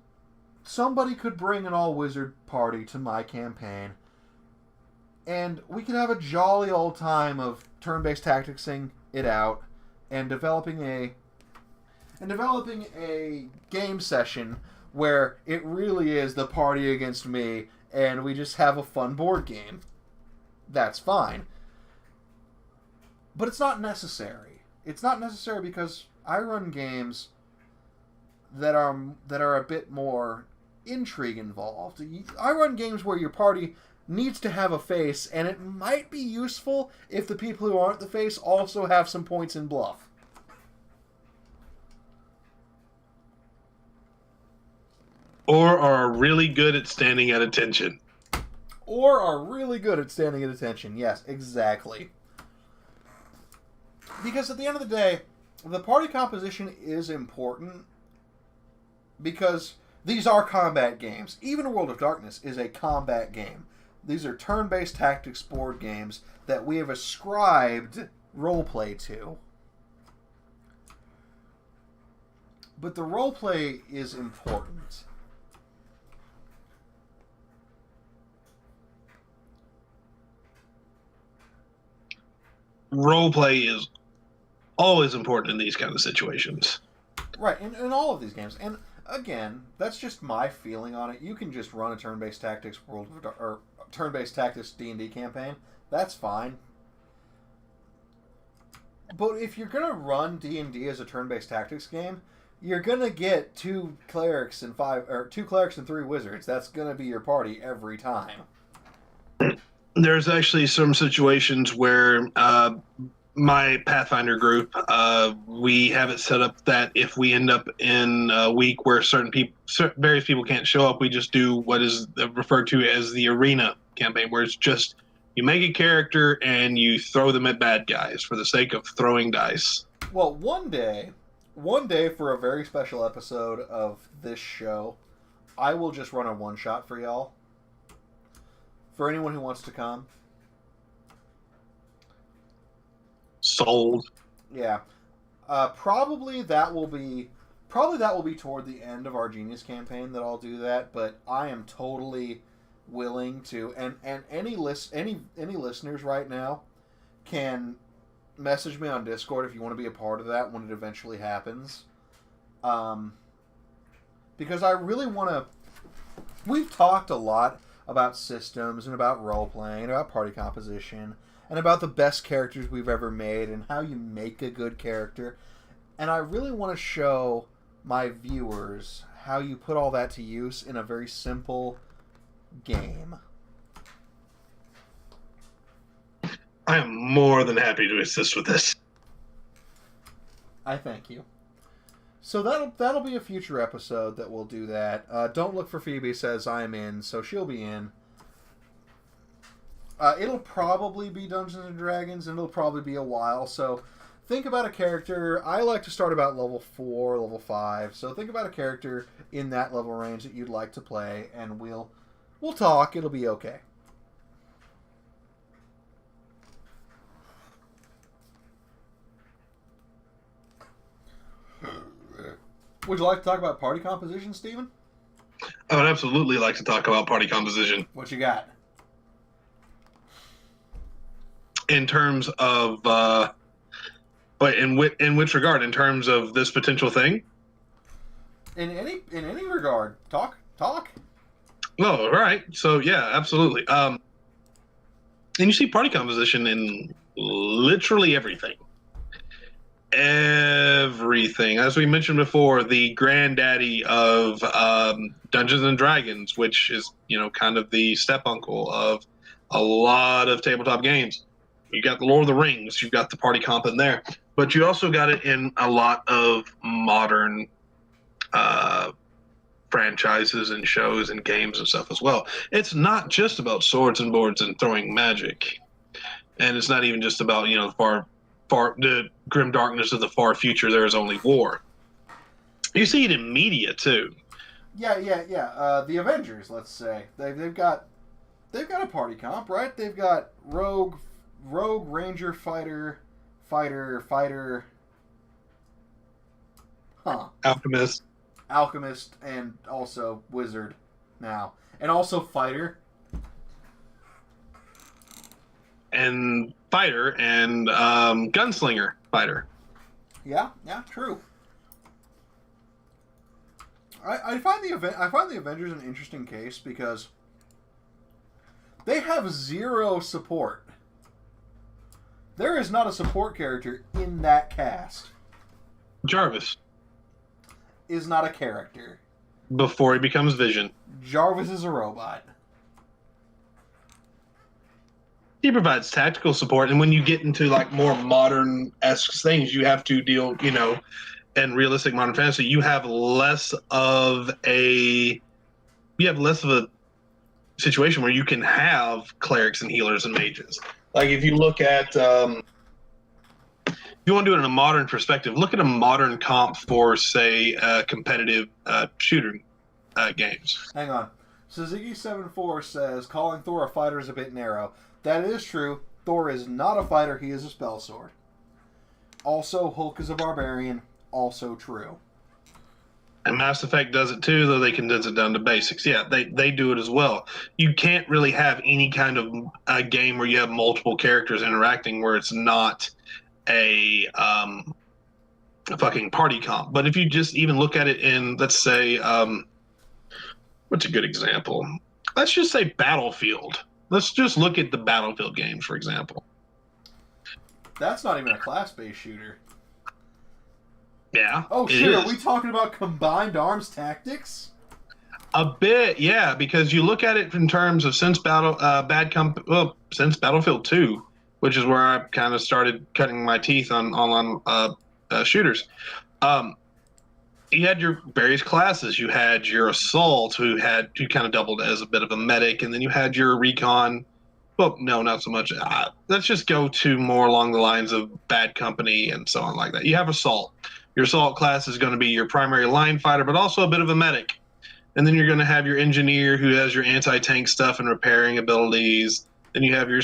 somebody could bring an all-wizard party to my campaign, and we could have a jolly old time of turn-based tacticsing it out, and developing a game session where it really is the party against me, and we just have a fun board game. That's fine. But it's not necessary. It's not necessary because I run games that are a bit more intrigue involved. I run games where your party needs to have a face, and it might be useful if the people who aren't the face also have some points in bluff. Or are really good at standing at attention. Yes, exactly. Because at the end of the day, the party composition is important, because these are combat games. Even World of Darkness is a combat game. These are turn-based tactics board games that we have ascribed roleplay to. But the roleplay is important. Roleplay is always important in these kind of situations. Right, in all of these games. And again, that's just my feeling on it. You can just run a turn-based tactics turn-based tactics D&D campaign. That's fine. But if you're going to run D&D as a turn-based tactics game, you're going to get 2 clerics and 3 wizards. That's going to be your party every time. There's actually some situations where my Pathfinder group, we have it set up that if we end up in a week where various people can't show up, we just do what is referred to as the arena campaign, where it's just you make a character and you throw them at bad guys for the sake of throwing dice. Well, one day for a very special episode of this show, I will just run a one-shot for y'all. For anyone who wants to come. Sold. Yeah. Probably that will be toward the end of our Genius campaign that I'll do that, but I am totally willing to, and any listeners right now can message me on Discord if you want to be a part of that when it eventually happens. Because I really want to... We've talked a lot about systems and about role-playing and about party composition and about the best characters we've ever made and how you make a good character. And I really want to show my viewers how you put all that to use in a very simple game. I am more than happy to assist with this. I thank you. So that'll be a future episode that we'll do that. Don't look for Phoebe says I'm in, so she'll be in. It'll probably be Dungeons and Dragons, and it'll probably be a while. So think about a character. I like to start about level 4, level 5. So think about a character in that level range that you'd like to play, and we'll talk. It'll be okay. Would you like to talk about party composition, Steven? I would absolutely like to talk about party composition. What you got? In terms of, but in which regard? In terms of this potential thing? In any regard, talk. Oh, all right. So yeah, absolutely. And you see party composition in literally everything. Everything. As we mentioned before, the granddaddy of Dungeons and Dragons, which is, kind of the step uncle of a lot of tabletop games. You got the Lord of the Rings, you've got the party comp in there, but you also got it in a lot of modern franchises and shows and games and stuff as well. It's not just about swords and boards and throwing magic, and it's not even just about the grim darkness of the far future. There is only war. You see it in media too. Yeah. The Avengers, let's say, they've got a party comp, right? They've got rogue, ranger, fighter. Alchemist, and also wizard now, and also fighter. And fighter and gunslinger fighter. Yeah, true. I find the Avengers an interesting case because they have zero support. There is not a support character in that cast. Jarvis is not a character. Before he becomes Vision. Jarvis is a robot. He provides tactical support, and when you get into more modern-esque things, you have to deal, in realistic modern fantasy, you have less of a situation where you can have clerics and healers and mages. Like if you look at, if you want to do it in a modern perspective, look at a modern comp for, say, competitive shooter games. Hang on. Suzuki74 says, calling Thor a fighter is a bit narrow. That is true. Thor is not a fighter, he is a spell sword. Also, Hulk is a barbarian. Also true. And Mass Effect does it too, though they condense it down to basics. Yeah, they do it as well. You can't really have any kind of a game where you have multiple characters interacting where it's not a fucking party comp. But if you just even look at it in, let's say, what's a good example? Let's just say Battlefield. Let's just look at the Battlefield games, for example. That's not even a class-based shooter. Yeah. Oh, shit, are we talking about combined arms tactics? A bit, yeah, because you look at it in terms of since Battlefield 2, which is where I kind of started cutting my teeth on online shooters. You had your various classes. You had your assault, who kind of doubled as a bit of a medic, and then you had your recon. Well, no, not so much. Let's just go to more along the lines of Bad Company and so on like that. You have assault. Your assault class is going to be your primary line fighter, but also a bit of a medic. And then you're going to have your engineer, who has your anti-tank stuff and repairing abilities. Then you have your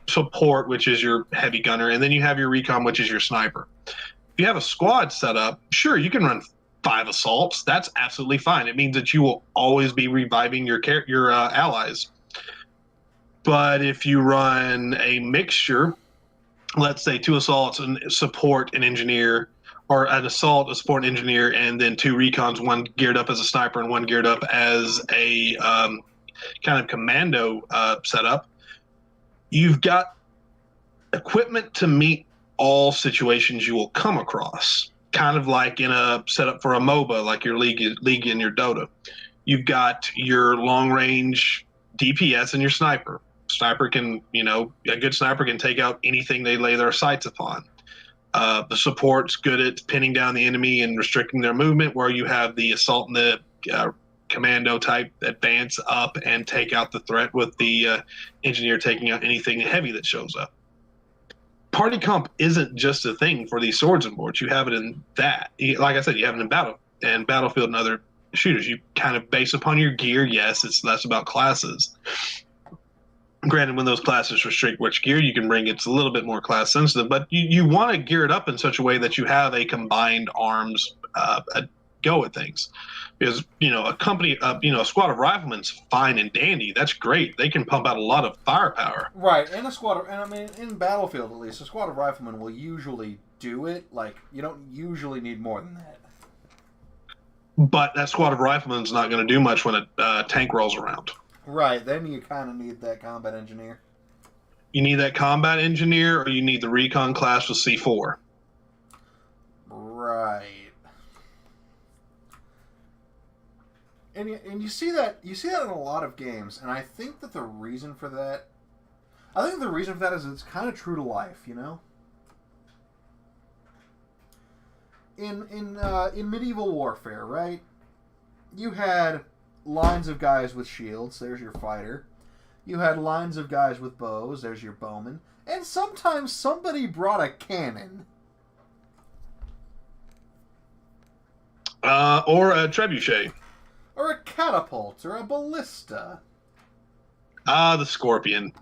support, which is your heavy gunner, and then you have your recon, which is your sniper. If you have a squad set up, sure, you can run 5 assaults. That's absolutely fine. It means that you will always be reviving your allies. But if you run a mixture, let's say 2 assaults and support an engineer, or an assault, a support engineer, and then 2 recons, 1 geared up as a sniper and 1 geared up as a kind of commando setup, you've got equipment to meet all situations you will come across. Kind of like in a setup for a MOBA, like your League in your Dota. You've got your long-range DPS and your sniper. Sniper can, a good sniper can take out anything they lay their sights upon. The support's good at pinning down the enemy and restricting their movement, where you have the assault and the commando type advance up and take out the threat with the engineer taking out anything heavy that shows up. Party comp isn't just a thing for these swords and boards. You have it in that. Like I said, you have it in Battlefield and other shooters. You kind of base upon your gear. Yes, it's less about classes. Granted, when those classes restrict which gear you can bring, it's a little bit more class sensitive, but you want to gear it up in such a way that you have a combined arms go at things. Because, a company, a squad of riflemen's fine and dandy. That's great. They can pump out a lot of firepower. Right, and in Battlefield at least, a squad of riflemen will usually do it. Like, you don't usually need more than that. But that squad of riflemen's not going to do much when a tank rolls around. Right, then you kind of need that combat engineer. You need that combat engineer, or you need the recon class with C4. Right. And you see that in a lot of games, and I think that the reason for that is it's kind of true to life, In medieval warfare, right? You had lines of guys with shields, there's your fighter. You had lines of guys with bows, there's your bowman. And sometimes somebody brought a cannon. Or a trebuchet. Or a catapult, or a ballista. The Scorpion.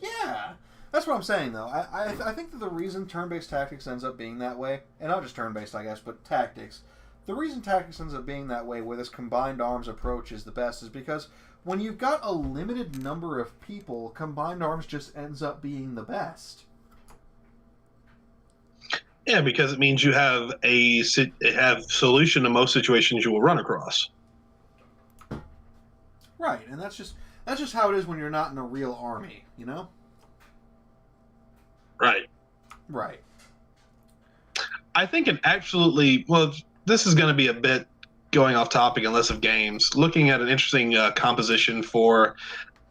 Yeah, that's what I'm saying, though. I think that the reason turn-based tactics ends up being that way, and not just turn-based, I guess, but tactics, the reason tactics ends up being that way, where this combined arms approach is the best, is because when you've got a limited number of people, combined arms just ends up being the best. Yeah, because it means you have solution to most situations you will run across. Right, and that's just how it is when you're not in a real army, Right. Right. I think this is going to be a bit going off topic and less of games. Looking at an interesting composition for,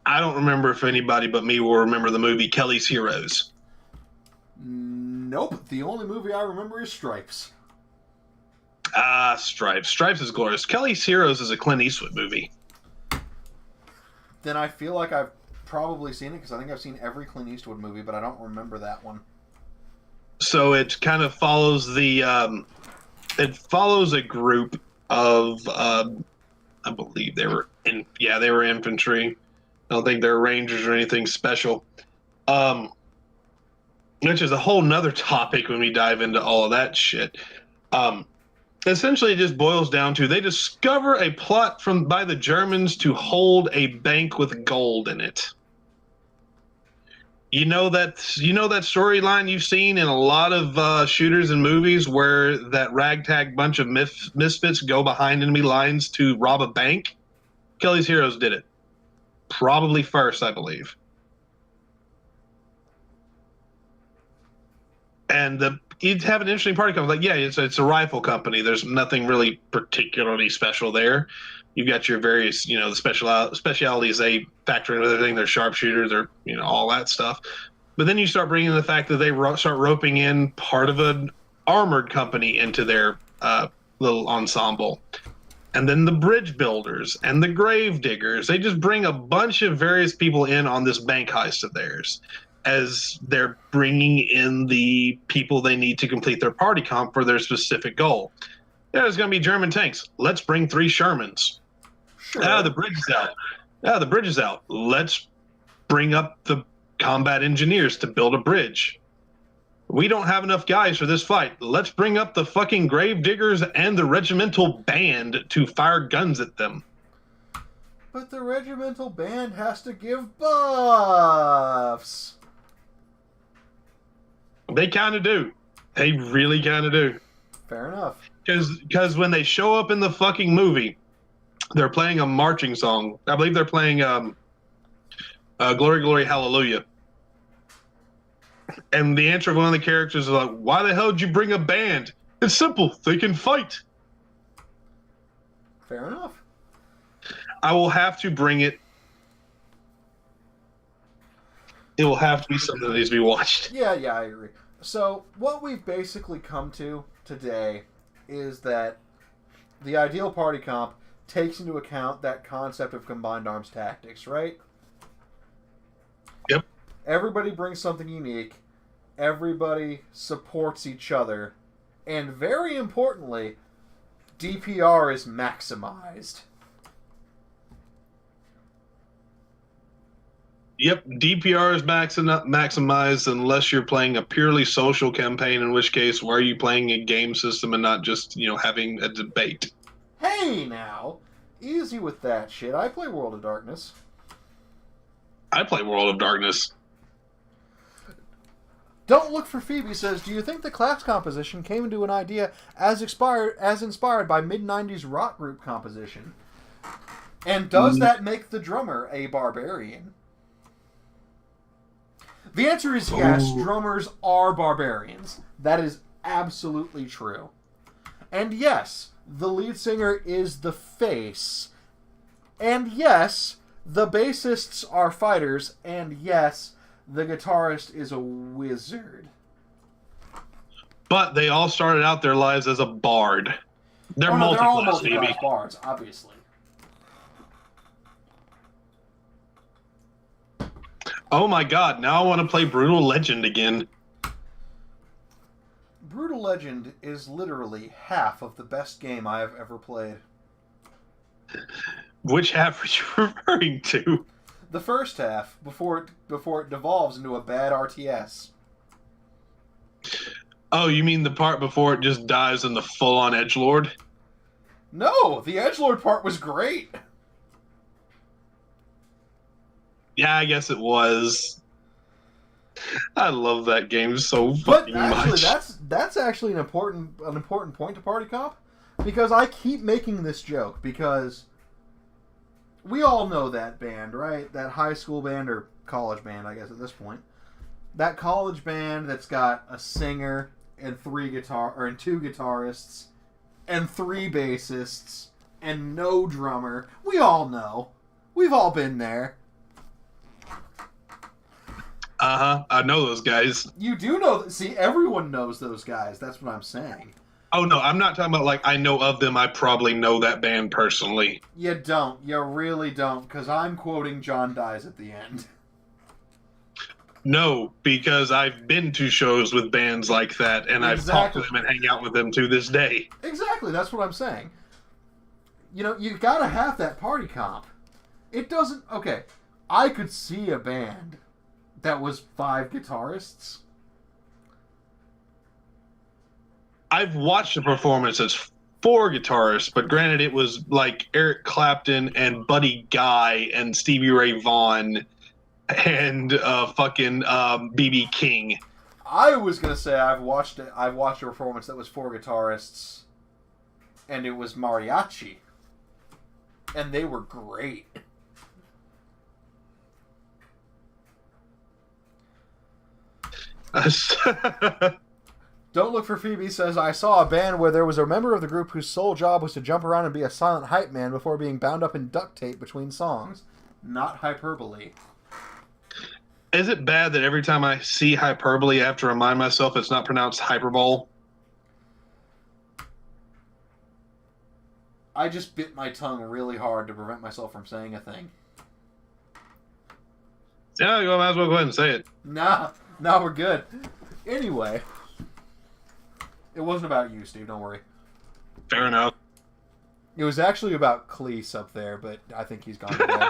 I don't remember if anybody but me will remember the movie Kelly's Heroes. Nope, the only movie I remember is Stripes. Stripes. Stripes is glorious. Kelly's Heroes is a Clint Eastwood movie. Then I feel like I've probably seen it, because I think I've seen every Clint Eastwood movie, but I don't remember that one. So it kind of follows a group of, I believe they were infantry. I don't think they're rangers or anything special. Which is a whole nother topic when we dive into all of that shit. Essentially, it just boils down to they discover a plot by the Germans to hold a bank with gold in it. You know that storyline you've seen in a lot of shooters and movies where that ragtag bunch of misfits go behind enemy lines to rob a bank? Kelly's Heroes did it. Probably first, I believe. And you'd have an interesting party company. Like, yeah, it's a rifle company. There's nothing really particularly special there. You've got your various, the specialities they factor into everything. They're sharpshooters, they're, all that stuff. But then you start bringing in the fact that they start roping in part of an armored company into their little ensemble. And then the bridge builders and the grave diggers. They just bring a bunch of various people in on this bank heist of theirs, as they're bringing in the people they need to complete their party comp for their specific goal. Yeah, there's going to be German tanks. Let's bring 3 Shermans. Sure. The bridge is out. The bridge is out. Let's bring up the combat engineers to build a bridge. We don't have enough guys for this fight. Let's bring up the fucking grave diggers and the regimental band to fire guns at them. But the regimental band has to give buffs. They kind of do. They really kind of do. Fair enough. Because when they show up in the fucking movie, they're playing a marching song. I believe they're playing Glory, Glory, Hallelujah. And the answer of one of the characters is like, why the hell did you bring a band? It's simple. They can fight. Fair enough. I will have to bring it. It will have to be something that needs to be watched. Yeah, I agree. So, what we've basically come to today is that the ideal party comp takes into account that concept of combined arms tactics, right? Yep. Everybody brings something unique. Everybody supports each other. And very importantly, DPR is maximized. Yep, DPR is maximized unless you're playing a purely social campaign, in which case, why are you playing a game system and not just, having a debate? Hey, now! Easy with that shit. I play World of Darkness. I play World of Darkness. Don't Look for Phoebe says, do you think the class composition came into an idea as inspired by mid-90s rock group composition? And does that make the drummer a barbarian? The answer is yes, drummers are barbarians. That is absolutely true. And yes, the lead singer is the face. And yes, the bassists are fighters. And yes, the guitarist is a wizard. But they all started out their lives as a bard. They're multi-class, baby. Bards, obviously. Oh my god, now I want to play Brutal Legend again. Brutal Legend is literally half of the best game I have ever played. Which half are you referring to? The first half, before it devolves into a bad RTS. Oh, you mean the part before it just dives in the full-on edgelord? No, the edgelord part was great. Yeah, I guess it was. I love that game so fucking much. That's actually an important point to Party Comp, because I keep making this joke because we all know that band, right? That high school band or college band, I guess at this point. That college band that's got a singer and two guitarists and 3 bassists and no drummer. We all know. We've all been there. I know those guys. You do know. See, everyone knows those guys. That's what I'm saying. Oh, no, I'm not talking about, like, I know of them. I probably know that band personally. You don't. You really don't, because I'm quoting John Dies at the end. No, because I've been to shows with bands like that, and I've talked to them and hang out with them to this day. Exactly, that's what I'm saying. You gotta have that party comp. It doesn't... Okay, I could see a band that was 5 guitarists. I've watched a performance that's 4 guitarists, but granted it was like Eric Clapton and Buddy Guy and Stevie Ray Vaughan and fucking B.B. King. I was gonna say I've watched a performance that was 4 guitarists, and it was mariachi, and they were great. Don't Look for Phoebe says, I saw a band where there was a member of the group whose sole job was to jump around and be a silent hype man before being bound up in duct tape between songs. Not hyperbole. Is it bad that every time I see hyperbole, I have to remind myself it's not pronounced hyperbole? I just bit my tongue really hard to prevent myself from saying a thing. Yeah, you might as well go ahead and say it. Nah, we're good. Anyway, it wasn't about you, Steve, don't worry. Fair enough. It was actually about Cleese up there, but I think he's gone away.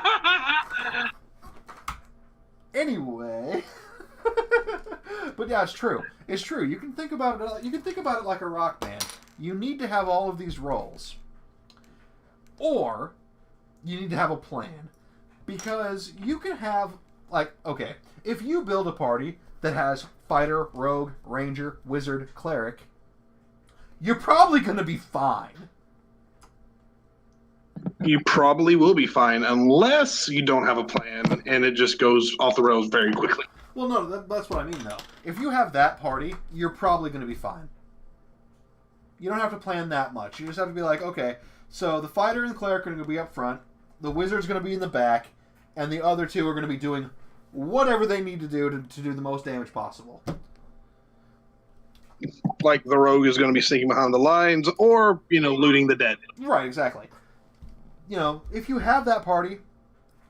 Anyway, but yeah, it's true. It's true. You can think about it. You can think about it like a rock band. You need to have all of these roles, or you need to have a plan, because you can have if you build a party that has fighter, rogue, ranger, wizard, cleric, you're probably going to be fine. You probably will be fine unless you don't have a plan and it just goes off the rails very quickly. Well, no, that's what I mean, though. If you have that party, you're probably going to be fine. You don't have to plan that much. You just have to be like, okay, so the fighter and the cleric are going to be up front, the wizard's going to be in the back, and the other 2 are going to be doing whatever they need to do to do the most damage possible. Like the rogue is going to be sneaking behind the lines or, looting the dead. Right, exactly. if you have that party,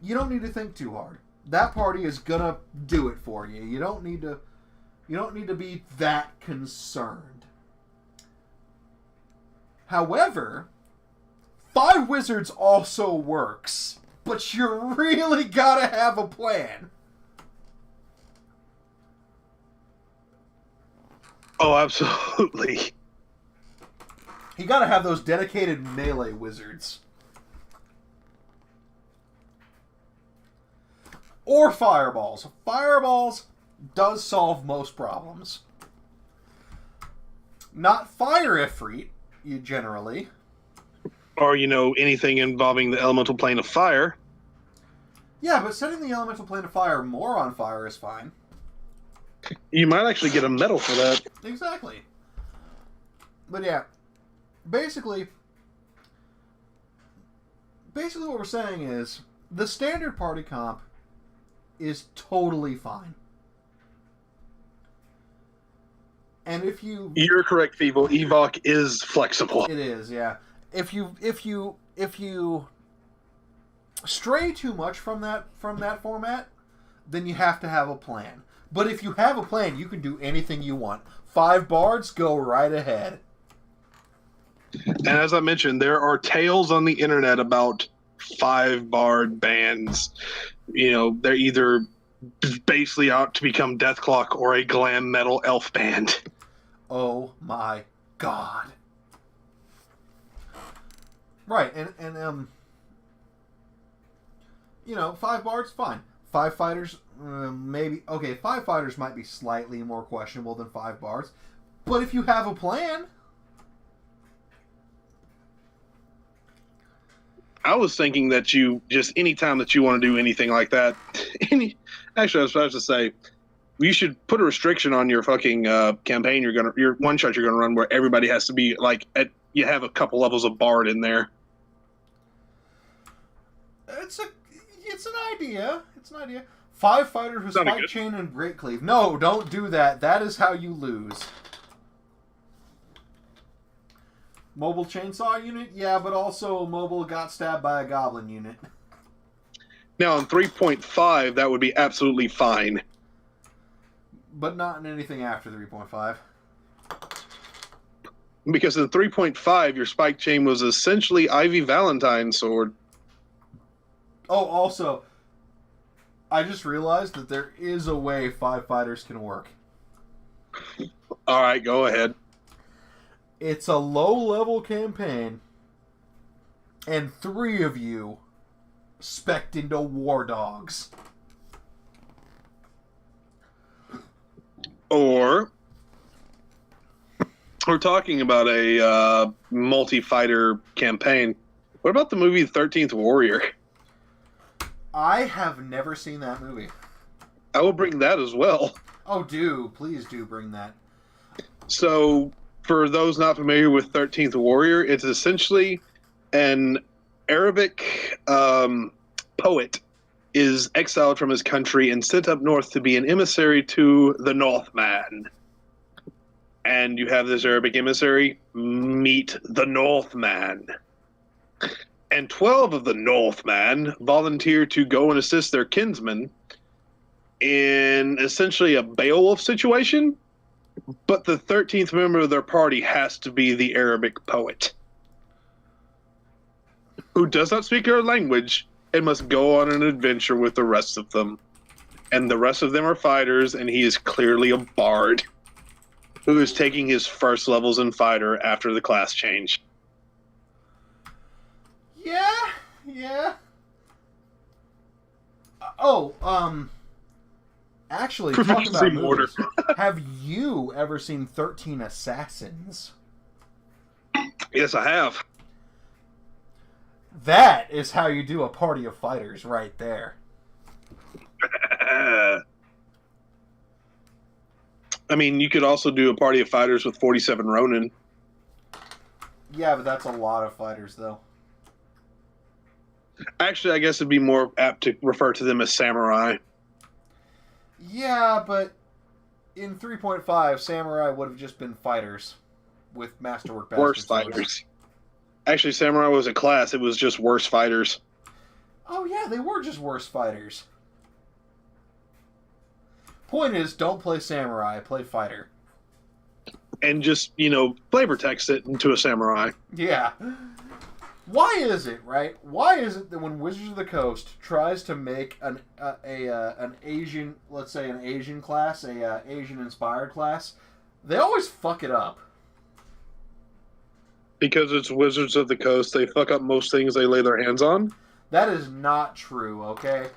you don't need to think too hard. That party is gonna do it for you. You don't need to be that concerned. However, 5 wizards also works, but you really gotta have a plan. Oh, absolutely. You gotta have those dedicated melee wizards. Or fireballs. Fireballs does solve most problems. Not fire ifrit, generally. Or, anything involving the elemental plane of fire. Yeah, but setting the elemental plane of fire more on fire is fine. You might actually get a medal for that. Exactly. But yeah, basically what we're saying is the standard party comp is totally fine. And if you're correct, Feeble. Evoc is flexible. It is, yeah. If you stray too much from that format, then you have to have a plan. But if you have a plan, you can do anything you want. 5 bards, go right ahead. And as I mentioned, there are tales on the internet about 5 bard bands. They're either basically out to become Deathclock or a glam metal elf band. Oh my god. Right, and 5 bards, fine. 5 fighters, maybe. Okay, 5 fighters might be slightly more questionable than 5 bards. But if you have a plan... I was thinking that you just anytime that you want to do anything like that, actually, I was supposed to say you should put a restriction on your fucking campaign. Your one shot you're gonna run where everybody has to be like you have a couple levels of bard in there. It's an idea. It's an idea. 5 fighters with spike chain and great cleave. No, don't do that. That is how you lose. Mobile chainsaw unit? Yeah, but also mobile got stabbed by a goblin unit. Now, on 3.5, that would be absolutely fine. But not in anything after 3.5. Because in 3.5, your spike chain was essentially Ivy Valentine's sword. Oh, also, I just realized that there is a way 5 fighters can work. All right, go ahead. It's a low-level campaign, and 3 of you spec'd into war dogs. Or we're talking about a multi-fighter campaign. What about the movie 13th Warrior? I have never seen that movie. I will bring that as well. Oh, please do bring that. So, for those not familiar with 13th Warrior, it's essentially an Arabic poet is exiled from his country and sent up north to be an emissary to the Northman. And you have this Arabic emissary meet the Northman. And 12 of the Northmen volunteer to go and assist their kinsmen in essentially a Beowulf situation. But the 13th member of their party has to be the Arabic poet, who does not speak their language and must go on an adventure with the rest of them. And the rest of them are fighters, and he is clearly a bard who is taking his first levels in fighter after the class change. Yeah. Actually, talking about movies, have you ever seen 13 Assassins? Yes, I have. That is how you do a party of fighters right there. I mean, you could also do a party of fighters with 47 Ronin. Yeah, but that's a lot of fighters, though. Actually, I guess it'd be more apt to refer to them as samurai. Yeah, but in 3.5, samurai would have just been fighters with masterwork bastard Worse swords. fighters. Actually, samurai was a class. It was just worse fighters. Oh yeah, they were just worse fighters. Point is, don't play samurai, play fighter. And just, flavor text it into a samurai. Yeah. Why is it, right? Why is it that when Wizards of the Coast tries to make an Asian, let's say an Asian class, Asian inspired class, they always fuck it up? Because it's Wizards of the Coast, they fuck up most things they lay their hands on. That is not true, okay?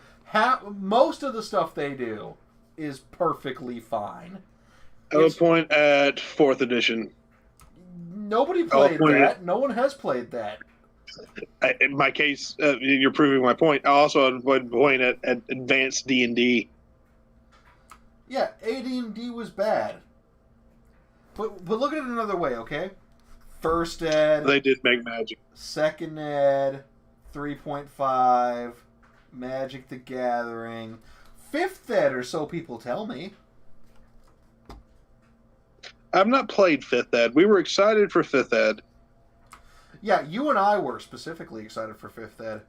Most of the stuff they do is perfectly fine. I would point at 4th edition. Nobody played that. No one has played that. In my case, you're proving my point. I also would point at advanced D&D. Yeah, AD&D was bad. But look at it another way, okay? First ed. They did make magic. Second ed. 3.5. Magic the Gathering. Fifth ed, or so people tell me. I've not played 5th ed. We were excited for 5th ed. Yeah, you and I were specifically excited for 5th ed.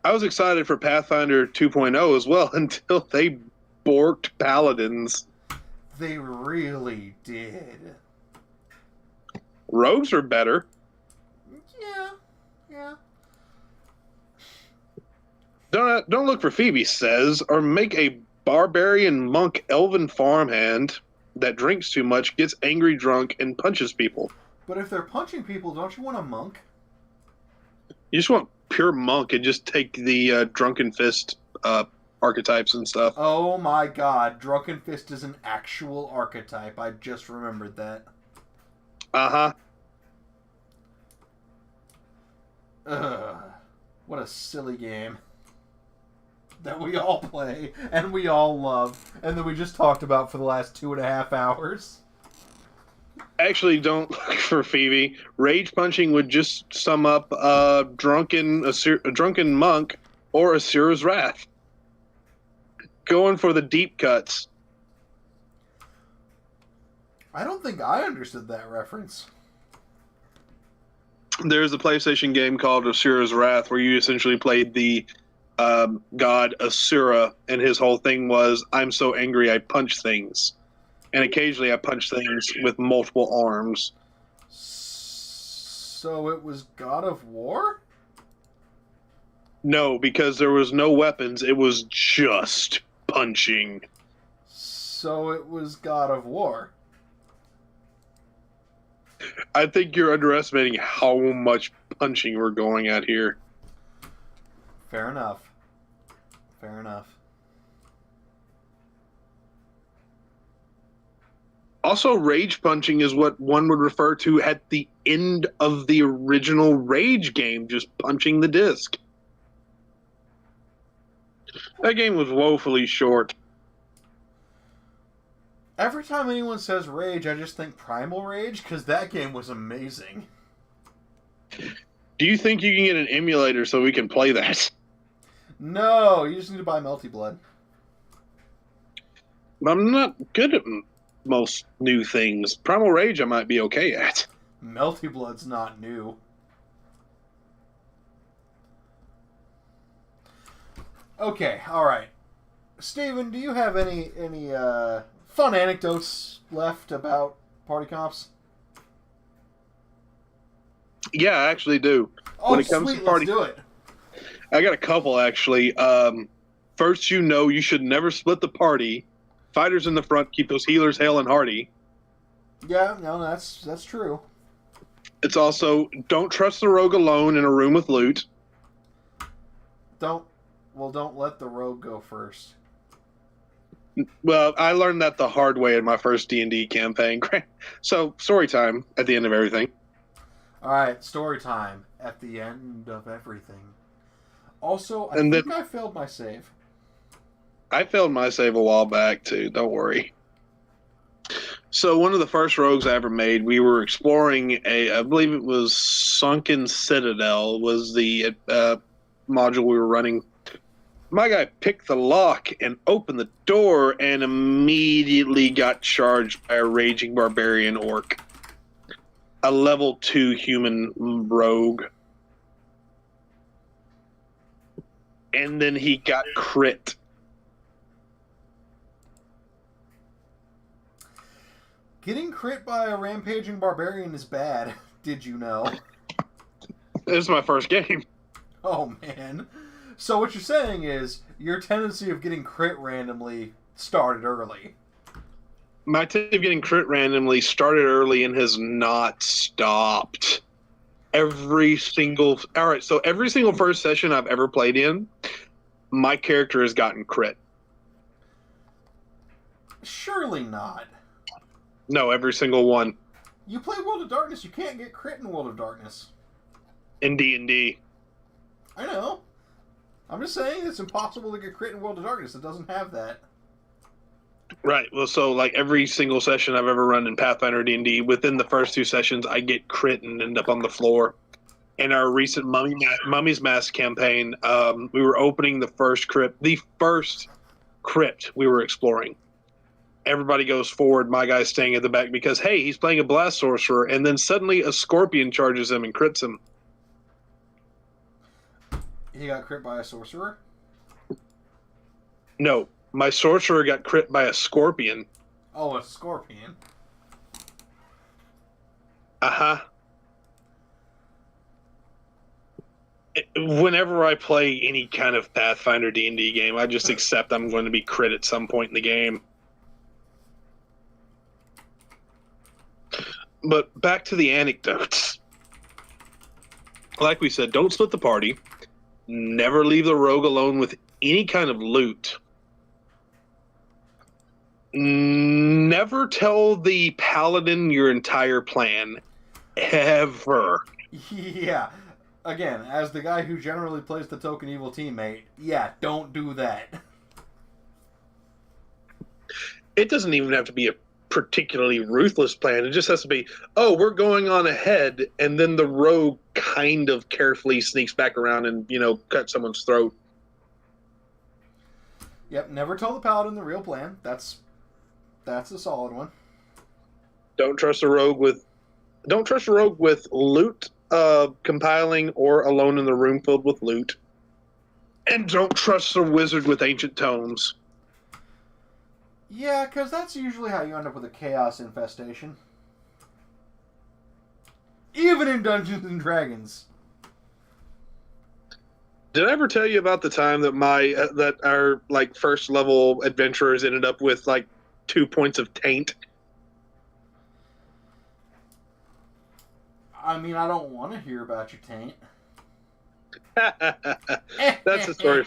I was excited for Pathfinder 2.0 as well until they borked paladins. They really did. Rogues are better. Yeah. Don't look for Phoebe says, or make a barbarian monk elven farmhand that drinks too much, gets angry drunk, and punches people. But if they're punching people, don't you want a monk? You just want pure monk and just take the drunken fist archetypes and stuff. Oh my god, Drunken Fist is an actual archetype. I just remembered that. Uh-huh. Ugh. What a silly game. That we all play, and we all love, and that we just talked about for the last 2.5 hours. Actually, don't look for Phoebe. Rage punching would just sum up a drunken monk or Asura's Wrath. Going for the deep cuts. I don't think I understood that reference. There's a PlayStation game called Asura's Wrath where you essentially played the god Asura, and his whole thing was, I'm so angry I punch things. And occasionally I punch things with multiple arms. So it was God of War? No, because there was no weapons. It was just punching. So it was God of War. I think you're underestimating how much punching we're going at here. Fair enough. Fair enough. Also, rage punching is what one would refer to at the end of the original Rage game, just punching the disc. That game was woefully short. Every time anyone says Rage, I just think Primal Rage, because that game was amazing. Do you think you can get an emulator so we can play that? No, you just need to buy Melty Blood. I'm not good at most new things. Primal Rage I might be okay at. Melty Blood's not new. Okay, alright. Steven, do you have any fun anecdotes left about party comps? Yeah, I actually do. Oh, when it comes sweet, to party, let's do it. I got a couple, actually. First, you should never split the party. Fighters in the front, keep those healers hale and hearty. Yeah, no, that's true. It's also, don't trust the rogue alone in a room with loot. Don't let the rogue go first. Well, I learned that the hard way in my first D&D campaign. So, story time at the end of everything. Alright, story time at the end of everything. Also, I think I failed my save. I failed my save a while back, too. Don't worry. So, one of the first rogues I ever made, we were exploring I believe it was Sunken Citadel, was the module we were running. My guy picked the lock and opened the door and immediately got charged by a raging barbarian orc. a level 2 human rogue. And then he got crit. Getting crit by a rampaging barbarian is bad. Did you know? This is my first game. Oh, man. So what you're saying is your tendency of getting crit randomly started early. My tendency of getting crit randomly started early and has not stopped. Every single first session I've ever played in, my character has gotten crit. Surely not. No, every single one. You play World of Darkness, you can't get crit in World of Darkness. In D&D. I know. I'm just saying it's impossible to get crit in World of Darkness. It doesn't have that. Right. Well, so like every single session I've ever run in Pathfinder D&D, within the first 2 sessions, I get crit and end up on the floor. In our recent Mummy's Mask campaign, we were opening the first crypt we were exploring. Everybody goes forward. My guy's staying at the back because, hey, he's playing a blast sorcerer, and then suddenly a scorpion charges him and crits him. He got crit by a sorcerer? No, my sorcerer got crit by a scorpion. Oh, a scorpion. Uh-huh. Whenever I play any kind of Pathfinder D&D game, I just accept I'm going to be crit at some point in the game. But back to the anecdotes. Like we said, don't split the party. Never leave the rogue alone with any kind of loot. Never tell the paladin your entire plan. Ever. Yeah. Again, as the guy who generally plays the token evil teammate, yeah, don't do that. It doesn't even have to be a particularly ruthless plan. It just has to be, oh, we're going on ahead, and then the rogue kind of carefully sneaks back around and, cut someone's throat. Yep, never tell the paladin the real plan. That's a solid one. Don't trust a rogue with loot compiling or alone in the room filled with loot. And don't trust a wizard with ancient tomes. Yeah, because that's usually how you end up with a chaos infestation. Even in Dungeons and Dragons. Did I ever tell you about the time that our first level adventurers ended up with 2 points of taint? I mean, I don't want to hear about your taint. That's a story.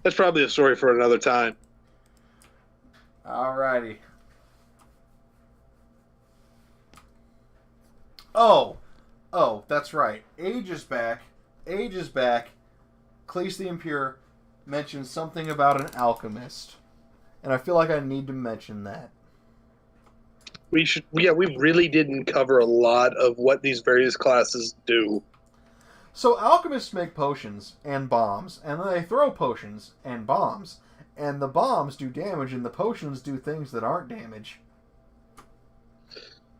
That's probably a story for another time. Alrighty. Oh, that's right. Ages back, Cleese the Impure mentioned something about an alchemist. And I feel like I need to mention that. We really didn't cover a lot of what these various classes do. So alchemists make potions and bombs, and then they throw potions and bombs, and the bombs do damage, and the potions do things that aren't damage.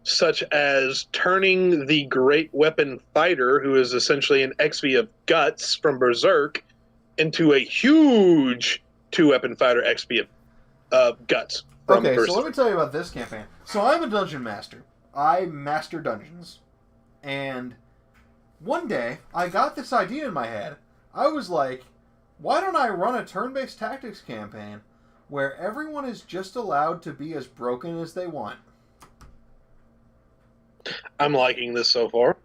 Such as turning the great weapon fighter, who is essentially an XP of Guts from Berserk, into a huge 2-weapon fighter XP of Guts. Okay, so let me tell you about this campaign. So I'm a dungeon master. I master dungeons. And one day, I got this idea in my head. I was like, why don't I run a turn-based tactics campaign where everyone is just allowed to be as broken as they want? I'm liking this so far.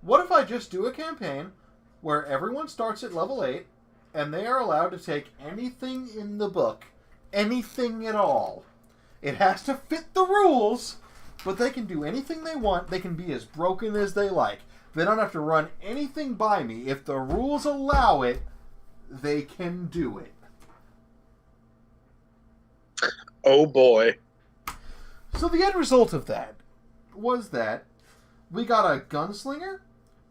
What if I just do a campaign where everyone starts at level 8 and they are allowed to take anything in the book, anything at all. It has to fit the rules, but they can do anything they want. They can be as broken as they like. They don't have to run anything by me. If the rules allow it, they can do it. Oh boy. So the end result of that was that we got a gunslinger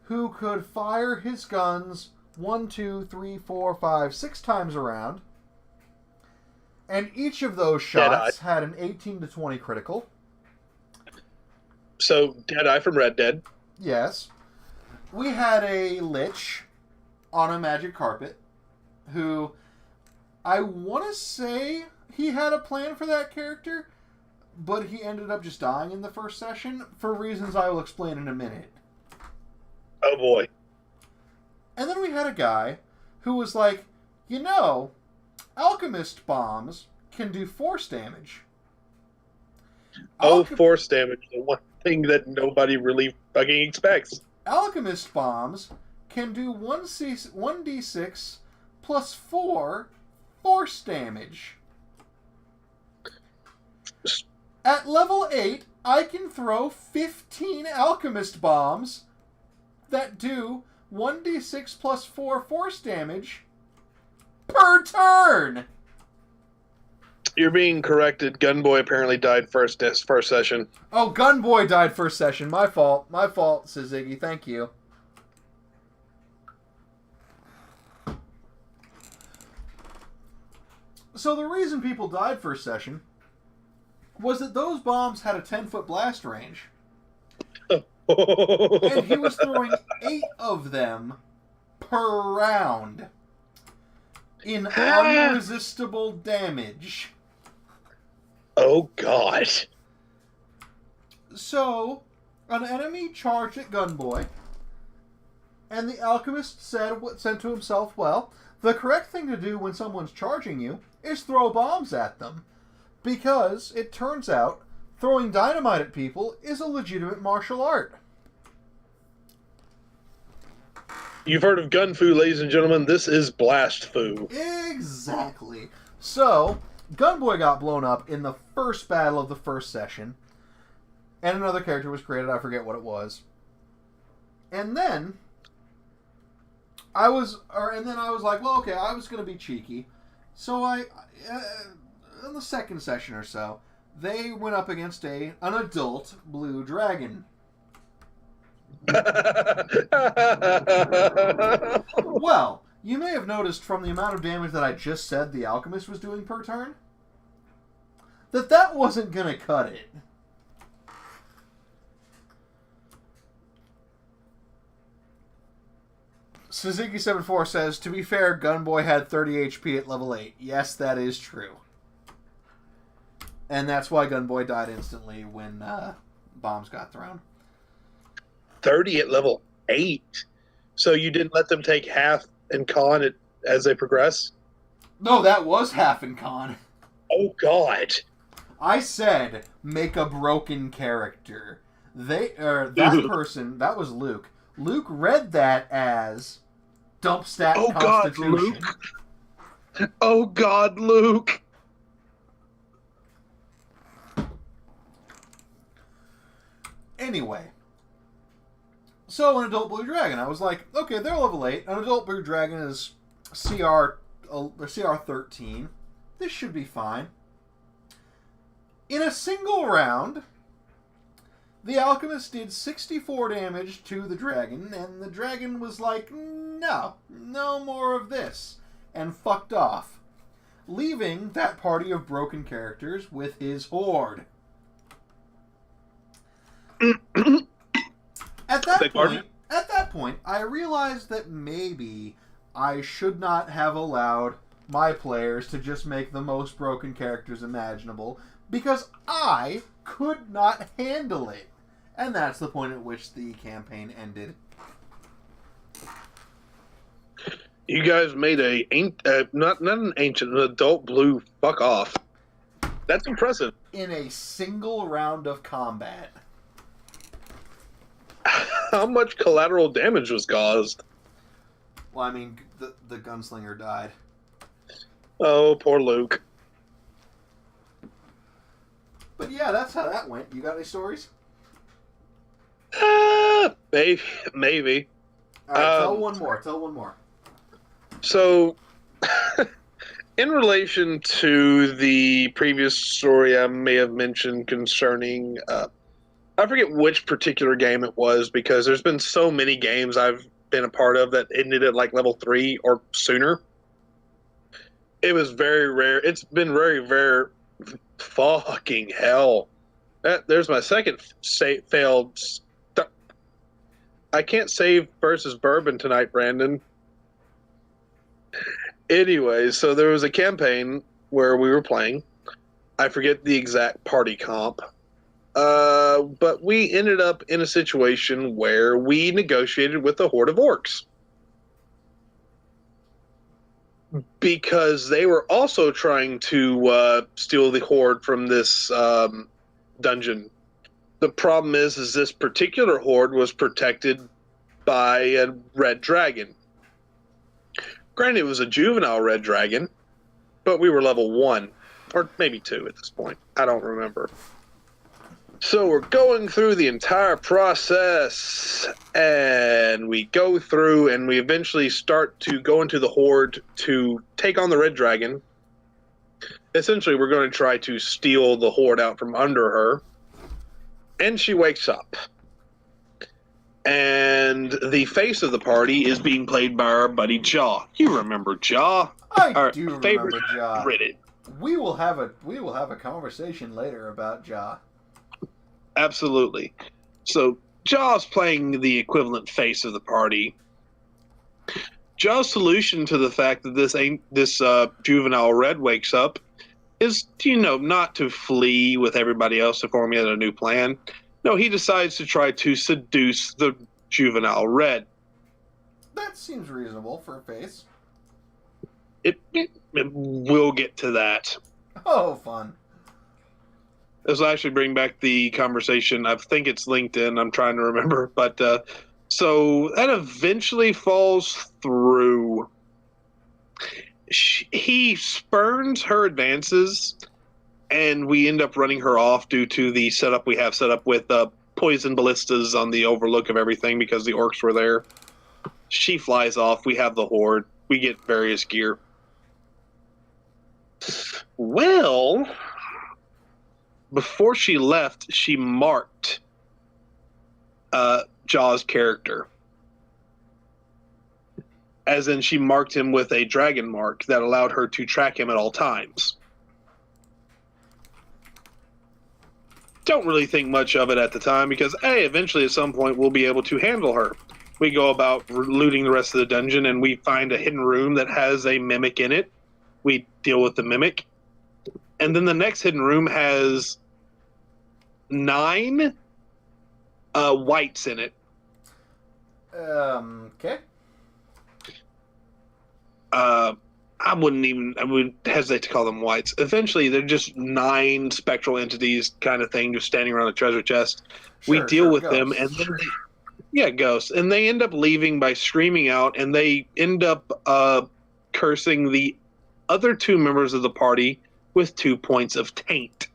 who could fire his guns 1, 2, 3, 4, 5, 6 times around. And each of those shots had an 18 to 20 critical. So Deadeye from Red Dead. Yes. We had a lich on a magic carpet who I want to say he had a plan for that character, but he ended up just dying in the first session for reasons I will explain in a minute. Oh boy. And then we had a guy who was like, you know, alchemist bombs can do force damage. Force damage, the one thing that nobody really fucking expects. Alchemist bombs can do 1d6 plus 4 force damage. At level 8, I can throw 15 alchemist bombs that do 1d6 plus 4 force damage per turn. You're being corrected. Gunboy apparently died first session. Oh, Gunboy died first session. My fault. My fault, says Ziggy. Thank you. So the reason people died first session was that those bombs had a 10-foot blast range. And he was throwing 8 of them per round in unresistible damage. Oh, God. So, an enemy charged at Gunboy, and the alchemist said to himself, well, the correct thing to do when someone's charging you is throw bombs at them, because it turns out throwing dynamite at people is a legitimate martial art. You've heard of gun fu, ladies and gentlemen. This is blast fu. Exactly. So, Gunboy got blown up in the first battle of the first session, and another character was created. I forget what it was. And then I was like, well, okay, I was going to be cheeky. So in the second session or so, they went up against an adult blue dragon. Well, you may have noticed from the amount of damage that I just said the alchemist was doing per turn, that wasn't going to cut it. Suzuki74 says, to be fair, Gunboy had 30 HP at level 8. Yes, that is true. And that's why Gunboy died instantly when bombs got thrown. 30 at level 8? So you didn't let them take half and con it as they progress? No, that was half in con. Oh, God. I said, make a broken character. That person, that was Luke. Luke read that as dump stat Constitution. God, Luke. Oh, God, Luke. Anyway. So, an adult blue dragon. I was like, okay, they're level 8. An adult blue dragon is CR 13. This should be fine. In a single round, the alchemist did 64 damage to the dragon, and the dragon was like, no more of this, and fucked off, leaving that party of broken characters with his horde. At that point, I realized that maybe I should not have allowed my players to just make the most broken characters imaginable, because I could not handle it. And that's the point at which the campaign ended. You guys made not an ancient, an adult blue fuck off. That's impressive. In a single round of combat. How much collateral damage was caused? Well, I mean, the gunslinger died. Oh, poor Luke. But yeah, that's how that went. You got any stories? Maybe. All right, tell one more. So, in relation to the previous story I may have mentioned concerning, I forget which particular game it was, because there's been so many games I've been a part of that ended at like level 3 or sooner. It was very rare. It's been very, very fucking hell. There's my second failed. I can't save versus Bourbon tonight, Brandon. Anyway, so there was a campaign where we were playing. I forget the exact party comp. But we ended up in a situation where we negotiated with the Horde of Orcs. Because they were also trying to steal the Horde from this dungeon. The problem is this particular Horde was protected by a red dragon. Granted, it was a juvenile red dragon, but we were level 1, or maybe 2 at this point. I don't remember. So we're going through the entire process, and we go through, and we eventually start to go into the Horde to take on the red dragon. Essentially, we're going to try to steal the Horde out from under her, and she wakes up. And the face of the party is being played by our buddy Jaw. You remember Jaw? I do remember Jaw. Reddit. We will have a conversation later about Jaw. Absolutely. So Jaw's playing the equivalent face of the party. Jaw's solution to the fact that this juvenile red wakes up is, not to flee with everybody else to formulate a new plan. No, he decides to try to seduce the juvenile red. That seems reasonable for a face. It will get to that. Oh, fun. This will actually bring back the conversation. I think it's LinkedIn. I'm trying to remember. But so that eventually falls through. He spurns her advances, and we end up running her off due to the setup we have set up with poison ballistas on the overlook of everything because the orcs were there. She flies off. We have the Horde. We get various gear. Well, before she left, she marked Jaw's character. As in, she marked him with a dragon mark that allowed her to track him at all times. Don't really think much of it at the time because, eventually at some point we'll be able to handle her. We go about looting the rest of the dungeon and we find a hidden room that has a mimic in it. We deal with the mimic. And then the next hidden room has 9 whites in it. Okay. I would hesitate to call them whites. Eventually, they're just 9 spectral entities kind of thing, just standing around a treasure chest. We deal with them, and then ghosts. And they end up leaving by screaming out, and they end up cursing the other 2 members of the party with 2 points of taint.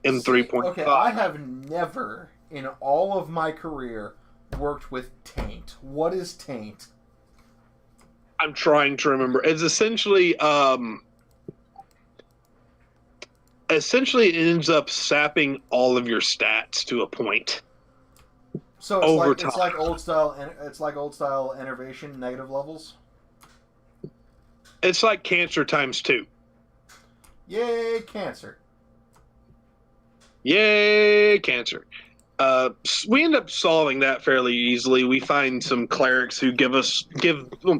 And 3 points. Okay, I have never, in all of my career, worked with taint. What is taint? I'm trying to remember. It's essentially it ends up sapping all of your stats to a point. So it's like old style enervation negative levels. It's like cancer times 2. Yay, cancer. Yay, cancer. We end up solving that fairly easily. We find some clerics who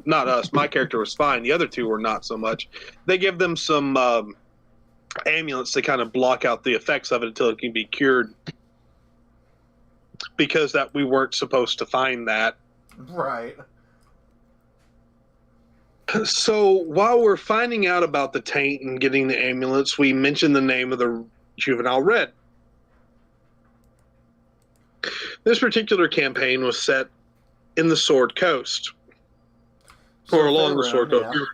not us, my character was fine, the other 2 were not so much. They give them some amulets to kind of block out the effects of it until it can be cured. Because that we weren't supposed to find that. Right. So while we're finding out about the taint and getting the amulets, we mention the name of the juvenile red. This particular campaign was set in the Sword Coast. Or along the Sword Coast. Yeah.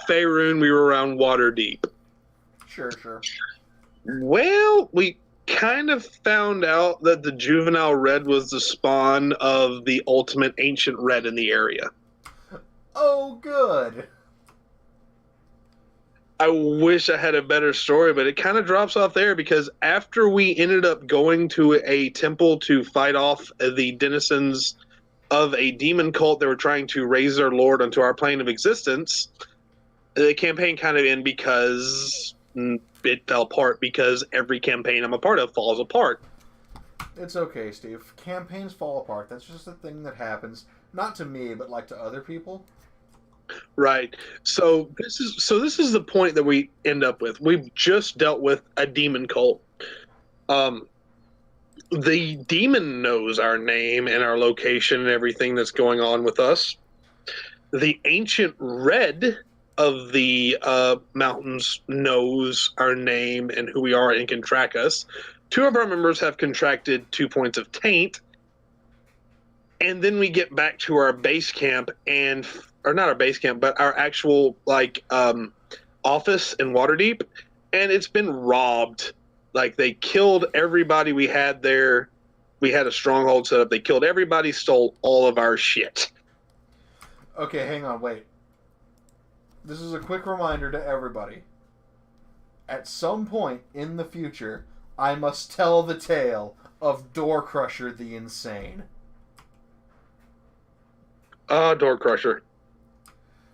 Faerun, we were around Waterdeep. Sure. Well, we kind of found out that the juvenile red was the spawn of the ultimate ancient red in the area. Oh, good. I wish I had a better story, but it kind of drops off there because after we ended up going to a temple to fight off the denizens of a demon cult that were trying to raise their lord onto our plane of existence, the campaign kind of ended because and it fell apart because every campaign I'm a part of falls apart. It's okay, Steve. Campaigns fall apart. That's just a thing that happens. Not to me, but like to other people. Right. So this is the point that we end up with. We've just dealt with a demon cult. The demon knows our name and our location and everything that's going on with us. The ancient red of the mountains knows our name and who we are and can track us. 2 of our members have contracted 2 points of taint. And then we get back to our base camp or not our base camp, but our actual office in Waterdeep, and it's been robbed. Like, they killed everybody we had there. We had a stronghold set up. They killed everybody, stole all of our shit. Okay, hang on, wait. This is a quick reminder to everybody. At some point in the future, I must tell the tale of Door Crusher the Insane. Door Crusher.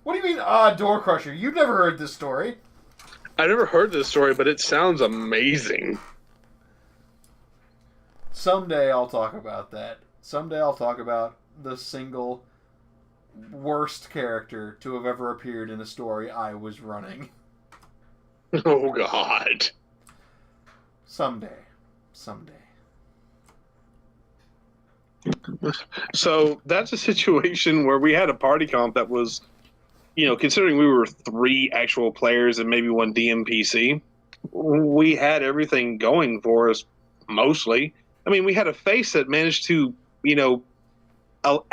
What do you mean, Door Crusher? You've never heard this story. I never heard this story, but it sounds amazing. Someday I'll talk about that. Someday I'll talk about the single worst character to have ever appeared in a story I was running. Oh, God. Someday. So that's a situation where we had a party comp that was, considering we were 3 actual players and maybe 1 DMPC, we had everything going for us, mostly. I mean, we had a face that managed to,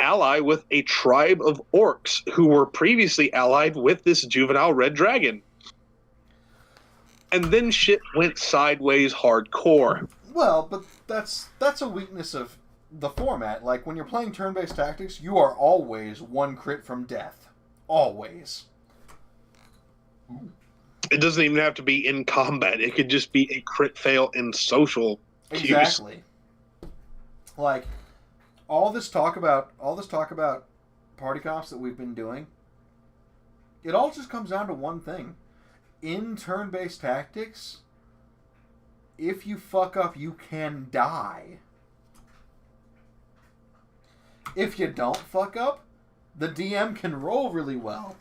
ally with a tribe of orcs who were previously allied with this juvenile red dragon. And then shit went sideways hardcore. Well, but that's a weakness of the format. Like, when you're playing turn-based tactics, you are always 1 crit from death. Always. It doesn't even have to be in combat. It could just be a crit fail in social cues. Exactly. Like, all this talk about party comps that we've been doing, it all just comes down to one thing. In turn-based tactics, if you fuck up, you can die. If you don't fuck up, the DM can roll really well,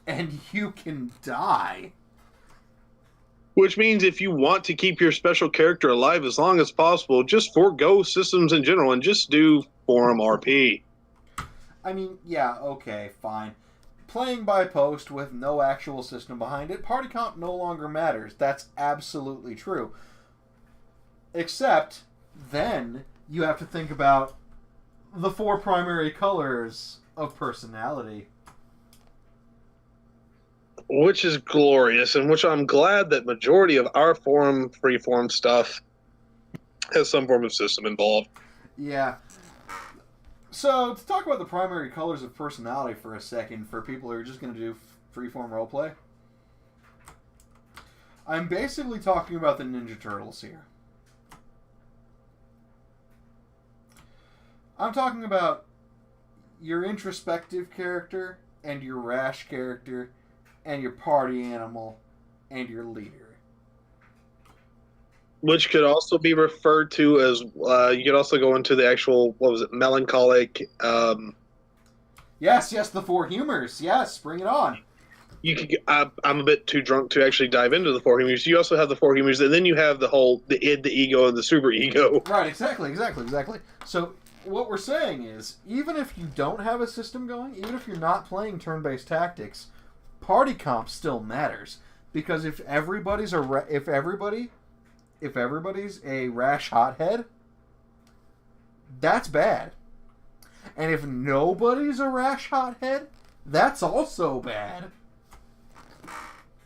and you can die. Which means if you want to keep your special character alive as long as possible, just forego systems in general and just do Forum RP. I mean, yeah, okay, fine. Playing by post with no actual system behind it, party comp no longer matters. That's absolutely true. Except, then, you have to think about the 4 primary colors of personality. Which is glorious, and which I'm glad that majority of our forum, freeform stuff has some form of system involved. Yeah. So, to talk about the primary colors of personality for a second, for people who are just going to do freeform roleplay, I'm basically talking about the Ninja Turtles here. I'm talking about your introspective character and your rash character and your party animal and your leader. Which could also be referred to as, you could also go into the actual, melancholic. Yes, the 4 humors. Yes, bring it on. You could. I'm a bit too drunk to actually dive into the 4 humors. You also have the 4 humors, and then you have the id, the ego, and the super ego. Right, exactly. So, what we're saying is, even if you don't have a system going, even if you're not playing turn-based tactics, party comp still matters, because if everybody's a rash hothead, that's bad. And if nobody's a rash hothead, that's also bad.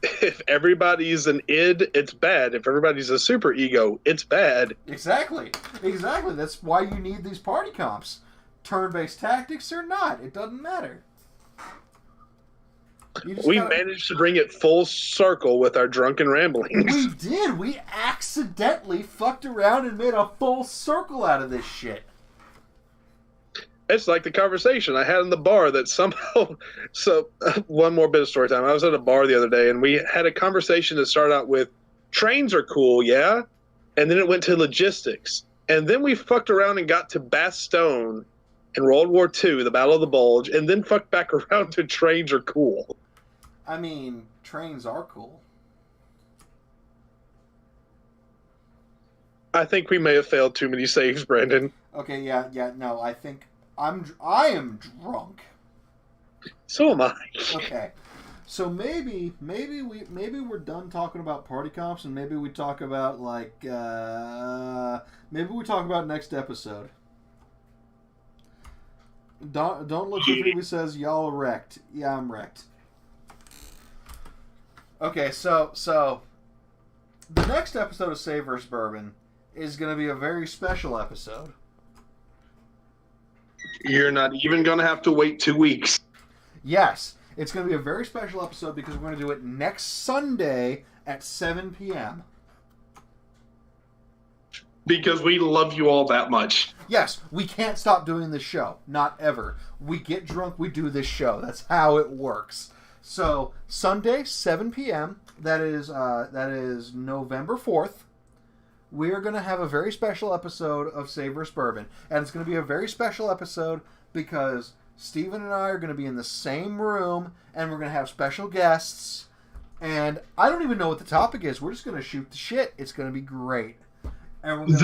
If everybody's an id, it's bad. If everybody's a super ego, it's bad. Exactly. That's why you need these party comps. Turn-based tactics or not, it doesn't matter. Managed to bring it full circle with our drunken ramblings. We did. We accidentally fucked around and made a full circle out of this shit. It's like the conversation I had in the bar that somehow... So, one more bit of story time. I was at a bar the other day, and we had a conversation that started out with trains are cool, yeah. And then it went to logistics. And then we fucked around and got to Bastogne in World War II, the Battle of the Bulge, and then fucked back around to trains are cool. I mean, trains are cool. I think we may have failed too many saves, Brandon. Okay, yeah, no, I think I am drunk. So am I. Okay. So maybe we're done talking about party comps, and maybe we talk about maybe we talk about next episode. Don't look at me. Says y'all are wrecked. Yeah, I'm wrecked. Okay, so the next episode of Save vs. Bourbon is going to be a very special episode. You're not even going to have to wait 2 weeks. Yes. It's going to be a very special episode because we're going to do it next Sunday at 7 p.m. Because we love you all that much. Yes, we can't stop doing this show. Not ever. We get drunk, we do this show. That's how it works. So, Sunday, 7 p.m., that is November 4th, we are going to have a very special episode of Save vs. Bourbon. And it's going to be a very special episode because Steven and I are going to be in the same room, and we're going to have special guests. And I don't even know what the topic is. We're just going to shoot the shit. It's going to be great. And we're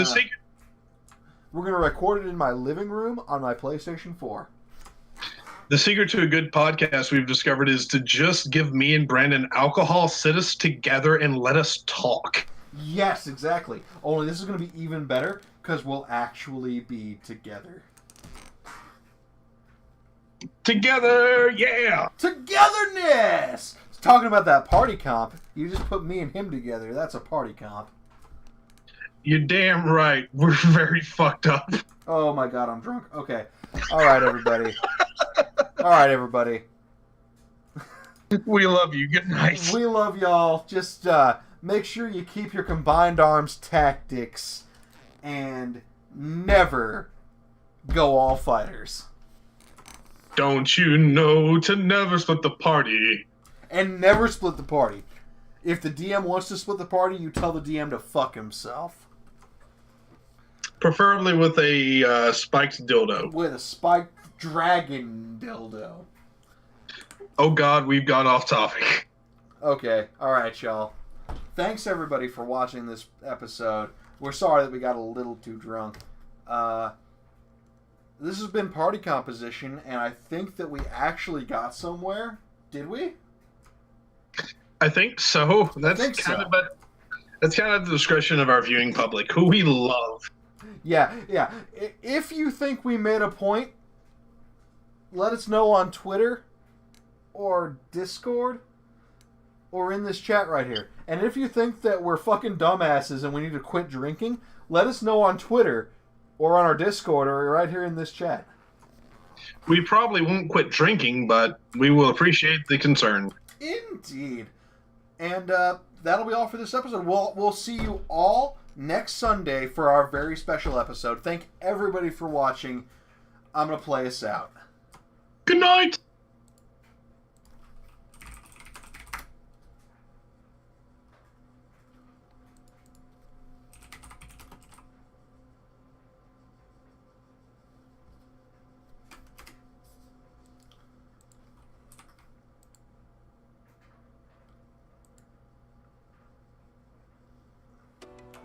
going to record it in my living room on my PlayStation 4. The secret to a good podcast we've discovered is to just give me and Brandon alcohol, sit us together, and let us talk. Yes, exactly. Only this is going to be even better because we'll actually be together. Together, yeah! Togetherness! Talking about that party comp, you just put me and him together. That's a party comp. You're damn right. We're very fucked up. Oh my god, I'm drunk. Okay. Alright, everybody. Alright, everybody. We love you. Good night. We love y'all. Just make sure you keep your combined arms tactics and never go all fighters. Don't you know to never split the party? And never split the party. If the DM wants to split the party, you tell the DM to fuck himself. Preferably with a spiked dildo. With a spiked dragon dildo. Oh god, we've gone off topic. Okay, alright, y'all. Thanks everybody for watching this episode. We're sorry that we got a little too drunk. This has been Party Composition, and I think that we actually got somewhere. Did we? I think so. That's kind of the discretion of our viewing public, who we love. Yeah. If you think we made a point, let us know on Twitter or Discord or in this chat right here. And if you think that we're fucking dumbasses and we need to quit drinking, let us know on Twitter or on our Discord or right here in this chat. We probably won't quit drinking, but we will appreciate the concern. Indeed. And that'll be all for this episode. We'll see you all next Sunday for our very special episode. Thank everybody for watching. I'm going to play us out. Good night!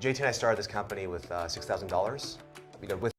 JT and I started this company with $6,000.